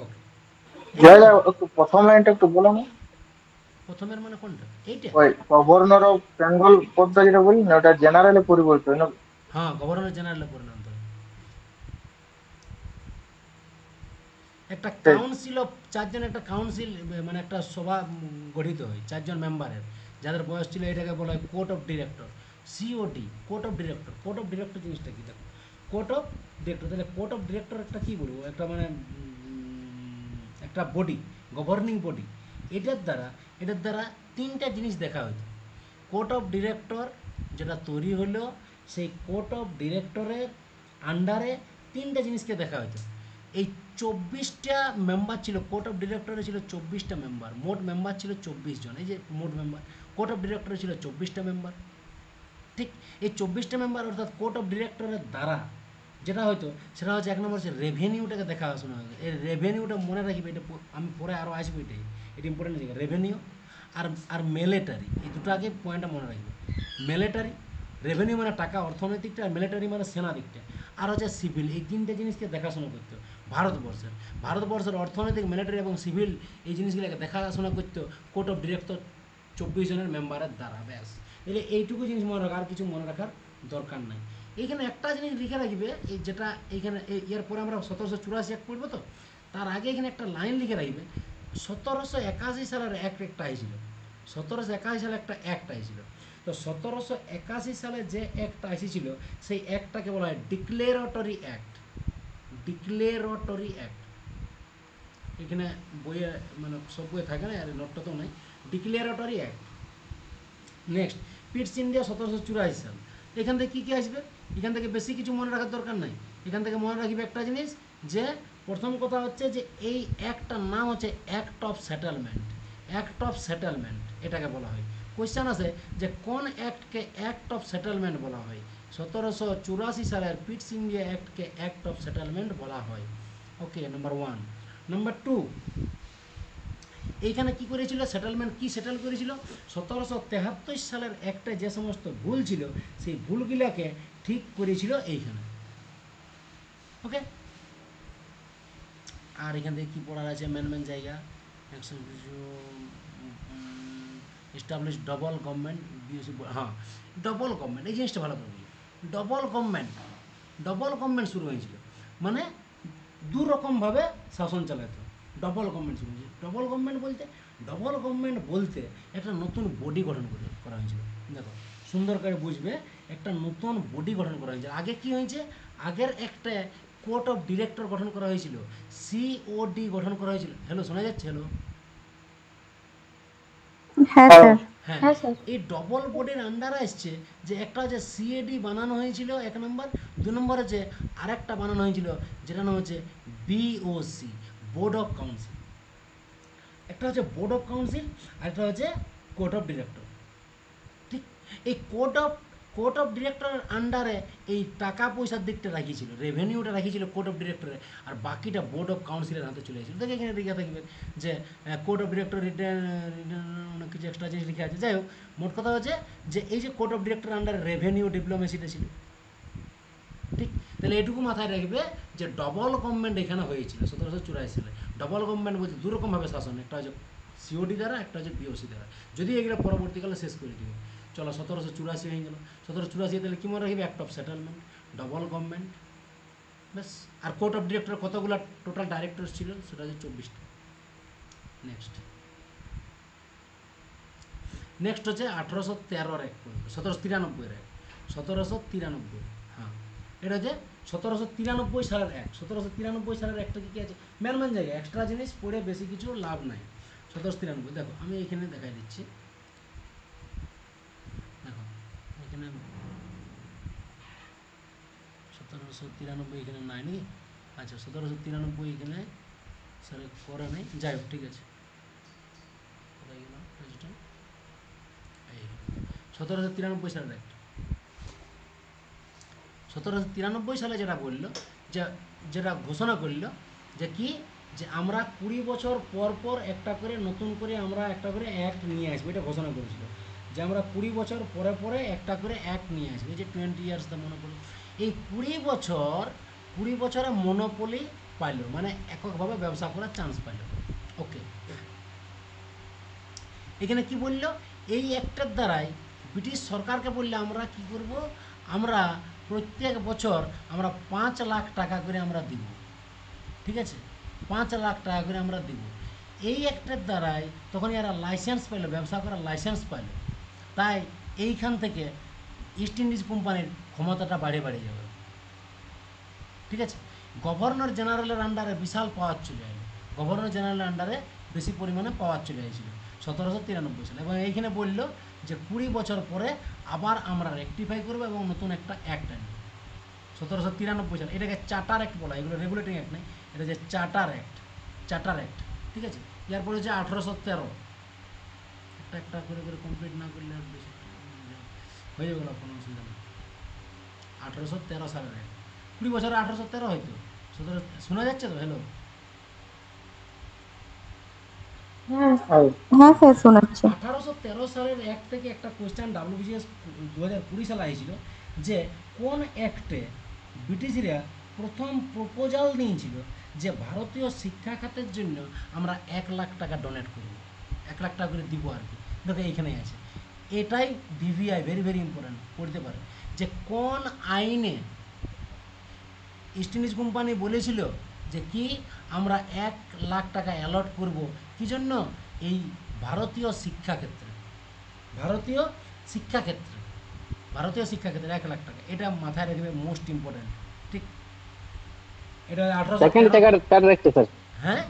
ওকে। জয়দা একটু প্রথম লাইনটা একটু বলো না। প্রথমের মানে কোনটা, এইটা? ওই গভর্নর অফ বেঙ্গল পদটা যেটা বলি না, ওটা জেনারেলে পরিবর্তন হয় না? হ্যাঁ, গভর্নর জেনারেলের পরিণত হয়। একটা সেই। কাউন্সিল অফ চারজন, একটা কাউন্সিল মানে একটা সভা গঠিত হয় চারজন মেম্বারের, যাদের বয়স ছিল, এটাকে বলা হয় court of director, COD, court of director. Court of director জিনিসটা কি, দেখো কোর্ট অফ ডিরেক্টর, তাহলে কোর্ট অফ ডিরেক্টর একটা কী বলবো, একটা মানে একটা বডি, গভর্নিং বডি। এটার দ্বারা 3টা জিনিস দেখা হতো। কোর্ট অফ ডিরেক্টর যেটা তৈরি হলো, সেই কোর্ট অফ ডিরেক্টরের আন্ডারে 3টা জিনিসকে দেখা হতো। এই 24টা মেম্বার ছিল, কোর্ট অফ ডিরেক্টরে ছিল 24টা মেম্বার, মোট মেম্বার ছিল 24 জন। এই যে মোট মেম্বার, কোর্ট অফ ডিরেক্টরে ছিল 24টা মেম্বার, ঠিক। এই 24টা মেম্বার অর্থাৎ কোর্ট অফ ডিরেক্টরের দ্বারা যেটা হয়তো, সেটা হচ্ছে 1 নম্বর হচ্ছে রেভিনিউটাকে দেখাশোনা হতো। এই রেভিনিউটা মনে রাখবে, এটা আমি পরে আরও আসবো, এটা ইম্পর্টেন্ট জায়গা। রেভিনিউ আর আর মিলিটারি, এই দুটো আগে পয়েন্টটা মনে রাখবে। মিলিটারি, রেভিনিউ মানে টাকা, অর্থনৈতিকটা, আর মিলিটারি মানে সেনা দিকটা, আর হচ্ছে সিভিল। এই 3টে জিনিসকে দেখাশোনা করতো ভারতবর্ষের অর্থনৈতিক, মিলিটারি এবং সিভিল, এই জিনিসগুলোকে দেখাশোনা করতো কোর্ট অফ ডিরেক্টর 24 জনের মেম্বারের দ্বারা, ব্যাস। এলে এইটুকু জিনিস মনে রাখা, আর কিছু মনে রাখার দরকার নাই। এইখানে একটা জিনিস লিখে রাখবে, এই যেটা এইখানে এরপরে আমরা 1784 এক পড়বো, তো তার আগে এখানে একটা লাইন লিখে রাখবে। 1781 সালের একটা হয়েছিল, 1781 সালে একটা অ্যাক্ট আইছিল। তো 1781 সালে যে অ্যাক্টটা এসেছিল, সেই অ্যাক্টটাকে বলা হয় ডিক্লেরেটরি অ্যাক্ট। ডিক্লেরেটরি অ্যাক্ট, এখানে বইয়ে মানে সব বইয়ে থাকে না, আর নোটটা তো নাই। Declaratory act. নেক্সট, পিটস ইন্ডিয়া 1784 সাল। এখান থেকে কী কী আসবে, এখান থেকে বেশি কিছু মনে রাখার দরকার নাই। এখান থেকে মনে রাখবে একটা জিনিস, যে প্রথম কথা হচ্ছে যে এই অ্যাক্টটার নাম হচ্ছে act of settlement. Act of settlement এটাকে বলা হয়। কোয়েশ্চেন আছে যে কোন অ্যাক্টকে অ্যাক্ট অফ সেটেলমেন্ট বলা হয়। 1784 সালের পিটস ইন্ডিয়া অ্যাক্টকে অ্যাক্ট অফ সেটেলমেন্ট বলা হয়। ওকে, নাম্বার 1। নাম্বার 2, এইখানে কি করেছিল, সেটেলমেন্ট কি সেটেল করেছিল? 1773 সালের একটা যে সমস্ত ভুল ছিল সেই ভুলগুলাকে ঠিক করেছিল এইখানে। ওকে, আর এখান থেকে কি পড়ার আছে, মেন জায়গা এস্টাবলিশ ডবল গভর্নমেন্ট। হ্যাঁ, ডবল গভর্নমেন্ট, এই জিনিসটা ভালো করে বুঝি। ডবল গভর্নমেন্ট শুরু হয়েছিল, মানে দু রকমভাবে শাসন চালাতো। ডবল গভর্নমেন্ট শুরু হয়েছে। ডবল গভর্নমেন্ট বলতে একটা নতুন বডি গঠন করা হয়েছিল। দেখো সুন্দর করে বুঝবে, একটা নতুন বডি গঠন করা হয়েছিল। আগে কি হয়েছে, আগের একটা কোর্ট অফ ডিরেক্টর গঠন করা হয়েছিল, সিওডি গঠন করা হয়েছিল। হ্যালো, শোনা যাচ্ছে? হ্যালো, হ্যাঁ স্যার। হ্যাঁ, হ্যাঁ স্যার। এই ডবল বোর্ডের আন্ডারে আসছে যে একটা হচ্ছে সিএডি বানানো হয়েছিল 1 নম্বর, 2 নম্বর হচ্ছে আরেকটা বানানো হয়েছিল যেটা নাম হচ্ছে বিওসি, বোর্ড অফ কাউন্সিল। একটা হচ্ছে বোর্ড অফ কাউন্সিল আর একটা হচ্ছে কোর্ট অফ ডিরেক্টর। ঠিক, এই কোর্ট অফ ডিরেক্টরের আন্ডারে এই টাকা পয়সার দিকটা রাখিয়েছিল, রেভিনিউটা রাখিয়েছিল কোর্ট অফ ডিরেক্টরে, আর বাকিটা বোর্ড অফ কাউন্সিলের হাতে চলে এসেছিল। দেখে এখানে লিখে থাকবে যে কোর্ট অফ ডিরেক্টর রিটার্ন অনেক কিছু এক্সট্রা জিনিস লিখে আছে। যাই হোক, মোট কথা হচ্ছে যে এই যে কোর্ট অফ ডিরেক্টর আন্ডারে রেভিনিউ ডিপ্লোমেসিটা ছিল। ঠিক, তাহলে এটুকু মাথায় রাখবে যে ডবল গভর্নমেন্ট এখানে হয়েছিল 1784 সালে। ডবল গভর্নমেন্ট বলতে দুরকমভাবে শাসন, একটা হচ্ছে সিওডি দ্বারা, একটা হচ্ছে বিওসি দ্বারা। যদি এগুলো পরবর্তীকালে শেষ করে দিব। চলো, 1784 হয়ে গেল। 1784 তাহলে কী মনে রাখবে, act of settlement, double government, ব্যাস। আর কোর্ট অফ ডিরেক্টর কতগুলো টোটাল ডাইরেক্টর ছিল, সেটা হচ্ছে 24টা। নেক্সট হচ্ছে 1813 অ্যাক্ট, 1793 অ্যাক্ট, 1793। হ্যাঁ, এটা হচ্ছে 1793 সালের অ্যাক্ট। 1793 সালের অ্যাক্টটা কী আছে, মেন জায়গা, এক্সট্রা জিনিস পড়ে বেশি কিছু লাভ নাই। 1793, দেখো আমি এখানে দেখাই দিচ্ছি। দেখো এখানে 1793 এখানে নাই নাকি? আচ্ছা, 1793 এখানে স্যার করে নাই, যাই হোক, ঠিক আছে। 1793 সালের অ্যাক্ট। 1793 সালে যেটা বললো, যে যেটা ঘোষণা করলো যে কি, যে আমরা 20 বছর পর পর একটা করে নতুন করে আমরা একটা করে অ্যাক্ট নিয়ে আসবো। এটা ঘোষণা করেছিল যে আমরা 20 বছর পরে পরে একটা করে অ্যাক্ট নিয়ে আসবো। এই যে 20 ইয়ার্স দ্য মনোপলি, এই 20 বছরে মনোপলি পাইল, মানে এককভাবে ব্যবসা করার চান্স পাইল। ওকে, এখানে কি বললো, এই অ্যাক্টের দ্বারাই ব্রিটিশ সরকারকে বললে আমরা কি করব, আমরা প্রত্যেক বছর আমরা 5 লাখ টাকা করে আমরা দিব। ঠিক আছে, 5 লাখ টাকা করে আমরা দিব। এই অ্যাক্টের দ্বারাই তখন এরা লাইসেন্স পাইল, ব্যবসা করার লাইসেন্স পাইল। তাই এইখান থেকে ইস্ট ইন্ডিজ কোম্পানির ক্ষমতাটা বাড়িয়ে যাবে। ঠিক আছে, গভর্নর জেনারেলের আন্ডারে বিশাল পাওয়ার চলে এলো। গভর্নর জেনারেলের আন্ডারে বেশি পরিমাণে পাওয়ার চলে এসেছিল 1793 সালে। এবং এইখানে বলল যে 20 বছর পরে আবার আমরা রেকটিফাই করবো এবং নতুন একটা অ্যাক্ট আনবো। 1793 সালে, এটাকে চার্টার অ্যাক্ট বলা, এগুলো রেগুলেটিং অ্যাক্ট নেই, এটা যে চার্টার অ্যাক্ট। ঠিক আছে, এরপরে হচ্ছে 1813, একটা করে কমপ্লিট না করলে আর বেশি হয়ে গেল, কোনো অসুবিধা নেই। 1813 সালের অ্যাক্ট, 20 বছরে 1813 হয়তো। শোনা যাচ্ছে তো? হ্যালো, হ্যাঁ স্যার, শোনাচ্ছি। 1813 সালের অ্যাক্ট থেকে একটা কোয়েশ্চেন WBCS 2020 সালে আসছিল যে কোন অ্যাক্টে ব্রিটিশরা প্রথম প্রপোজাল দিয়েছিল যে ভারতীয় শিক্ষা খাতের জন্য আমরা 1 লাখ টাকা ডোনেট করব, 1 লাখ টাকা করে দিব আর কি। দেখো এইখানেই আছে, এটাই ভিভিআই, ভেরি ইম্পর্টেন্ট, পড়তে পারে যে কোন আইনে ইস্ট ইন্ডিজ কোম্পানি বলেছিল যে কি আমরা 1 লাখ টাকা অ্যালট করব, কী জন্য, এই ভারতীয় শিক্ষাক্ষেত্রে 1 লাখ টাকা। এটা মাথায় রাখবে, মোস্ট ইম্পর্টেন্ট। ঠিক, এটা 18 সেকেন্ড চ্যাপ্টার রাখছে স্যার, হ্যাঁ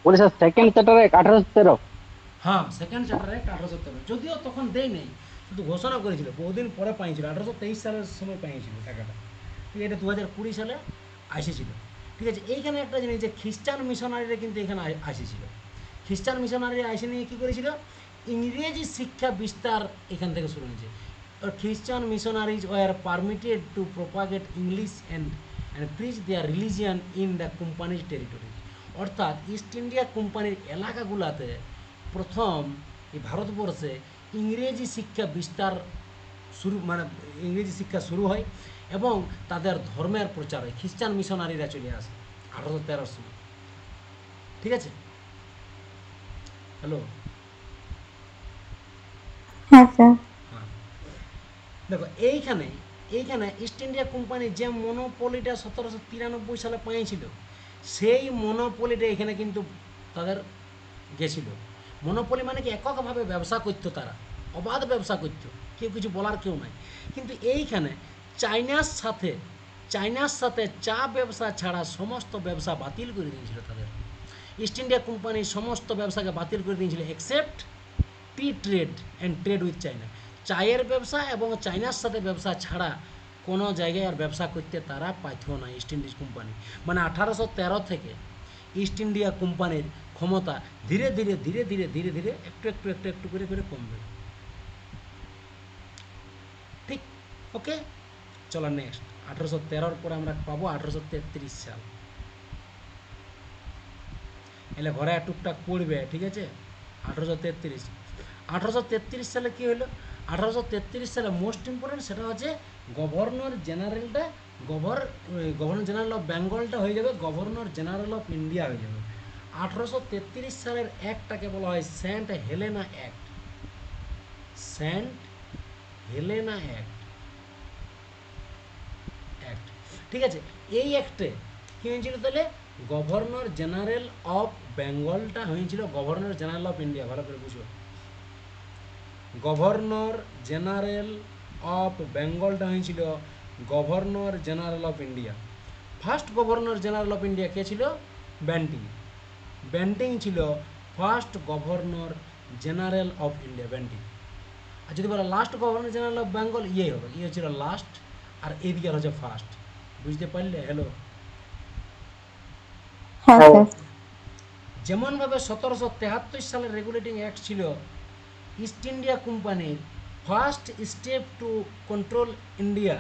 বলে স্যার সেকেন্ড চ্যাপ্টারে 1813। হ্যাঁ, সেকেন্ড চ্যাপ্টারে 1813, যদিও তখন দেয় নেই, শুধু ঘোষণা করেছিল, বহুদিন পরে পাইছিল, 1823 সালের সময় পাইছিল টাকাটা। ঠিক, এটা 2020 সালে আসেছিল। ঠিক আছে, এইখানে একটা জিনিস যে খ্রিস্টান মিশনারিরা কিন্তু এখানে আসেছিল। খ্রিস্টান মিশনারি এসে নিয়ে কী করেছিল, ইংরেজি শিক্ষা বিস্তার এখান থেকে শুরু হয়েছে। Christian missionaries were permitted to propagate English and preach their religion in the company's territory. অর্থাৎ ইস্ট ইন্ডিয়া কোম্পানির এলাকাগুলোতে প্রথম এই ভারতবর্ষে ইংরেজি শিক্ষা বিস্তার শুরু মানে ইংরেজি শিক্ষা শুরু হয় এবং তাদের ধর্মের প্রচার হয়। খ্রিস্টান মিশনারিরা চলে আসে 1813 সময়। ঠিক আছে, হ্যালো। হ্যাঁ স্যার। হ্যাঁ, দেখো এইখানে ইস্ট ইন্ডিয়া কোম্পানি যে মনোপলিটা 1793 সালে পেয়েছিল, সেই মনোপলিটা এখানে কিন্তু তাদের গেছিল। মনোপলি মানে কি এককভাবে ব্যবসা করতো, তারা অবাধ ব্যবসা করতো, কেউ কিছু বলার কেউ নাই। কিন্তু এইখানে চায়নার সাথে চা ব্যবসা ছাড়া সমস্ত ব্যবসা বাতিল করে দিয়েছিল তাদের। ইস্ট ইন্ডিয়া কোম্পানি সমস্ত ব্যবসাকে বাতিল করে দিয়েছিল except T trade and trade with China. চায়ের ব্যবসা এবং চায়নার সাথে ব্যবসা ছাড়া কোনো জায়গায় আর ব্যবসা করতে তারা পাইত না ইস্ট ইন্ডিজ কোম্পানি। মানে 1813 থেকে ইস্ট ইন্ডিয়া কোম্পানির ক্ষমতা ধীরে ধীরে ধীরে ধীরে ধীরে ধীরে একটু একটু একটু একটু করে করে কমবে। ঠিক, ওকে, চলো নেক্সট। 1813 পরে আমরা পাবো 1833 সাল। এলে ঘরে টুকটাক পড়বে, ঠিক আছে। 1833 সালে কি হলো? 1833 সালে মোস্ট ইম্পর্টেন্ট সেটা হচ্ছে গভর্নর জেনারেলটা গভর্নর জেনারেল অফ বেঙ্গলটা হয়ে যাবে গভর্নর জেনারেল অফ ইন্ডিয়া হয়ে যাবে। 1833 সালের অ্যাক্টটাকে বলা হয় Saint Helena Act. Saint Helena Act, ঠিক আছে। এই অ্যাক্টে কি হয়েছিল তাহলে? গভর্নর জেনারেল অফ বেঙ্গলটা হয়েছিল গভর্নর জেনারেল অফ ইন্ডিয়া। ভালো করে বুঝো, গভর্নর জেনারেল অফ বেঙ্গলটা হয়েছিল governor general of India. First governor general of India কে ছিল? ব্যান্টিং। ব্যান্টিং ছিল first governor general of India, Bentinck. আর যদি বলো last governor general of Bengal, ইয়ে হবে, ইয়ে ছিল লাস্ট আর এদিকে হচ্ছে ফার্স্ট। বুঝতে পারলে? হ্যালো। হ্যাঁ স্যার। যেমনভাবে 1773 সালের রেগুলেটিং অ্যাক্ট ছিল ইস্ট ইন্ডিয়া কোম্পানির first step to control India,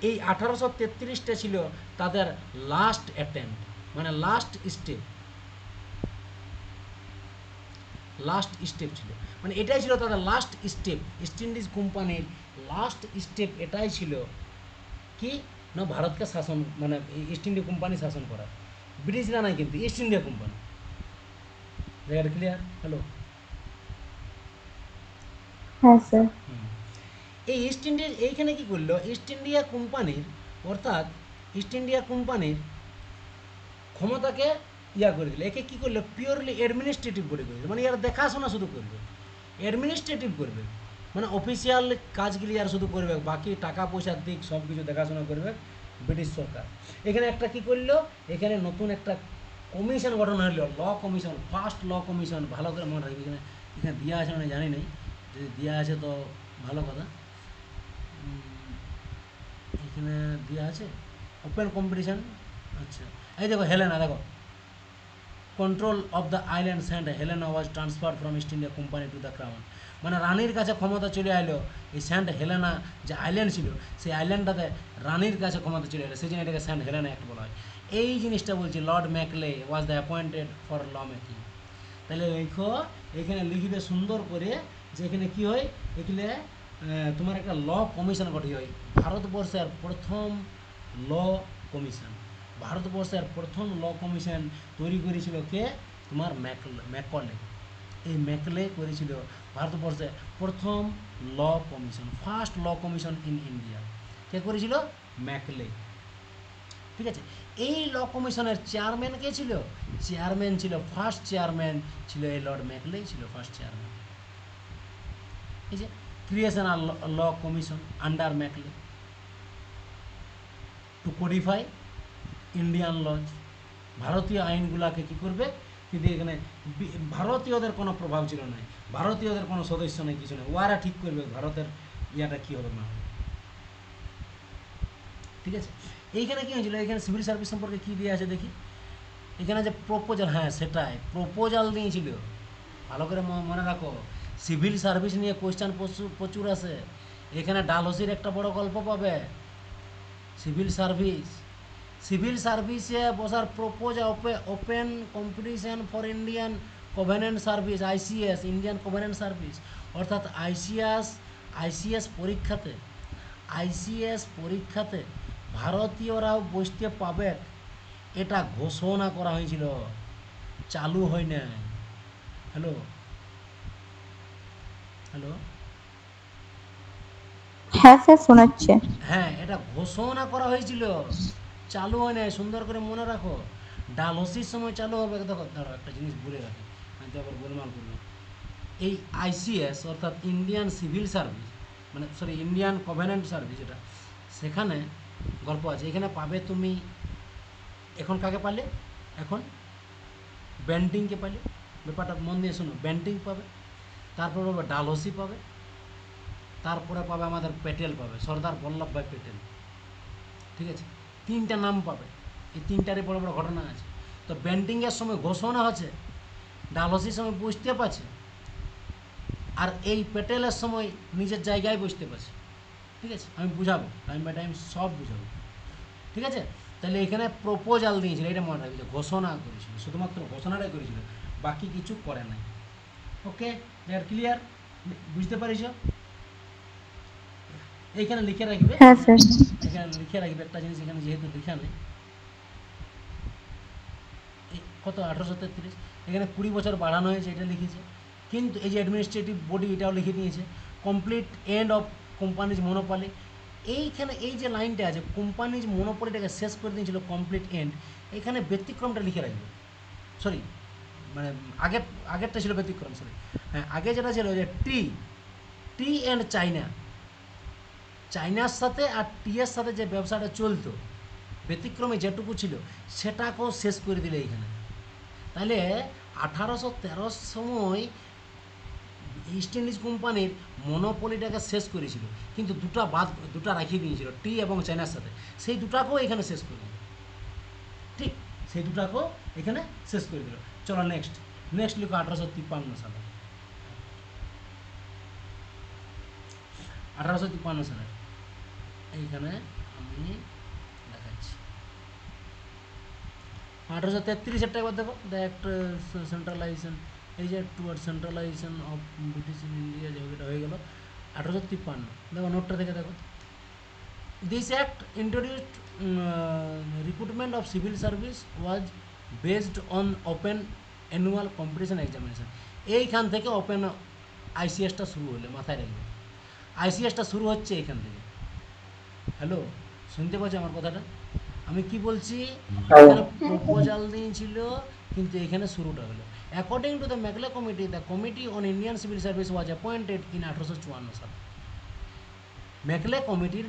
এই 1833টা ছিল তাদের লাস্ট অ্যাটেম্প্ট, মানে লাস্ট স্টেপ ছিল, মানে এটাই ছিল তাদের লাস্ট স্টেপ। ইস্ট ইন্ডিজ কোম্পানির লাস্ট স্টেপ এটাই ছিল কি না ভারতকে শাসন, মানে ইস্ট ইন্ডিয়া কোম্পানি শাসন করা। ব্রিটিশরা নাই কিন্তু, ইস্ট ইন্ডিয়া কোম্পানি। জায়গাটা ক্লিয়ার? হ্যালো। হ্যাঁ স্যার। এই ইস্ট ইন্ডিয়া এইখানে কি করলো? ইস্ট ইন্ডিয়া কোম্পানির অর্থাৎ ইস্ট ইন্ডিয়া কোম্পানির ক্ষমতাকে ইয়া করে দিল। একে কি করলো? পিওরলি অ্যাডমিনিস্ট্রেটিভ করে দিল। মানে এরা দেখাশোনা শুধু করবে, অ্যাডমিনিস্ট্রেটিভ করবে, মানে অফিসিয়াল কাজগুলি আর শুধু করবে, বাকি টাকা পয়সার দিক সব কিছু দেখাশোনা করবে ব্রিটিশ সরকার। এখানে একটা কি করলো? এখানে নতুন একটা কমিশন গঠন হলো, law commission, first law commission. ভালো করে মনে রাখবে, এখানে এখানে দেওয়া আছে মানে জানি নাই, যদি দেওয়া আছে তো ভালো কথা। এখানে দেওয়া আছে ওপেন কম্পিটিশন। আচ্ছা, এই দেখো হেলেনা, দেখো control of the island Saint Helena was transfer from East India Company to the Crown. মানে রানীর কাছে ক্ষমতা চলে এলো। এই সেন্ট হেলেনা যে আইল্যান্ড ছিল, সেই আইল্যান্ডটাতে রানীর কাছে ক্ষমতা চলে এলো, সেই জন্য এটাকে সেন্ট হেলেনা অ্যাক্ট বলা হয়। এই জিনিসটা বলছি, Lord Macaulay was the appointed for law making. তাহলে লেখো, এখানে লিখবে সুন্দর করে যে এখানে কী হয়, এখানে তোমার একটা ল কমিশন গঠিত হয়। ভারতবর্ষের প্রথম ল কমিশন, ভারতবর্ষের প্রথম ল কমিশন তৈরি করেছিল কে? তোমার ম্যাকলে। এই ম্যাকলে করেছিল ভারতবর্ষের প্রথম law commission, first law commission in India. কে করেছিল? ম্যাকলে। ঠিক আছে। এই ল কমিশনের চেয়ারম্যান কে ছিল? চেয়ারম্যান ছিল, ফার্স্ট চেয়ারম্যান ছিল এই লর্ড ম্যাকলেই ছিল ফার্স্ট চেয়ারম্যান। এই যে ক্রিয়েশন আর law commission under Macaulay to codify Indian laws. ভারতীয় আইনগুলাকে কী করবে? কিন্তু এখানে ভারতীয়দের কোনো প্রভাব ছিল না, ভারতীয়দের কোনো সদস্য নেই, কিছু নেই, ওরা ঠিক করবে ভারতের ইয়াটা কী হবে না হবে। ঠিক আছে। এইখানে কী হয়েছিল? এখানে সিভিল সার্ভিস সম্পর্কে কী দিয়ে আছে দেখি। এখানে যে প্রপোজাল, হ্যাঁ সেটাই প্রপোজাল দিয়েছিল, ভালো করে মনে রাখো। সিভিল সার্ভিস নিয়ে কোয়েশ্চেন প্রচুর আছে। এখানে ডালহৌসির একটা বড় গল্প পাবে। সিভিল সার্ভিসে বসার propose open competition for Indian covenant service, ICS, Indian covenant service, অর্থাৎ আইসিএস পরীক্ষাতে ভারতীয়রাও বসতে পাবে, এটা ঘোষণা করা হয়েছিল, চালু হয় নাই। হ্যালো হ্যালো হ্যাঁ স্যার শোনাচ্ছে। হ্যাঁ, এটা ঘোষণা করা হয়েছিল, চালু হয় নাই। সুন্দর করে মনে রাখো, ডালহৌসির সময় চালু হবে। দেখো দাঁড়াও, একটা জিনিস বলে রাখি, আমি তো আবার গোলমাল করবো। এই আইসিএস অর্থাৎ ইন্ডিয়ান সিভিল সার্ভিস, মানে সরি ইন্ডিয়ান কভেনেন্ট সার্ভিস, এটা সেখানে গল্প আছে। এখানে পাবে তুমি, এখন কাকে পালে, এখন ব্যান্টিংকে পালে। ব্যাপারটা মন দিয়ে শোনো, ব্যান্টিং পাবে, তারপর পাবে ডালহৌসি পাবে, তারপরে পাবে আমাদের প্যাটেল পাবে, সর্দার বল্লভভাই প্যাটেল। ঠিক আছে, তিনটা নাম পাবে। এই তিনটারই বড় বড় ঘটনা আছে। তো ব্যান্টিংয়ের সময় ঘোষণা হচ্ছে, ডালহৌসির সময় বুঝতে পারছে, আর এই প্যাটেলের সময় নিজের জায়গায় বুঝতে পারছে। ঠিক আছে, আমি বুঝাবো, টাইম বাই টাইম সব বুঝাবো। ঠিক আছে, তাহলে এখানে প্রপোজাল দিয়েছিল, এটা মনে রাখবে, ঘোষণা করেছিল, শুধুমাত্র ঘোষণাটাই করেছিল, বাকি কিছু করে নাই। ওকে, ক্লিয়ার? বুঝতে পারিস? এইখানে লিখে রাখবে, হ্যাঁ স্যার। এখানে লিখে রাখবে একটা জিনিস, এখানে যেহেতু লেখা নেই, কত 1833, এখানে 20 বছর বাড়ানো হয়েছে, এটা লিখেছে। কিন্তু এই যে অ্যাডমিনিস্ট্রেটিভ বডি, এটাও লিখে নিয়েছে। Complete end of companies monopoly, এইখানে এই যে লাইনটা আছে, কোম্পানিজ মনোপলিটাকে শেষ করে দিয়েছিল, কমপ্লিট এন্ড, এখানে ব্যতিক্রমটা লিখে রাখবে। সরি, মানে আগেরটা ছিল ব্যতিক্রম, সরি। হ্যাঁ, আগে যেটা ছিল যে টি অ্যান্ড চাইনার সাথে আর টিয়ের সাথে যে ব্যবসাটা চলতো, ব্যতিক্রমে যেটুকু ছিল সেটাকেও শেষ করে দিলে এইখানে। তাহলে 1813 সময় ইস্ট ইন্ডিজ কোম্পানির মনোপলিটাকে শেষ করেছিল, কিন্তু দুটা রাখিয়ে দিয়েছিল, টি এবং চাইনার সাথে, সেই দুটাকেও এখানে শেষ করে দিল। ঠিক, সেই দুটাকেও এখানে শেষ করে দিল। চলো নেক্সট লিখো 1853 সালে। 1853 সালে এইখানে আমি দেখাচ্ছি। 1833 একবার দেখো, দ্য অ্যাক্ট সেন্ট্রালাইজেশন, এই যে toward centralisation of British in India, যে এটা হয়ে গেল 1853। দেখো নোটটা থেকে দেখো, this act introduced recruitment of civil service was based on open annual competition examination. এইখান থেকে ওপেন আইসিএসটা শুরু হলো, মাথায় রাখবে, আইসিএসটা শুরু হচ্ছে এইখান থেকে। হ্যালো, শুনতে পাচ্ছ আমার কথাটা? আমি কি বলছি, এখানে প্রপোজাল দিয়েছিল, কিন্তু এখানে শুরুটা হলো। According to the Macaulay committee, the committee on Indian civil service was appointed in 1854 সাল। মেকলে কমিটির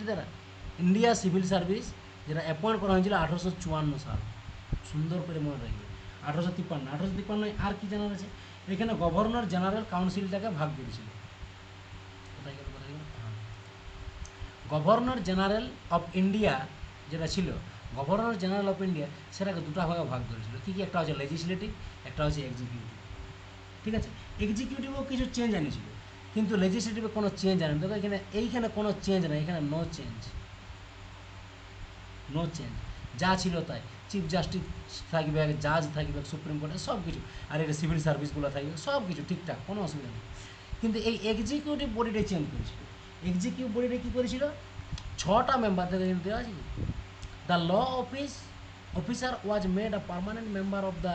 দ্বারা ইন্ডিয়া সিভিল সার্ভিস যেটা অ্যাপয়েন্ট করা হয়েছিল 1854 সাল। সুন্দর করে মনে রাখবে, 1853 আর কি জানার আছে, এখানে গভর্নর জেনারেল কাউন্সিলটাকে ভাগ করেছিল। গভর্নর জেনারেল অফ ইন্ডিয়া যেটা ছিল, গভর্নর জেনারেল অফ ইন্ডিয়া, সেটাকে দুটো ভাগে ভাগ করেছিল। কী কী? একটা হচ্ছে লেজিসলেটিভ, একটা হচ্ছে এক্সিকিউটিভ। ঠিক আছে, এক্সিকিউটিভও কিছু চেঞ্জ আনিছিল, কিন্তু লেজিসলেটিভে কোনো চেঞ্জ আনেনি। দেখো এইখানে কোনো চেঞ্জ নেই, এখানে নো চেঞ্জ, যা ছিল তাই। চিফ জাস্টিস থাকবে, জাজ থাকবে সুপ্রিম কোর্টে, সব কিছু, আর এটা সিভিল সার্ভিসগুলো থাকবে, সব কিছু ঠিকঠাক, কোনো অসুবিধা নেই। কিন্তু এই এক্সিকিউটিভ বডিটা চেঞ্জ করেছিল। এক্সিকিউটিভ বডিটা কী করেছিল, 6টা মেম্বার থেকে দেওয়া আছে। The law officer was made a permanent member of the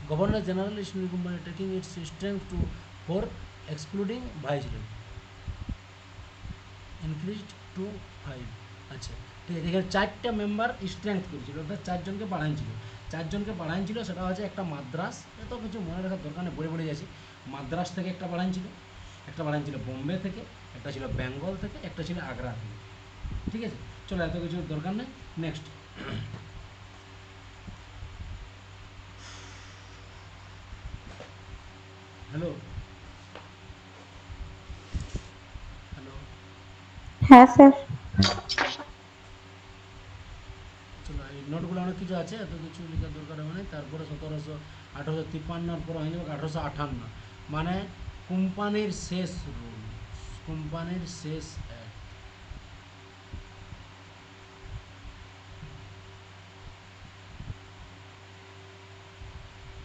governor general company, taking its strength to 4, excluding viceroy, increased to 5। আচ্ছা, ঠিক আছে, এখানে 4টা মেম্বার স্ট্রেংথ করেছিল, অর্থাৎ 4জনকে বাড়াইছিল। সেটা হচ্ছে একটা মাদ্রাস, এত কিছু মনে রাখার দরকার নেই, বলে যাচ্ছি। মাদ্রাস থেকে একটা বাড়াইছিল, বোম্বে থেকে, একটা ছিল বেঙ্গল থেকে, একটা ছিল আগ্রা থেকে। ঠিক আছে, চলো, এত কিছু দরকার নেই। নেক্সট, হ্যালো, হ্যাঁ স্যার। চলো এই নোটগুলো অনেক কিছু আছে, এত কিছু লেখার দরকার হবে না। তারপরে 1853 পরে হয়ে যাবে 1858, মানে কোম্পানির শেষ রুল, কোম্পানির শেষ অ্যাক্ট।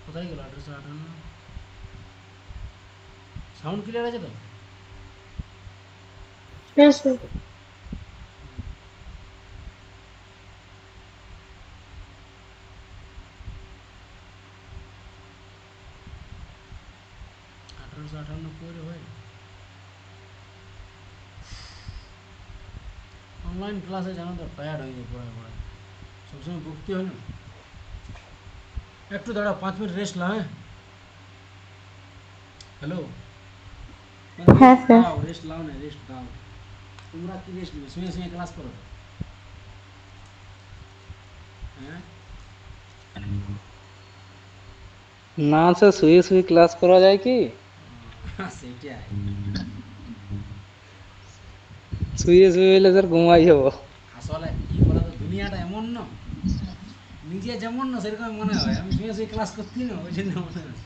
কোথায় গেল 1858? সাউন্ড ক্লিয়ার আছে তো? Yes, sir. আঠারোশো আঠান্ন করে হয় অনলাইন ক্লাসে, জানো তো টায়ার্ড হয়ে যায় পড়ায় পড়ায়, সবসময় ভক্তি হয় না। একটু দাঁড়া, 5 মিনিট রেস্ট নাও। হ্যাঁ, হ্যালো, হ্যাঁ, স্যার। দাও রেস্ট নাও, না রেস্ট দাও। তোমরা কি রেস্ট নেবে? শুয়ে শুয়ে ক্লাস করো? হ্যাঁ, না স্যার, শুয়ে শুয়ে ক্লাস করা যায় কি? সেটাই। শুয়ে শুয়ে হলে স্যার ঘুমাই যাবো। আসলে কি বলো তো, দুনিয়াটা এমন না, নিজে যেমন না সেরকম মনে হয়। আমি শুয়ে শুয়ে ক্লাস করছি না, ওই জন্য মনে হয়,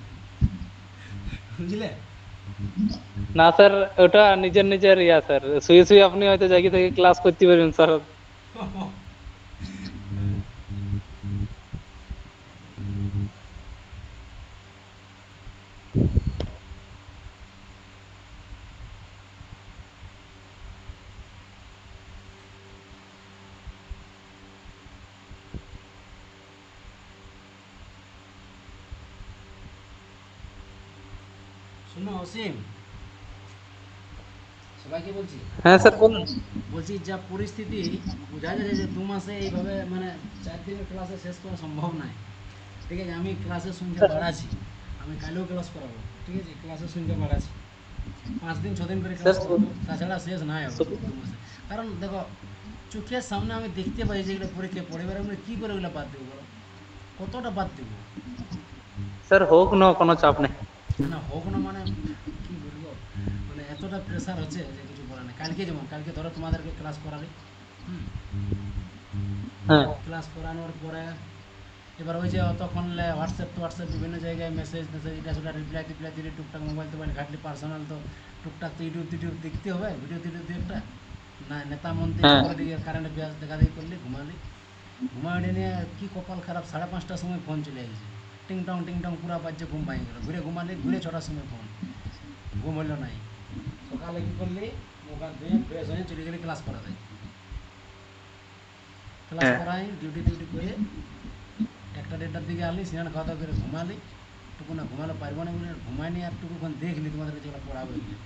বুঝলে? না স্যার, ওটা নিজের নিজের ইয়া স্যার। শুয়ে শুয়ে আপনি হয়তো জায়গা থেকে ক্লাস করতে পারবেন স্যার। শোনো অসীম, সবাইকে বলছি, হ্যাঁ স্যার বলুন। বলছি যা পরিস্থিতি, বোঝা যায় যে 2 মাসে এইভাবে মানে 4 দিনের ক্লাসে শেষ করা সম্ভব নয়। ঠিক আছে, আমি ক্লাসের সংখ্যা বাড়াচ্ছি, আমি কালও ক্লাস করাবো। ঠিক আছে, ক্লাসের সংখ্যা বাড়াচ্ছি, 5 দিন 6 দিন করে ক্লাস করবো, তাছাড়া শেষ নাই হবে 2 মাসে। কারণ দেখো, চোখের সামনে আমি দেখতে পাই যে এগুলো পরীক্ষা পড়ে, এবার আমরা কী করে ওগুলো বাদ দেবো বলো? কতটা বাদ দেবো? স্যার হোক না, কোনো চাপ নেই। না হোক না মানে কি বলবো, মানে এতটা প্রেশার হচ্ছে যে কিছু বলার নেই। কালকে যেমন, কালকে ধরো তোমাদেরকে ক্লাস করালে, হ্যাঁ ক্লাস করানোর পরে এবার ওই যে অতক্ষণ হোয়াটসঅ্যাপ বিভিন্ন জায়গায় মেসেজ এটা সেটা রিপ্লাই দিলে টুকটাক মোবাইল টোবাইল ঘাটলে পার্সোনাল, তো টুকটাক তো ইউটিউব দেখতে হবে, ভিডিও দু একটা না, নেতা মন্ত্রী হ্যাঁ। পলিটিক্যাল কারেন্ট অ্যাফেয়ার্স দেখাদেখি করলে ঘুমালি নিয়ে কি কপাল খারাপ, 5:30টার সময় ফোন চলে আসছে, টিং টং পুরা বাজছে, ঘুম ভাঙে গেল। ঘুরে 6টার সময় ফোন, ঘুম হইলো নাই। সকালে কী করলি, মুখ হাত ধুয়ে ফ্রেশ হয়ে চলে গেলে ক্লাস করা যায়। ক্লাস হ্যাঁ। করাই ডিউটি করে 1টা-1.5টার দিকে আনলি, স্নান খাওয়া দাওয়া করে ঘুমালি, টুকু না ঘুমালে পারবো না বলে ঘুমায়নি, আর টুকুক্ষণ দেখলি তোমাদেরকে যেগুলো পড়াবো এগুলো,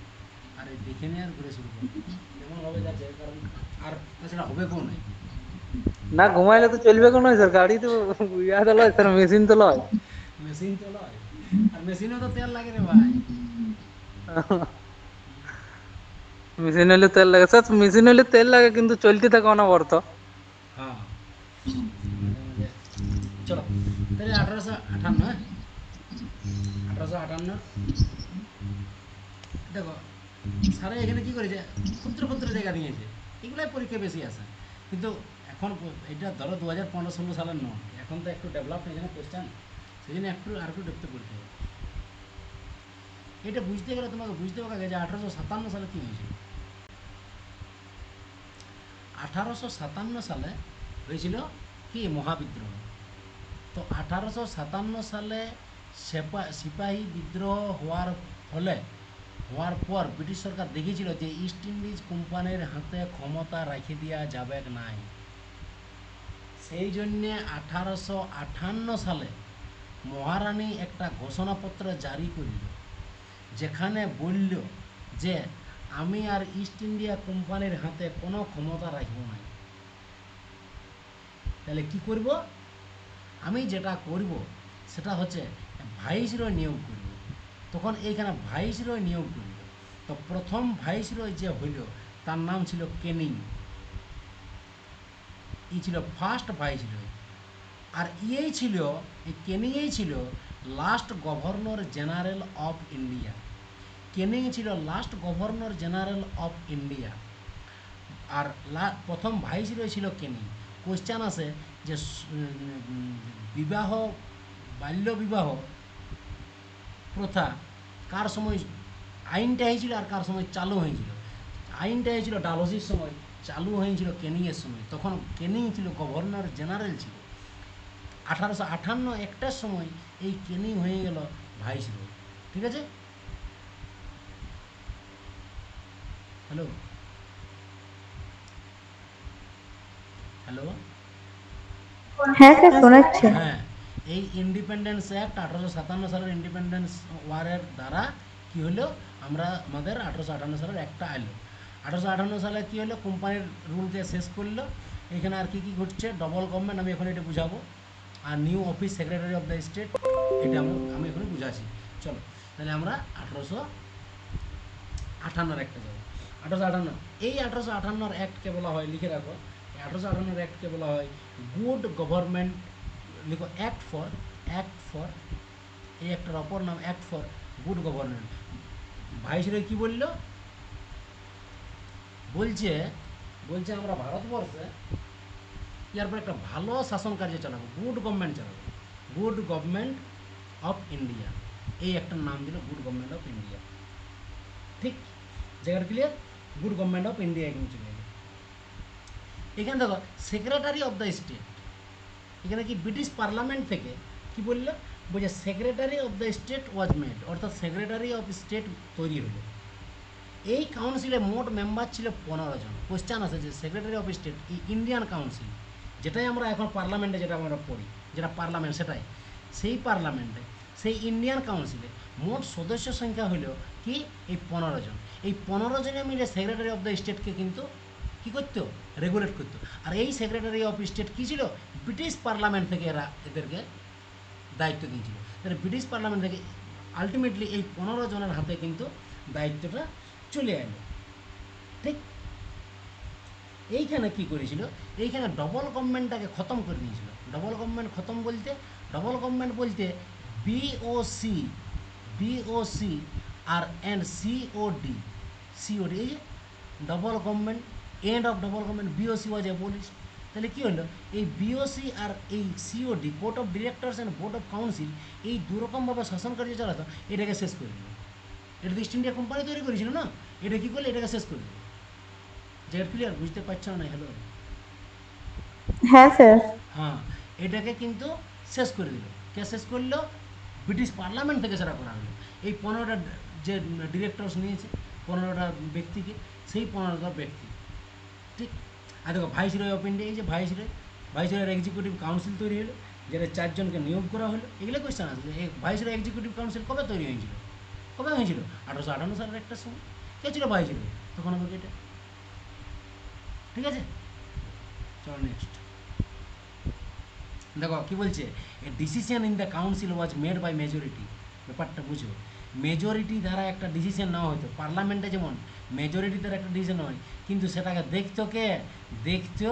আর এই দেখে নিয়ে আর ঘুরে শুরু করো, এমনভাবে যাচ্ছে। কারণ আর তাছাড়া হবে কেউ নাই। না, ঘুমাইলে তো চলবে কোনো স্যার, গাড়ি তো ইয়া তো লয় স্যার, মেশিন তো লয়। মেশিন তো লয়, আর মেশিনেও তো তেল লাগে রে ভাই। মেশিন হলে তেল লাগে স্যার, মেশিন হলে তেল লাগে কিন্তু চলতে থাকে অনবরত। হ্যাঁ, চলো তাহলে 1858, হ্যাঁ 1858 দেখো, স্যারে এখানে কী করেছে, ক্ষুদ্র জায়গা দিয়েছে, এগুলাই পরীক্ষা বেশি আসে। কিন্তু এখন এটা ধরো 2015-16 সালের নয়, এখন তো একটু ডেভেলপ এখানে কোয়েশ্চেন, সেই জন্য আর একটু দেখতে পড়তে হবে। এটা বুঝতে গেলে তোমাকে বুঝতে হবে যে 1857 সালে কী হয়েছিল। 1857 সালে হয়েছিল কি মহাবিদ্রোহ। তো 1857 সালে সিপাহী বিদ্রোহ হওয়ার পর ব্রিটিশ সরকার দেখেছিল যে ইস্ট ইন্ডিজ কোম্পানির হাতে ক্ষমতা রেখে দেওয়া যাবে নাই, সেই জন্যে 1858 সালে মহারানী একটা ঘোষণাপত্র জারি করল, যেখানে বলল যে আমি আর ইস্ট ইন্ডিয়া কোম্পানির হাতে কোনো ক্ষমতা রাখব না। তাহলে কি করব, আমি যেটা করব সেটা হচ্ছে ভাইসরয় নিয়োগ করব। তখন এইখানে ভাইসরয় নিয়োগ করব। তো প্রথম ভাইসরয় যে হইল তার নাম ছিল ক্যানিং, ই ছিল ফার্স্ট ভাইসরয়। আর এই ক্যানিংই ছিল last governor general of India. Canning ছিল last governor general of India, আর প্রথম ভাইসরয় ছিল ক্যানিং। কোশ্চেন আসে যে বিবাহ, বাল্য বিবাহ প্রথা কার সময় আইনটা হয়েছিল আর কার সময় চালু হয়েছিল। আইনটা হয়েছিল ডালহৌসির সময়, চালু হয়েছিল ক্যানিংয়ের সময়। তখন ক্যানিং ছিল গভর্নর জেনারেল ছিল। 1858 একটার সময় এই ক্যানিং হয়ে গেল ভাইসরয়। ঠিক আছে, হ্যালো হ্যালো হ্যাঁ স্যার শোনাচ্ছে। হ্যাঁ, এই ইন্ডিপেন্ডেন্স অ্যাক্ট 1857 সালের ইন্ডিপেন্ডেন্স ওয়ারের দ্বারা কি হলো, আমরা আমাদের 1858 সালের একটা এলো। 1858 সালে কি হলো, কোম্পানির রুলকে শেষ করলো। এখানে আর কি কি ঘটছে, ডবল গভর্নমেন্ট, আমি এখন এটা বুঝাবো। আর new office secretary of the state, এটা আমি এখন বুঝাচ্ছি। চলো তাহলে আমরা 1858 একটা যাবো। 1858, এই 1858 অ্যাক্টকে বলা হয়, লিখে রাখো, 1858 অ্যাক্টকে বলা হয় গুড গভর্নমেন্ট। লিখো অ্যাক্ট ফর, এই একটার অপর নাম act for good government. Viceroy কি বললো, বলছে আমরা ভারতবর্ষে এরপর একটা ভালো শাসন কার্য চালাবো, গুড গভর্নমেন্ট চালাবো, গুড গভর্নমেন্ট অফ ইন্ডিয়া। এই একটা নাম দিল গুড গভর্নমেন্ট অফ ইন্ডিয়া। ঠিক, জায়গাটা clear, good government of India এখানে চলে গেল। এখানে দেখো সেক্রেটারি অফ দ্য স্টেট, এখানে কি ব্রিটিশ পার্লামেন্ট থেকে কি বললো, বলছে secretary of the state was made, অর্থাৎ সেক্রেটারি অফ স্টেট তৈরি হলো। এই কাউন্সিলে মোট মেম্বার ছিল 15 জন। কোশ্চেন আছে যে সেক্রেটারি অফ স্টেট, এই ইন্ডিয়ান কাউন্সিল, যেটাই আমরা এখন পার্লামেন্টে যেটা আমরা পড়ি, যেটা পার্লামেন্ট সেটাই, সেই পার্লামেন্টে, সেই ইন্ডিয়ান কাউন্সিলে মোট সদস্য সংখ্যা হলো কি, এই 15 জন। এই 15 জনে মিলে সেক্রেটারি অফ দ্য স্টেটকে কিন্তু কী করতো, রেগুলেট করতো। আর এই সেক্রেটারি অফ স্টেট কী ছিল, ব্রিটিশ পার্লামেন্ট থেকে এদেরকে দায়িত্ব দিয়েছিল। তাহলে ব্রিটিশ পার্লামেন্ট থেকে আলটিমেটলি এই 15 জনের হাতে কিন্তু দায়িত্বটা চলে এলো। ঠিক, এইখানে কি করেছিল, এইখানে ডবল গভর্নমেন্টটাকে খতম করে দিয়েছিল। ডবল গভর্নমেন্ট খতম বলতে, ডবল গভর্নমেন্ট বলতে বিওসি আর এন্ড সিওডি, এই যে double government, end of double government, BOC was abolished. তাহলে কী হলো, এই বিওসি আর এই COD, court of directors and board of council, এই দুরকমভাবে শাসন কার্য চালাতো, এটাকে শেষ করে দিল। এটা তো ইস্ট ইন্ডিয়া কোম্পানি তৈরি করেছিল না, এটা কী করলে, এটাকে শেষ করে দিল। যেটা ক্লিয়ার, বুঝতে পারছো না? হ্যালো, হ্যাঁ স্যার। হ্যাঁ, এটাকে কিন্তু শেষ করে দিল। কে শেষ করলো, ব্রিটিশ পার্লামেন্ট থেকে সেটা করা হলো। এই 15টা যে ডিরেক্টরস নিয়েছে, 15টা ব্যক্তিকে, সেই 15টা ব্যক্তি। ঠিক, আর দেখো ভাইসরয় অফ ইন্ডিয়া, এই যে ভাইসরয়ের এক্সিকিউটিভ কাউন্সিল তৈরি হলো, যেটা 4 জনকে নিয়োগ করা হলো। এগুলো কোয়েশ্চেন আছে যে ভাইসরয় এক্সিকিউটিভ কাউন্সিল কবে তৈরি হয়েছিল, 1858 সালের একটা সময়। কে ছিল ভাইসরয় তখন, আমাকে এটা, ঠিক আছে। চলো নেক্সট দেখো কি বলছে, a decision in the council was made by majority. ব্যাপারটা বুঝো, মেজরিটি দ্বারা একটা ডিসিশন নেওয়া হতো। পার্লামেন্টে যেমন মেজরিটি দ্বারা একটা ডিসিশন হয়, কিন্তু সেটাকে দেখতো কে, দেখতো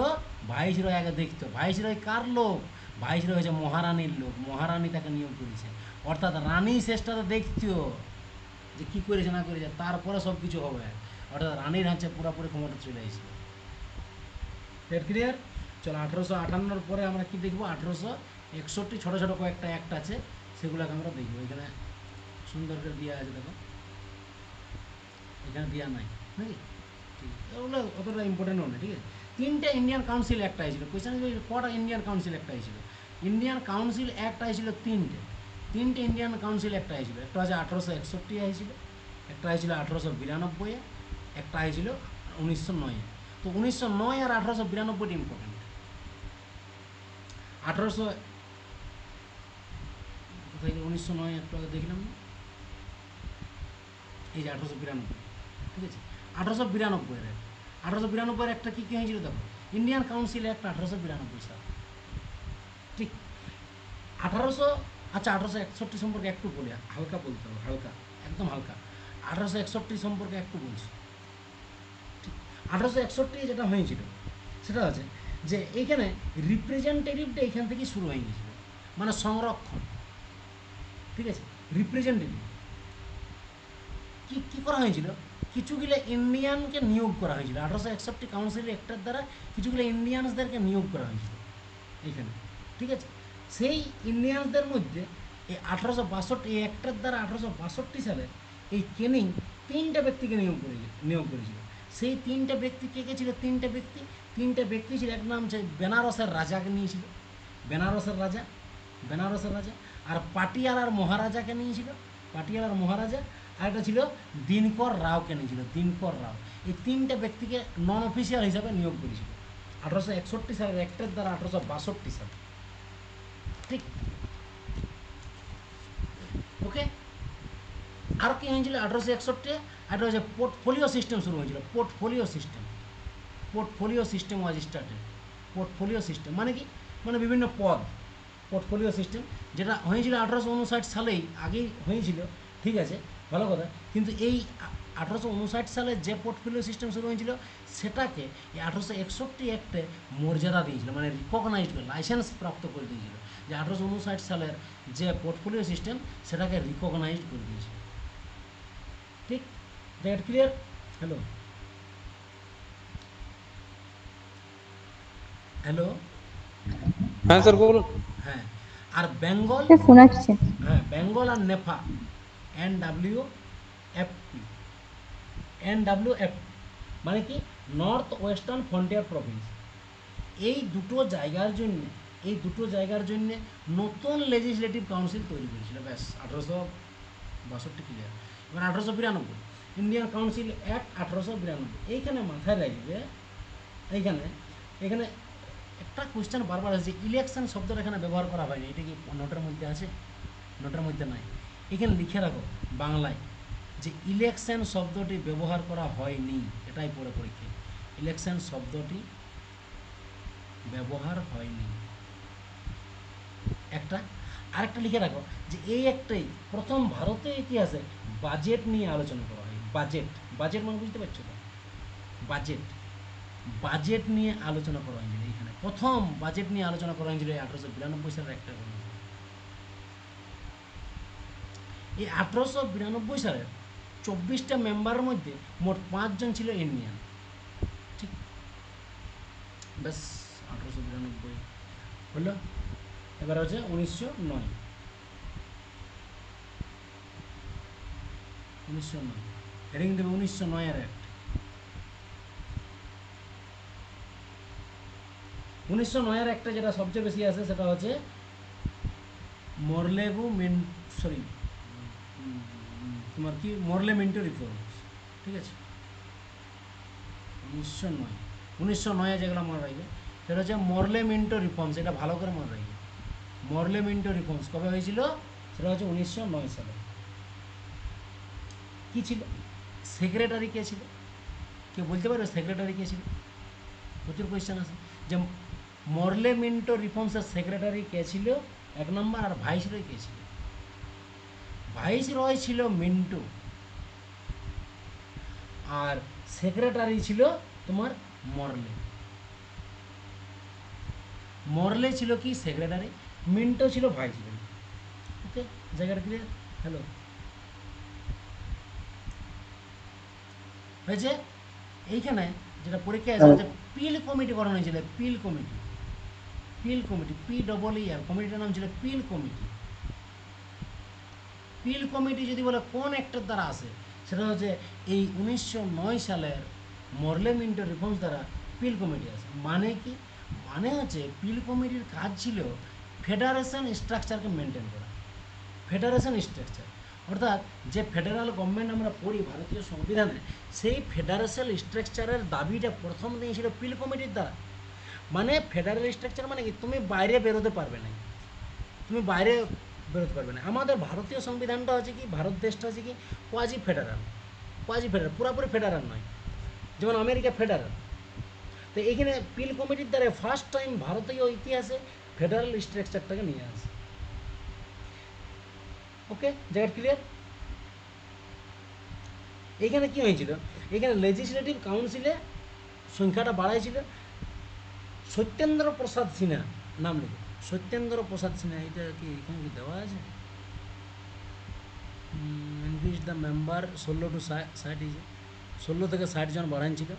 ভাইসরয়। আগে দেখতো ভাইসরয় কার লোক, ভাইসরয় হয়েছে মহারানীর লোক, মহারানী তাকে নিয়োগ করেছে। অর্থাৎ রানী শেষটাতে দেখতো যে কী করেছে না করেছে, তারপরে সব কিছু হবে। অর্থাৎ রানীর হাতে পুরোপুরি ক্ষমতা চলে এসেছে। ক্লিয়ার? চলো 1858 পরে আমরা কি দেখবো, 1861 ছোটো ছোটো কয়েকটা অ্যাক্ট আছে, সেগুলোকে আমরা দেখবো। এখানে সুন্দর করে দেওয়া আছে, দেখো এখানে দেওয়া নাই নাকি, ঠিক আছে, ওগুলো অতটা ইম্পর্টেন্টও না। ঠিক আছে, 3টে ইন্ডিয়ান কাউন্সিল অ্যাক্ট হয়েছিল। কোয়েশ্চেন কটা ইন্ডিয়ান কাউন্সিল অ্যাক্ট হয়েছিল, ইন্ডিয়ান কাউন্সিল অ্যাক্ট হয়েছিল 3টে ইন্ডিয়ান কাউন্সিল অ্যাক্ট হয়েছিল। একটা হচ্ছে 1861 হয়েছিল, একটা হয়েছিল 1892, একটা হয়েছিল 1909। তো 1909 আর 1892 ইম্পর্টেন্ট। 1909 একটু আগে দেখলাম না, এই যে 1892, ঠিক আছে, 1892 একটা কী কী হয়েছিল দেখো, ইন্ডিয়ান কাউন্সিল অ্যাক্ট 1892 সাল। ঠিক, 1861 সম্পর্কে একটু বলি, হালকা বলতে হবে, হালকা, একদম হালকা। 1861 সম্পর্কে একটু বলছি। ঠিক, 1861 যেটা হয়েছিল সেটা হচ্ছে যে এইখানে রিপ্রেজেন্টেটিভটা এইখান থেকেই শুরু হয়ে গেছিল, মানে সংরক্ষণ। ঠিক আছে, রিপ্রেজেন্টেটিভ কী করা হয়েছিল, কিছুগুলো ইন্ডিয়ানকে নিয়োগ করা হয়েছিল 1861 কাউন্সিল অ্যাক্টের দ্বারা কিছুগুলো ইন্ডিয়ানসদেরকে নিয়োগ করা হয়েছিল এইখানে, ঠিক আছে। সেই ইন্ডিয়ানসদের মধ্যে এই 1862 এই অ্যাক্টের দ্বারা 1862 সালে এই কেনিং 3টা ব্যক্তিকে নিয়োগ করেছিল। সেই 3টা ব্যক্তি কে কে ছিল? 3টা ব্যক্তি ছিল, এক নাম হচ্ছে বেনারসের রাজাকে নিয়েছিল, বেনারসের রাজা, আর পাটিয়ালার মহারাজাকে নিয়েছিল, পাটিয়ালার মহারাজা, আর একটা ছিল দিনকর রাওকে নিয়েছিল, দিনকর রাও। এই 3টা ব্যক্তিকে নন অফিসিয়াল হিসাবে নিয়োগ করেছিল 1861 সালের অ্যাক্টের দ্বারা 1862 সালে, ঠিক। ওকে, আর কি হয়েছিল 1861? একটা হচ্ছে পোর্টফোলিও সিস্টেম শুরু হয়েছিল, portfolio system was started. Portfolio system মানে কি? মানে বিভিন্ন পদ, পোর্টফোলিও সিস্টেম, যেটা হয়েছিল 1859 সালেই, আগেই হয়েছিল, ঠিক আছে, ভালো কথা। কিন্তু এই 1859 সালে যে পোর্টফোলিও সিস্টেম শুরু হয়েছিল সেটাকে এই 1861 অ্যাক্টে মর্যাদা দিয়েছিল, মানে রিকগনাইজড করে লাইসেন্স প্রাপ্ত করে দিয়েছিল, যে 1859 সালের যে পোর্টফোলিও সিস্টেম সেটাকে রিকগনাইজ করে দিয়েছিল, ঠিক। That clear? হ্যালো হ্যালো হ্যাঁ স্যার বলুন। হ্যাঁ, আর বেঙ্গল, স্যার শোনাচ্ছে। হ্যাঁ, বেঙ্গল আর নেফা, NWFP মানে কি? North western frontier Province. এই দুটো জায়গার জন্য নতুন লেজিসলেটিভ কাউন্সিল তৈরি করেছিল, ব্যাস। 1862 ক্লিয়ার। এবার 1892 ইন্ডিয়ান কাউন্সিল অ্যাক্ট 1892। এইখানে মাথায় রাখবে, এইখানে একটা কোয়েশ্চেন বারবার আছে, ইলেকশন শব্দটা এখানে ব্যবহার করা হয়নি, এটা কি নোটের মধ্যে আছে? নোটের মধ্যে নাই। এখানে লিখে রাখো বাংলায় যে ইলেকশন শব্দটি ব্যবহার করা হয়নি, এটাই পড়ে পরীক্ষায়, ইলেকশন শব্দটি ব্যবহার হয়নি একটা। আরেকটা লিখে রাখো যে এই একটাই প্রথম ভারতের ইতিহাসে বাজেট নিয়ে আলোচনা করা হয়। বাজেট মানে বুঝতে পারছো তো? বাজেট নিয়ে আলোচনা করা হয়েছিল, এইখানে প্রথম বাজেট নিয়ে আলোচনা করা হয়েছিল 1892 সালের একটা। এই 1892 সালের 24টা মেম্বারের মধ্যে মোট 5 জন ছিল ইন্ডিয়ান, ঠিক। ব্যাস 1892 হলো। এবার হচ্ছে 1909। হেডিং দেবে 1909 এর অ্যাক্ট। 1909 এর একটা যেটা সবচেয়ে বেশি আছে সেটা হচ্ছে তোমার কি মরলেমেন্টো রিফর্মস, ঠিক আছে। 1909 যেগুলো মনে রাখবে সেটা হচ্ছে মরলেমেন্টো রিফর্মস, এটা ভালো করে মনে রাখবে। মরলেমেন্টো রিফর্মস কবে হয়েছিল? সেটা হচ্ছে 1909 সালে। কি ছিল? সেক্রেটারি কে ছিল? কেউ বলতে পারবে সেক্রেটারি কে ছিল? প্রচুর কোয়েশ্চেন আছে যে মরলেমেন্টো রিফর্মসের সেক্রেটারি কে ছিল 1 নম্বর, আর ভাইসরয় কে ছিল? ভাইসরয় ছিল মিন্টু, আর সেক্রেটারি ছিল তোমার মরলে ছিল কি সেক্রেটারি, মিন্টো ছিল ভাইসরয়। ওকে, জায়গাটা ক্লিয়ার? হ্যালো হয়েছে? এইখানে যেটা পরীক্ষায় আছে যে পিল কমিটি করানো হয়েছিল, পিল কমিটি, PEER কমিটিটার নাম ছিল পিল কমিটি। পিল কমিটি যদি বলে কোন অ্যাক্টের দ্বারা আসে, সেটা হচ্ছে এই 1909 সালের মরলেমেন্টো রিফর্মস দ্বারা পিল কমিটি আসে। মানে কি? মানে হচ্ছে পিল কমিটির কাজ ছিল ফেডারেশন স্ট্রাকচারকে মেনটেন করা, ফেডারেশন স্ট্রাকচার, অর্থাৎ যে ফেডারেল গভর্নমেন্ট আমরা পড়ি ভারতীয় সংবিধানে, সেই ফেডারেশন স্ট্রাকচারের দাবিটা প্রথম দিয়েছিল পিল কমিটির দ্বারা। মানে ফেডারেল স্ট্রাকচার মানে কি? তুমি বাইরে বেরোতে পারবে না, আমাদের ভারতীয় সংবিধানটা হচ্ছে কি, ভারত দেশটা হচ্ছে কি কোয়াজি ফেডারাল, পুরোপুরি ফেডারাল নয়, যেমন আমেরিকা ফেডারাল। তো এইখানে পিল কমিটির দ্বারা ফার্স্ট টাইম ভারতীয় ইতিহাসে ফেডারেল স্ট্রাকচারটাকে নিয়ে আসে। ওকে, জায়গা ক্লিয়ার? এইখানে কি হয়েছিল? এখানে লেজিসলেটিভ কাউন্সিলে সংখ্যাটা বাড়াইছিল সত্যেন্দ্র প্রসাদ সিনহা, নাম লিখে সত্যেন্দ্র প্রসাদ সিনহা। এটা কি এখানে কি দেওয়া আছে? ইনক্রিজ দ্য মেম্বার 16 to 60 16 থেকে 60 জন বাড়ান ছিল।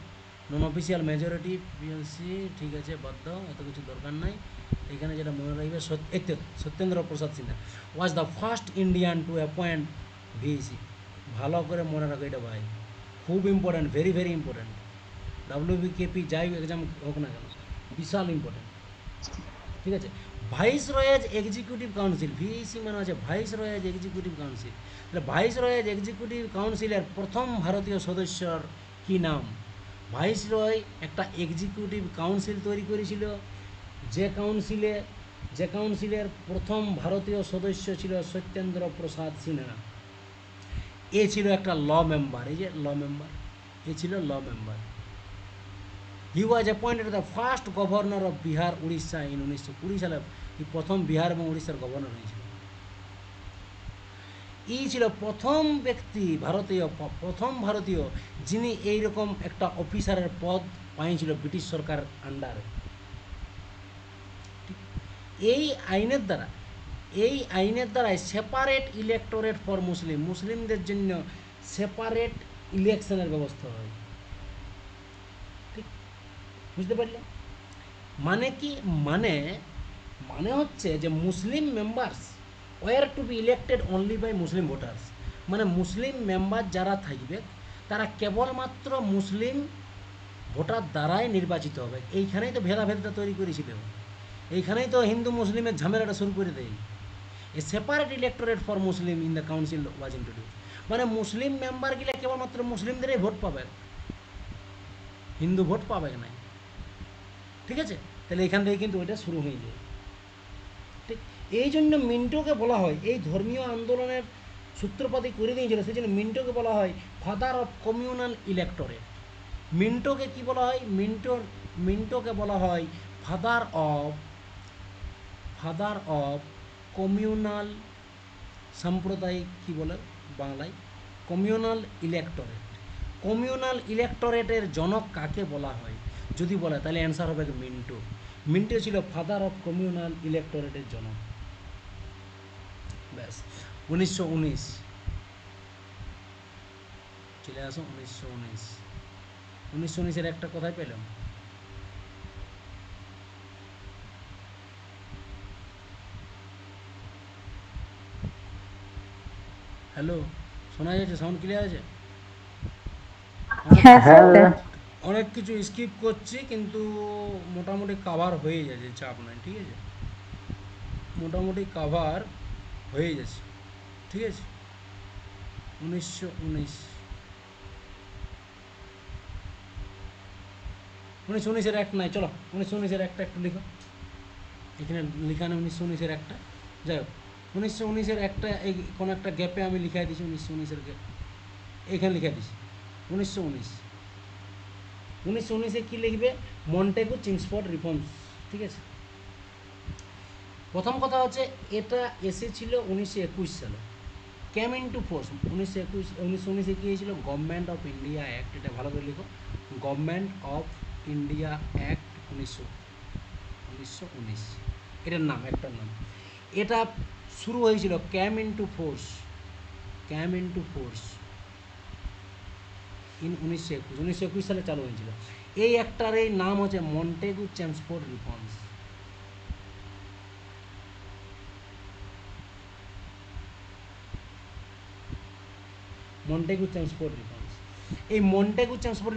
নন অফিসিয়াল মেজরিটি পিএলসি, ঠিক আছে, বাদ দাও, এত কিছু দরকার নাই। এখানে যেটা মনে রাখবে, Satyendra Prasad Sinha was the first Indian to appoint VC. ভালো করে মনে রাখো এটা ভাই, খুব important, very very important. WBKP যাই এক্সাম হোক না কেন, বিশাল ইম্পর্ট্যান্ট, ঠিক আছে। Viceroy's executive council, VC মানে হচ্ছে ভাইস রয়েজ এক্সিকিউটিভ কাউন্সিল। তাহলে ভাইস রয়েজ এক্সিকিউটিভ কাউন্সিলের প্রথম ভারতীয় সদস্যর কি নাম? ভাইস রয় একটা এক্সিকিউটিভ কাউন্সিল তৈরি করেছিল, যে কাউন্সিলের প্রথম ভারতীয় সদস্য ছিল সত্যেন্দ্র প্রসাদ সিনহা। এ ছিল একটা ল মেম্বার, এই যে ল মেম্বার, এ ছিল law member. He was appointed the first governor of Bihar Orissa in 1920 সালে। এই প্রথম বিহার এবং উড়িষ্যার গভর্নর হয়েছিল। ই ছিল প্রথম ব্যক্তি, প্রথম ভারতীয় যিনি এইরকম একটা অফিসারের পদ পাইছিল ব্রিটিশ সরকার আন্ডারে। এই আইনের দ্বারাই সেপারেট ইলেক্টোরেট ফর মুসলিমদের জন্য সেপারেট ইলেকশনের ব্যবস্থা হয়। ঠিক, বুঝতে পারলে? মানে কি, মানে হচ্ছে যে Muslim members were to be elected only by Muslim voters. মানে মুসলিম মেম্বার যারা থাকবে তারা কেবলমাত্র মুসলিম ভোটার দ্বারাই নির্বাচিত হবে। এইখানেই তো ভেদাভেদটা তৈরি করেছিল, এইখানেই তো হিন্দু মুসলিমের ঝামেলাটা শুরু করে দেয়। A separate electorate for Muslim in the council was introduce. মানে মুসলিম মেম্বারগুলো কেবলমাত্র মুসলিমদেরই ভোট পাবে, হিন্দু ভোট পাবে না, ঠিক আছে। তাহলে এখান থেকে কিন্তু ওইটা শুরু হয়ে যায়। ঠিক, এই জন্য মিন্টোকে বলা হয়, এই ধর্মীয় আন্দোলনের সূত্রপাতি করে দিয়েছিল, সেই জন্য মিন্টোকে বলা হয় ফাদার অফ কমিউনাল ইলেক্টোরেট। মিন্টোকে কি বলা হয়? মিন্টোকে বলা হয় ফাদার অফ কমিউনাল, সাম্প্রদায়িক কি বলে বাংলায়, কমিউনাল ইলেক্টোরেট। কমিউনাল ইলেক্টোরেটের জনক কাকে বলা হয় যদি বলে, তাহলে অ্যান্সার হবে মিন্টো। মিন্টো ছিল ফাদার অফ কমিউনাল ইলেক্টোরেটের জনক। ব্যাস, 1919 চলে আসো। 1919 একটা কথাই পেলাম। হ্যালো, শোনা যাচ্ছে? সাউন্ড ক্লিয়ার আছে? হ্যাঁ স্যার। অনেক কিছু স্কিপ করছি কিন্তু মোটামুটি কাভার হয়ে যাচ্ছে, চাপ নাই, ঠিক আছে, মোটামুটি কাভার হয়ে যাচ্ছে, ঠিক আছে। 1919 একটা নাই, চলো 1919 একটা একটু লিখো, এখানে লিখা নেই 1919 একটা। যাই হোক, 1919 একটা এই কোনো একটা গ্যাপে আমি লিখাই দিয়েছি, 1919 গ্যাপ এখানে লিখে দিয়েছি। 1919 কী লিখবে? মন্টেগু চিংসফোর্ড রিফর্মস, ঠিক আছে। প্রথম কথা হচ্ছে এটা এসেছিল 1921 সালে, ক্যাম ইন টু ফোর্স 1919 কী হয়েছিল? গভর্নমেন্ট অফ ইন্ডিয়া অ্যাক্ট, এটা ভালো করে লিখো, গভর্নমেন্ট অফ ইন্ডিয়া অ্যাক্ট 1919, এটার নাম, একটার নাম। এটা শুরু হয়েছিল came into force in 1921 সালে চালু হয়েছিল। এই একটার এই নাম হচ্ছে Montagu Chelmsford reforms. Montagu Chelmsford reforms, এই মন্টেগু চেমসফোর্ড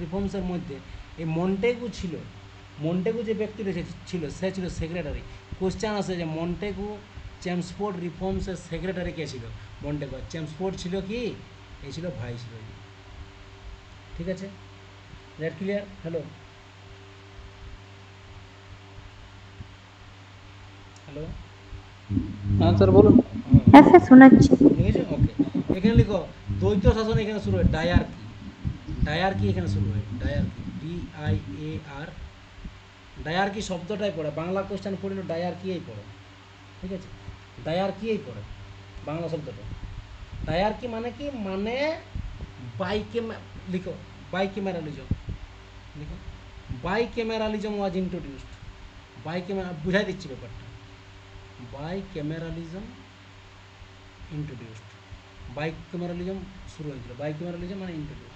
রিফর্মসের মধ্যে এই মন্টেগু যে ব্যক্তিটা ছিল সে ছিল সেক্রেটারি। কোশ্চেন আসে যে মন্টেগু চেমসফোর্ড রিফর্মসের সেক্রেটারি কে ছিল? মন্টেগু। চেমসফোর্ড ছিল কি? এই ছিল ভাইসরয়, ঠিক আছে। That clear? হ্যালো হ্যাঁ স্যার বলুন। হ্যাঁ স্যার শোনাচ্ছি। ঠিক আছে, ওকে। এখানে লিখো দ্বৈত শাসন, এখানে শুরু হয় ডায়ার্কি এখানে শুরু হয়, DIAR। ডায়ার্কি শব্দটাই পড়ে, বাংলা কোশ্চেন পড়লে ডায়ার্কিই পড়ে, ঠিক আছে, ডায়ার্কিই পড়ে বাংলা শব্দটা। ডায়ার্কি মানে কি? মানে লিখো বাইক্যামেরালিজম, লিখো বাইক্যামেরালিজম ওয়াজ ইন্ট্রোডিউসড। বুঝাই দিচ্ছি ব্যাপারটা, বাইক্যামেরালিজম ইন্ট্রোডিউসড, বাইক্যামেরালিজম শুরু হয়েছিল, বাইক্যামেরালিজম মানে ইন্ট্রোডিউস।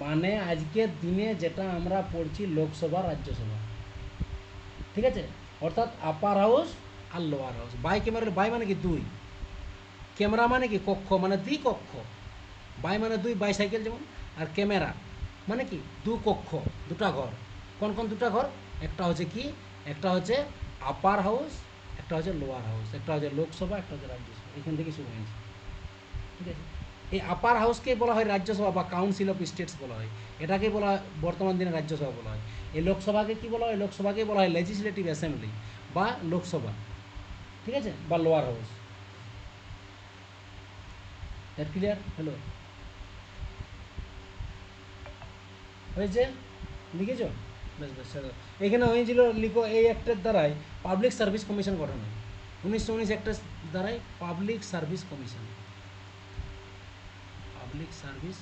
মানে আজকের দিনে যেটা আমরা পড়ছি লোকসভা রাজ্যসভা, ঠিক আছে, অর্থাৎ আপার হাউস আর lower house. By camera, by মানে কি দুই, ক্যামেরা মানে কি কক্ষ, মানে দ্বি কক্ষ, বাই মানে দুই, বাইসাইকেল যেমন, আর ক্যামেরা মানে কি দু কক্ষ, দুটা ঘর। কোন কোন দুটা ঘর? একটা হচ্ছে কি, একটা হচ্ছে আপার হাউস, একটা হচ্ছে লোয়ার হাউস, একটা হচ্ছে লোকসভা, একটা হচ্ছে রাজ্যসভা। এখান থেকে শুরু হয়েছে, ঠিক আছে। এই আপার হাউসকে বলা হয় রাজ্যসভা বা কাউন্সিল অফ স্টেটস বলা হয়, এটাকে বলা হয় বর্তমান দিনে রাজ্যসভা বলা হয়। এই লোকসভাকে কি বলা হয়? লোকসভাকে বলা হয় লেজিসলেটিভ অ্যাসেম্বলি বা লোকসভা, ঠিক আছে, বা lower house. That clear? Hello, হয়েছে? লিখেছ? বেশ বেশ, চলো। এখানে হয়েছিল, লিখো, এই অ্যাক্টের দ্বারাই পাবলিক সার্ভিস কমিশন গঠন হয়। 1919 অ্যাক্টের দ্বারাই public service commission, public service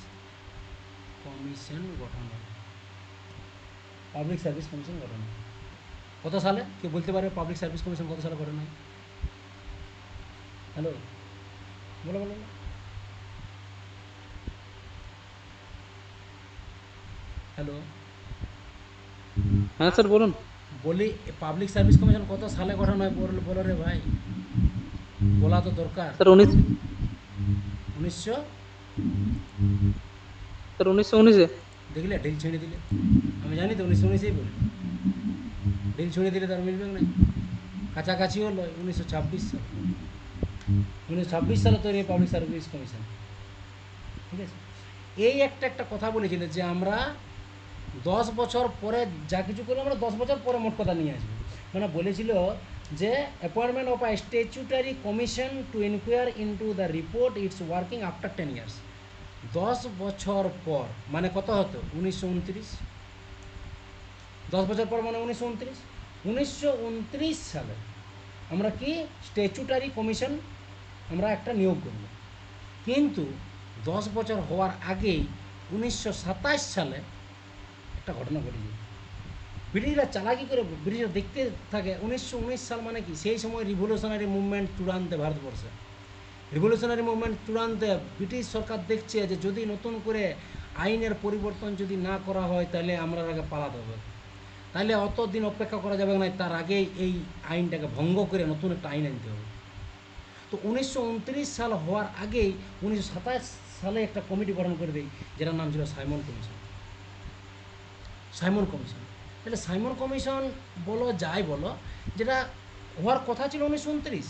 commission গঠন হয়। পাবলিক সার্ভিস কমিশন গঠন হয় কত সালে? কেউ বলতে পারে পাবলিক সার্ভিস কমিশন কত সালে গঠন হয়? হ্যালো, বলো বলো বলো। হ্যালো, হ্যাঁ স্যার বলুন। বলি পাবলিক সার্ভিস কমিশন কত সালে গঠন হয়? বলো রে ভাই, বলা তো দরকার। স্যার 19 1900, স্যার 1919-এ। দেখলে ঢিল ছিঁড়ে দিলে, আমি জানি তো 1919-এই বলি, ঢিল ছুঁড়ে দিলে তার মিলবে না, কাছাকাছি হলো 1926 সাল, 1926 সালে তৈরি হয় পাবলিক সার্ভিস কমিশন, ঠিক আছে। এই একটা কথা বলেছিল যে আমরা 10 বছর পরে যা কিছু করি, আমরা 10 বছর পরে মোট কথা নিয়ে আসবো। মানে বলেছিল যে appointment of a statutory commission to inquire into the report its working after 10 years. 10 বছর পর মানে কত হতো? 1929। 10 বছর পর মানে 1929। 1929 সালে আমরা কি স্ট্যাচুটারি কমিশন আমরা একটা নিয়োগ করব, কিন্তু 10 বছর হওয়ার আগেই 1927 সালে একটা ঘটনা ঘটেছে। ব্রিটিশরা চালাকি করে, ব্রিটিশরা দেখতে থাকে 1919 সাল মানে কি, সেই সময় রিভলিউশনারি মুভমেন্ট চূড়ান্তে ভারতবর্ষে, রিভলিউশনারি মুভমেন্ট চূড়ান্তে। ব্রিটিশ সরকার দেখছে যে যদি নতুন করে আইনের পরিবর্তন যদি না করা হয় তাহলে আমরা আগে পালাতে হবে, তাহলে অত দিন অপেক্ষা করা যাবে না, তার আগেই এই আইনটাকে ভঙ্গ করে নতুন একটা আইন আনতে হবে। তো 1929 সাল হওয়ার আগেই 1927 সালে একটা কমিটি গঠন করে দেয়, যেটার নাম ছিল সাইমন কমিশন। সাইমন কমিশন, তাহলে সাইমন কমিশন বলো যাই বলো, যেটা হওয়ার কথা ছিল 1929,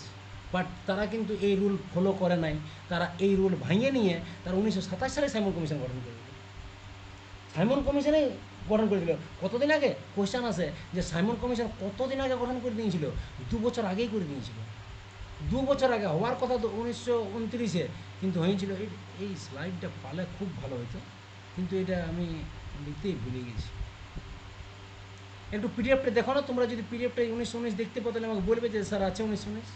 বাট তারা কিন্তু এই রুল ফলো করে নাই, তারা এই রুল ভাঙিয়ে নিয়ে তারা 1927 সালে সাইমন কমিশন গঠন করে দিল। সাইমন কমিশনে গঠন করে দিল কতদিন আগে? কোশ্চেন আছে যে সাইমন কমিশন কতদিন আগে গঠন করে দিয়েছিল? 2 বছর আগেই করে দিয়েছিল। 2 বছর আগে হওয়ার কথা তো 1929-এ, কিন্তু হয়েছিল। এই স্লাইডটা পালে খুব ভালো হতো, কিন্তু এটা আমি লিখতেই ভুলে গেছি। একটু পিডিএফটা দেখো না তোমরা, যদি পিডিএফটা 1919 দেখতে পাও তাহলে আমাকে বলবে যে স্যার আছে 1919।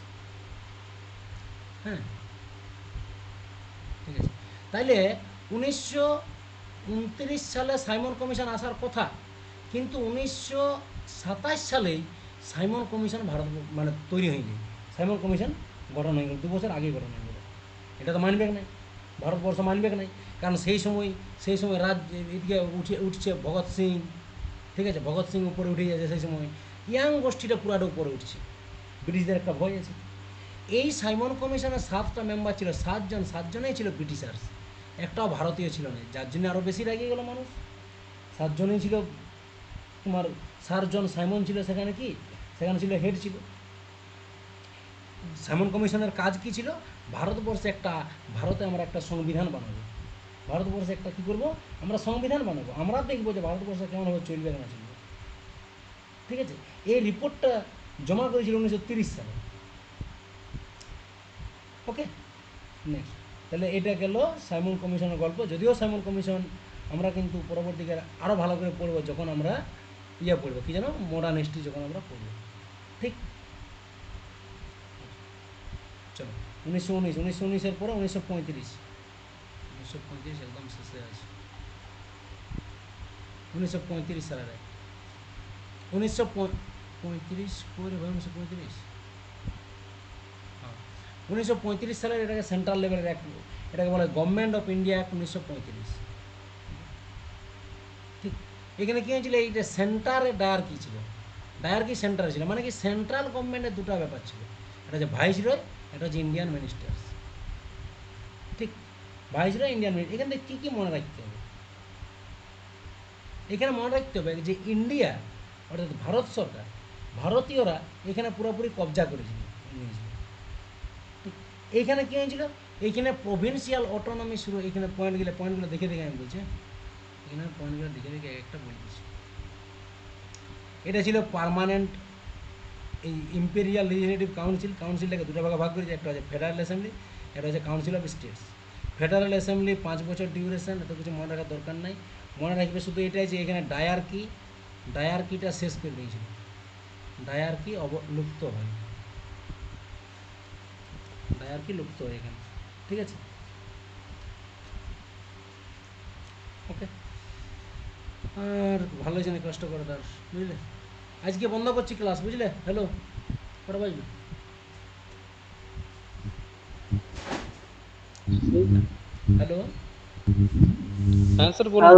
হ্যাঁ, ঠিক আছে। তাইলে 1929 সালে সাইমন কমিশন আসার কথা, কিন্তু 1927 সালেই সাইমন কমিশন ভারত মানে তৈরি হয়নি, সাইমন কমিশন গঠন হয়ে গেল 2 বছর আগেই গঠন হয়ে গেল। এটা তো মানবে নাই, ভারতবর্ষ মানবে নাই, কারণ সেই সময় এদিকে উঠছে ভগৎ সিং, ঠিক আছে, ভগৎ সিং উপরে উঠে যাচ্ছে সেই সময়, ইয়াং গোষ্ঠীটা পুরাটা উপরে উঠছে, ব্রিটিশদের একটা ভয় আছে। এই সাইমন কমিশনের 7টা মেম্বার ছিল, 7জনেই ছিল ব্রিটিশার্স, একটাও ভারতীয় ছিল না, যার জন্য আরও বেশি রাগিয়ে গেল মানুষ। 7জনেই ছিল তোমার, স্যার জন সাইমন ছিল সেখানে, কি সেখানে ছিল হেড ছিল। সাইমন কমিশনের কাজ কি ছিল? ভারতে আমরা একটা সংবিধান বানাবো, ভারতবর্ষে একটা কী করবো, আমরা সংবিধান বানাবো, আমরা দেখবো যে ভারতবর্ষে কেমনভাবে চলবে না চলবে, ঠিক আছে। এই রিপোর্টটা জমা করেছিল 1930 সালে। ওকে, নেক্সট। তাহলে এটা গেল সাইমন কমিশনের গল্প। যদিও সাইমন কমিশন আমরা কিন্তু পরবর্তীকালে আরও ভালো করে পড়বো যখন আমরা পড়বো, কি জানো, মডার্ন হিস্ট্রি যখন আমরা পড়বো, ঠিক। চলো, 1919-এর পরে 1935 একদম শেষে আছে। 1935 সালের 1935 করে ভাই, 1935, হ্যাঁ 1935 সালের এটাকে সেন্ট্রাল লেভেলের অ্যাক্ট, এটাকে বলা হয় গভর্নমেন্ট অফ ইন্ডিয়া অ্যাক্ট 1935। এখানে কি হয়েছিল, এই যে সেন্টারে ডায়ারকি ছিল, ডায়ারকি সেন্টার ছিল, মানে কি সেন্ট্রাল গভর্নমেন্টের দুটো ব্যাপার ছিল, একটা হচ্ছে ভাইসরয়, একটা হচ্ছে ইন্ডিয়ান মিনিস্টার্স। ঠিক, ভাইসরয় ইন্ডিয়ান মিনিস্টার। এখান থেকে কী কী মনে রাখতে হবে, এখানে মনে রাখতে হবে যে ইন্ডিয়া অর্থাৎ ভারত সরকার, ভারতীয়রা এখানে পুরোপুরি কবজা করেছিল ইংরেজরা। ঠিক, এইখানে কী হয়েছিল, এইখানে প্রভিন্সিয়াল অটোনমি শুরু, এখানে পয়েন্টগুলো দেখে দেখে আমি বলছি, এখানে পয়েন্টগুলো দেখে দেখে একটা বলছি। এটা ছিল পার্মানেন্ট এই ইম্পেরিয়াল লেজিসলেটিভ কাউন্সিল, কাউন্সিলটাকে দুটো ভাগে ভাগ করেছে, একটা হচ্ছে ফেডারেল অ্যাসেম্বলি, একটা হচ্ছে council of states. Federal assembly 5 বছর ডিউরেশন, এত কিছু মনে রাখার দরকার নাই। মনে রাখবে শুধু এটাই যে এখানে ডায়ারকিটা শেষ করে দিয়েছিল, ডায়ারকি লুপ্ত হয়, ডায়ারকি লুপ্ত হয় এখানে। ঠিক আছে, ওকে। আর ভালো জানি কষ্ট করে তার, বুঝলে। আজকে বন্ধ করছি ক্লাস, বুঝলে। হ্যালো, কটা বাজবে? হ্যালো, হ্যাঁ স্যার বলুন।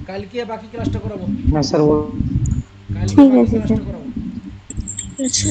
কালকে বাকি ক্লাসটা করাবো, হ্যাঁ স্যার কালকে ঠিক বাকি আছে, ক্লাসটা করাবো। আচ্ছা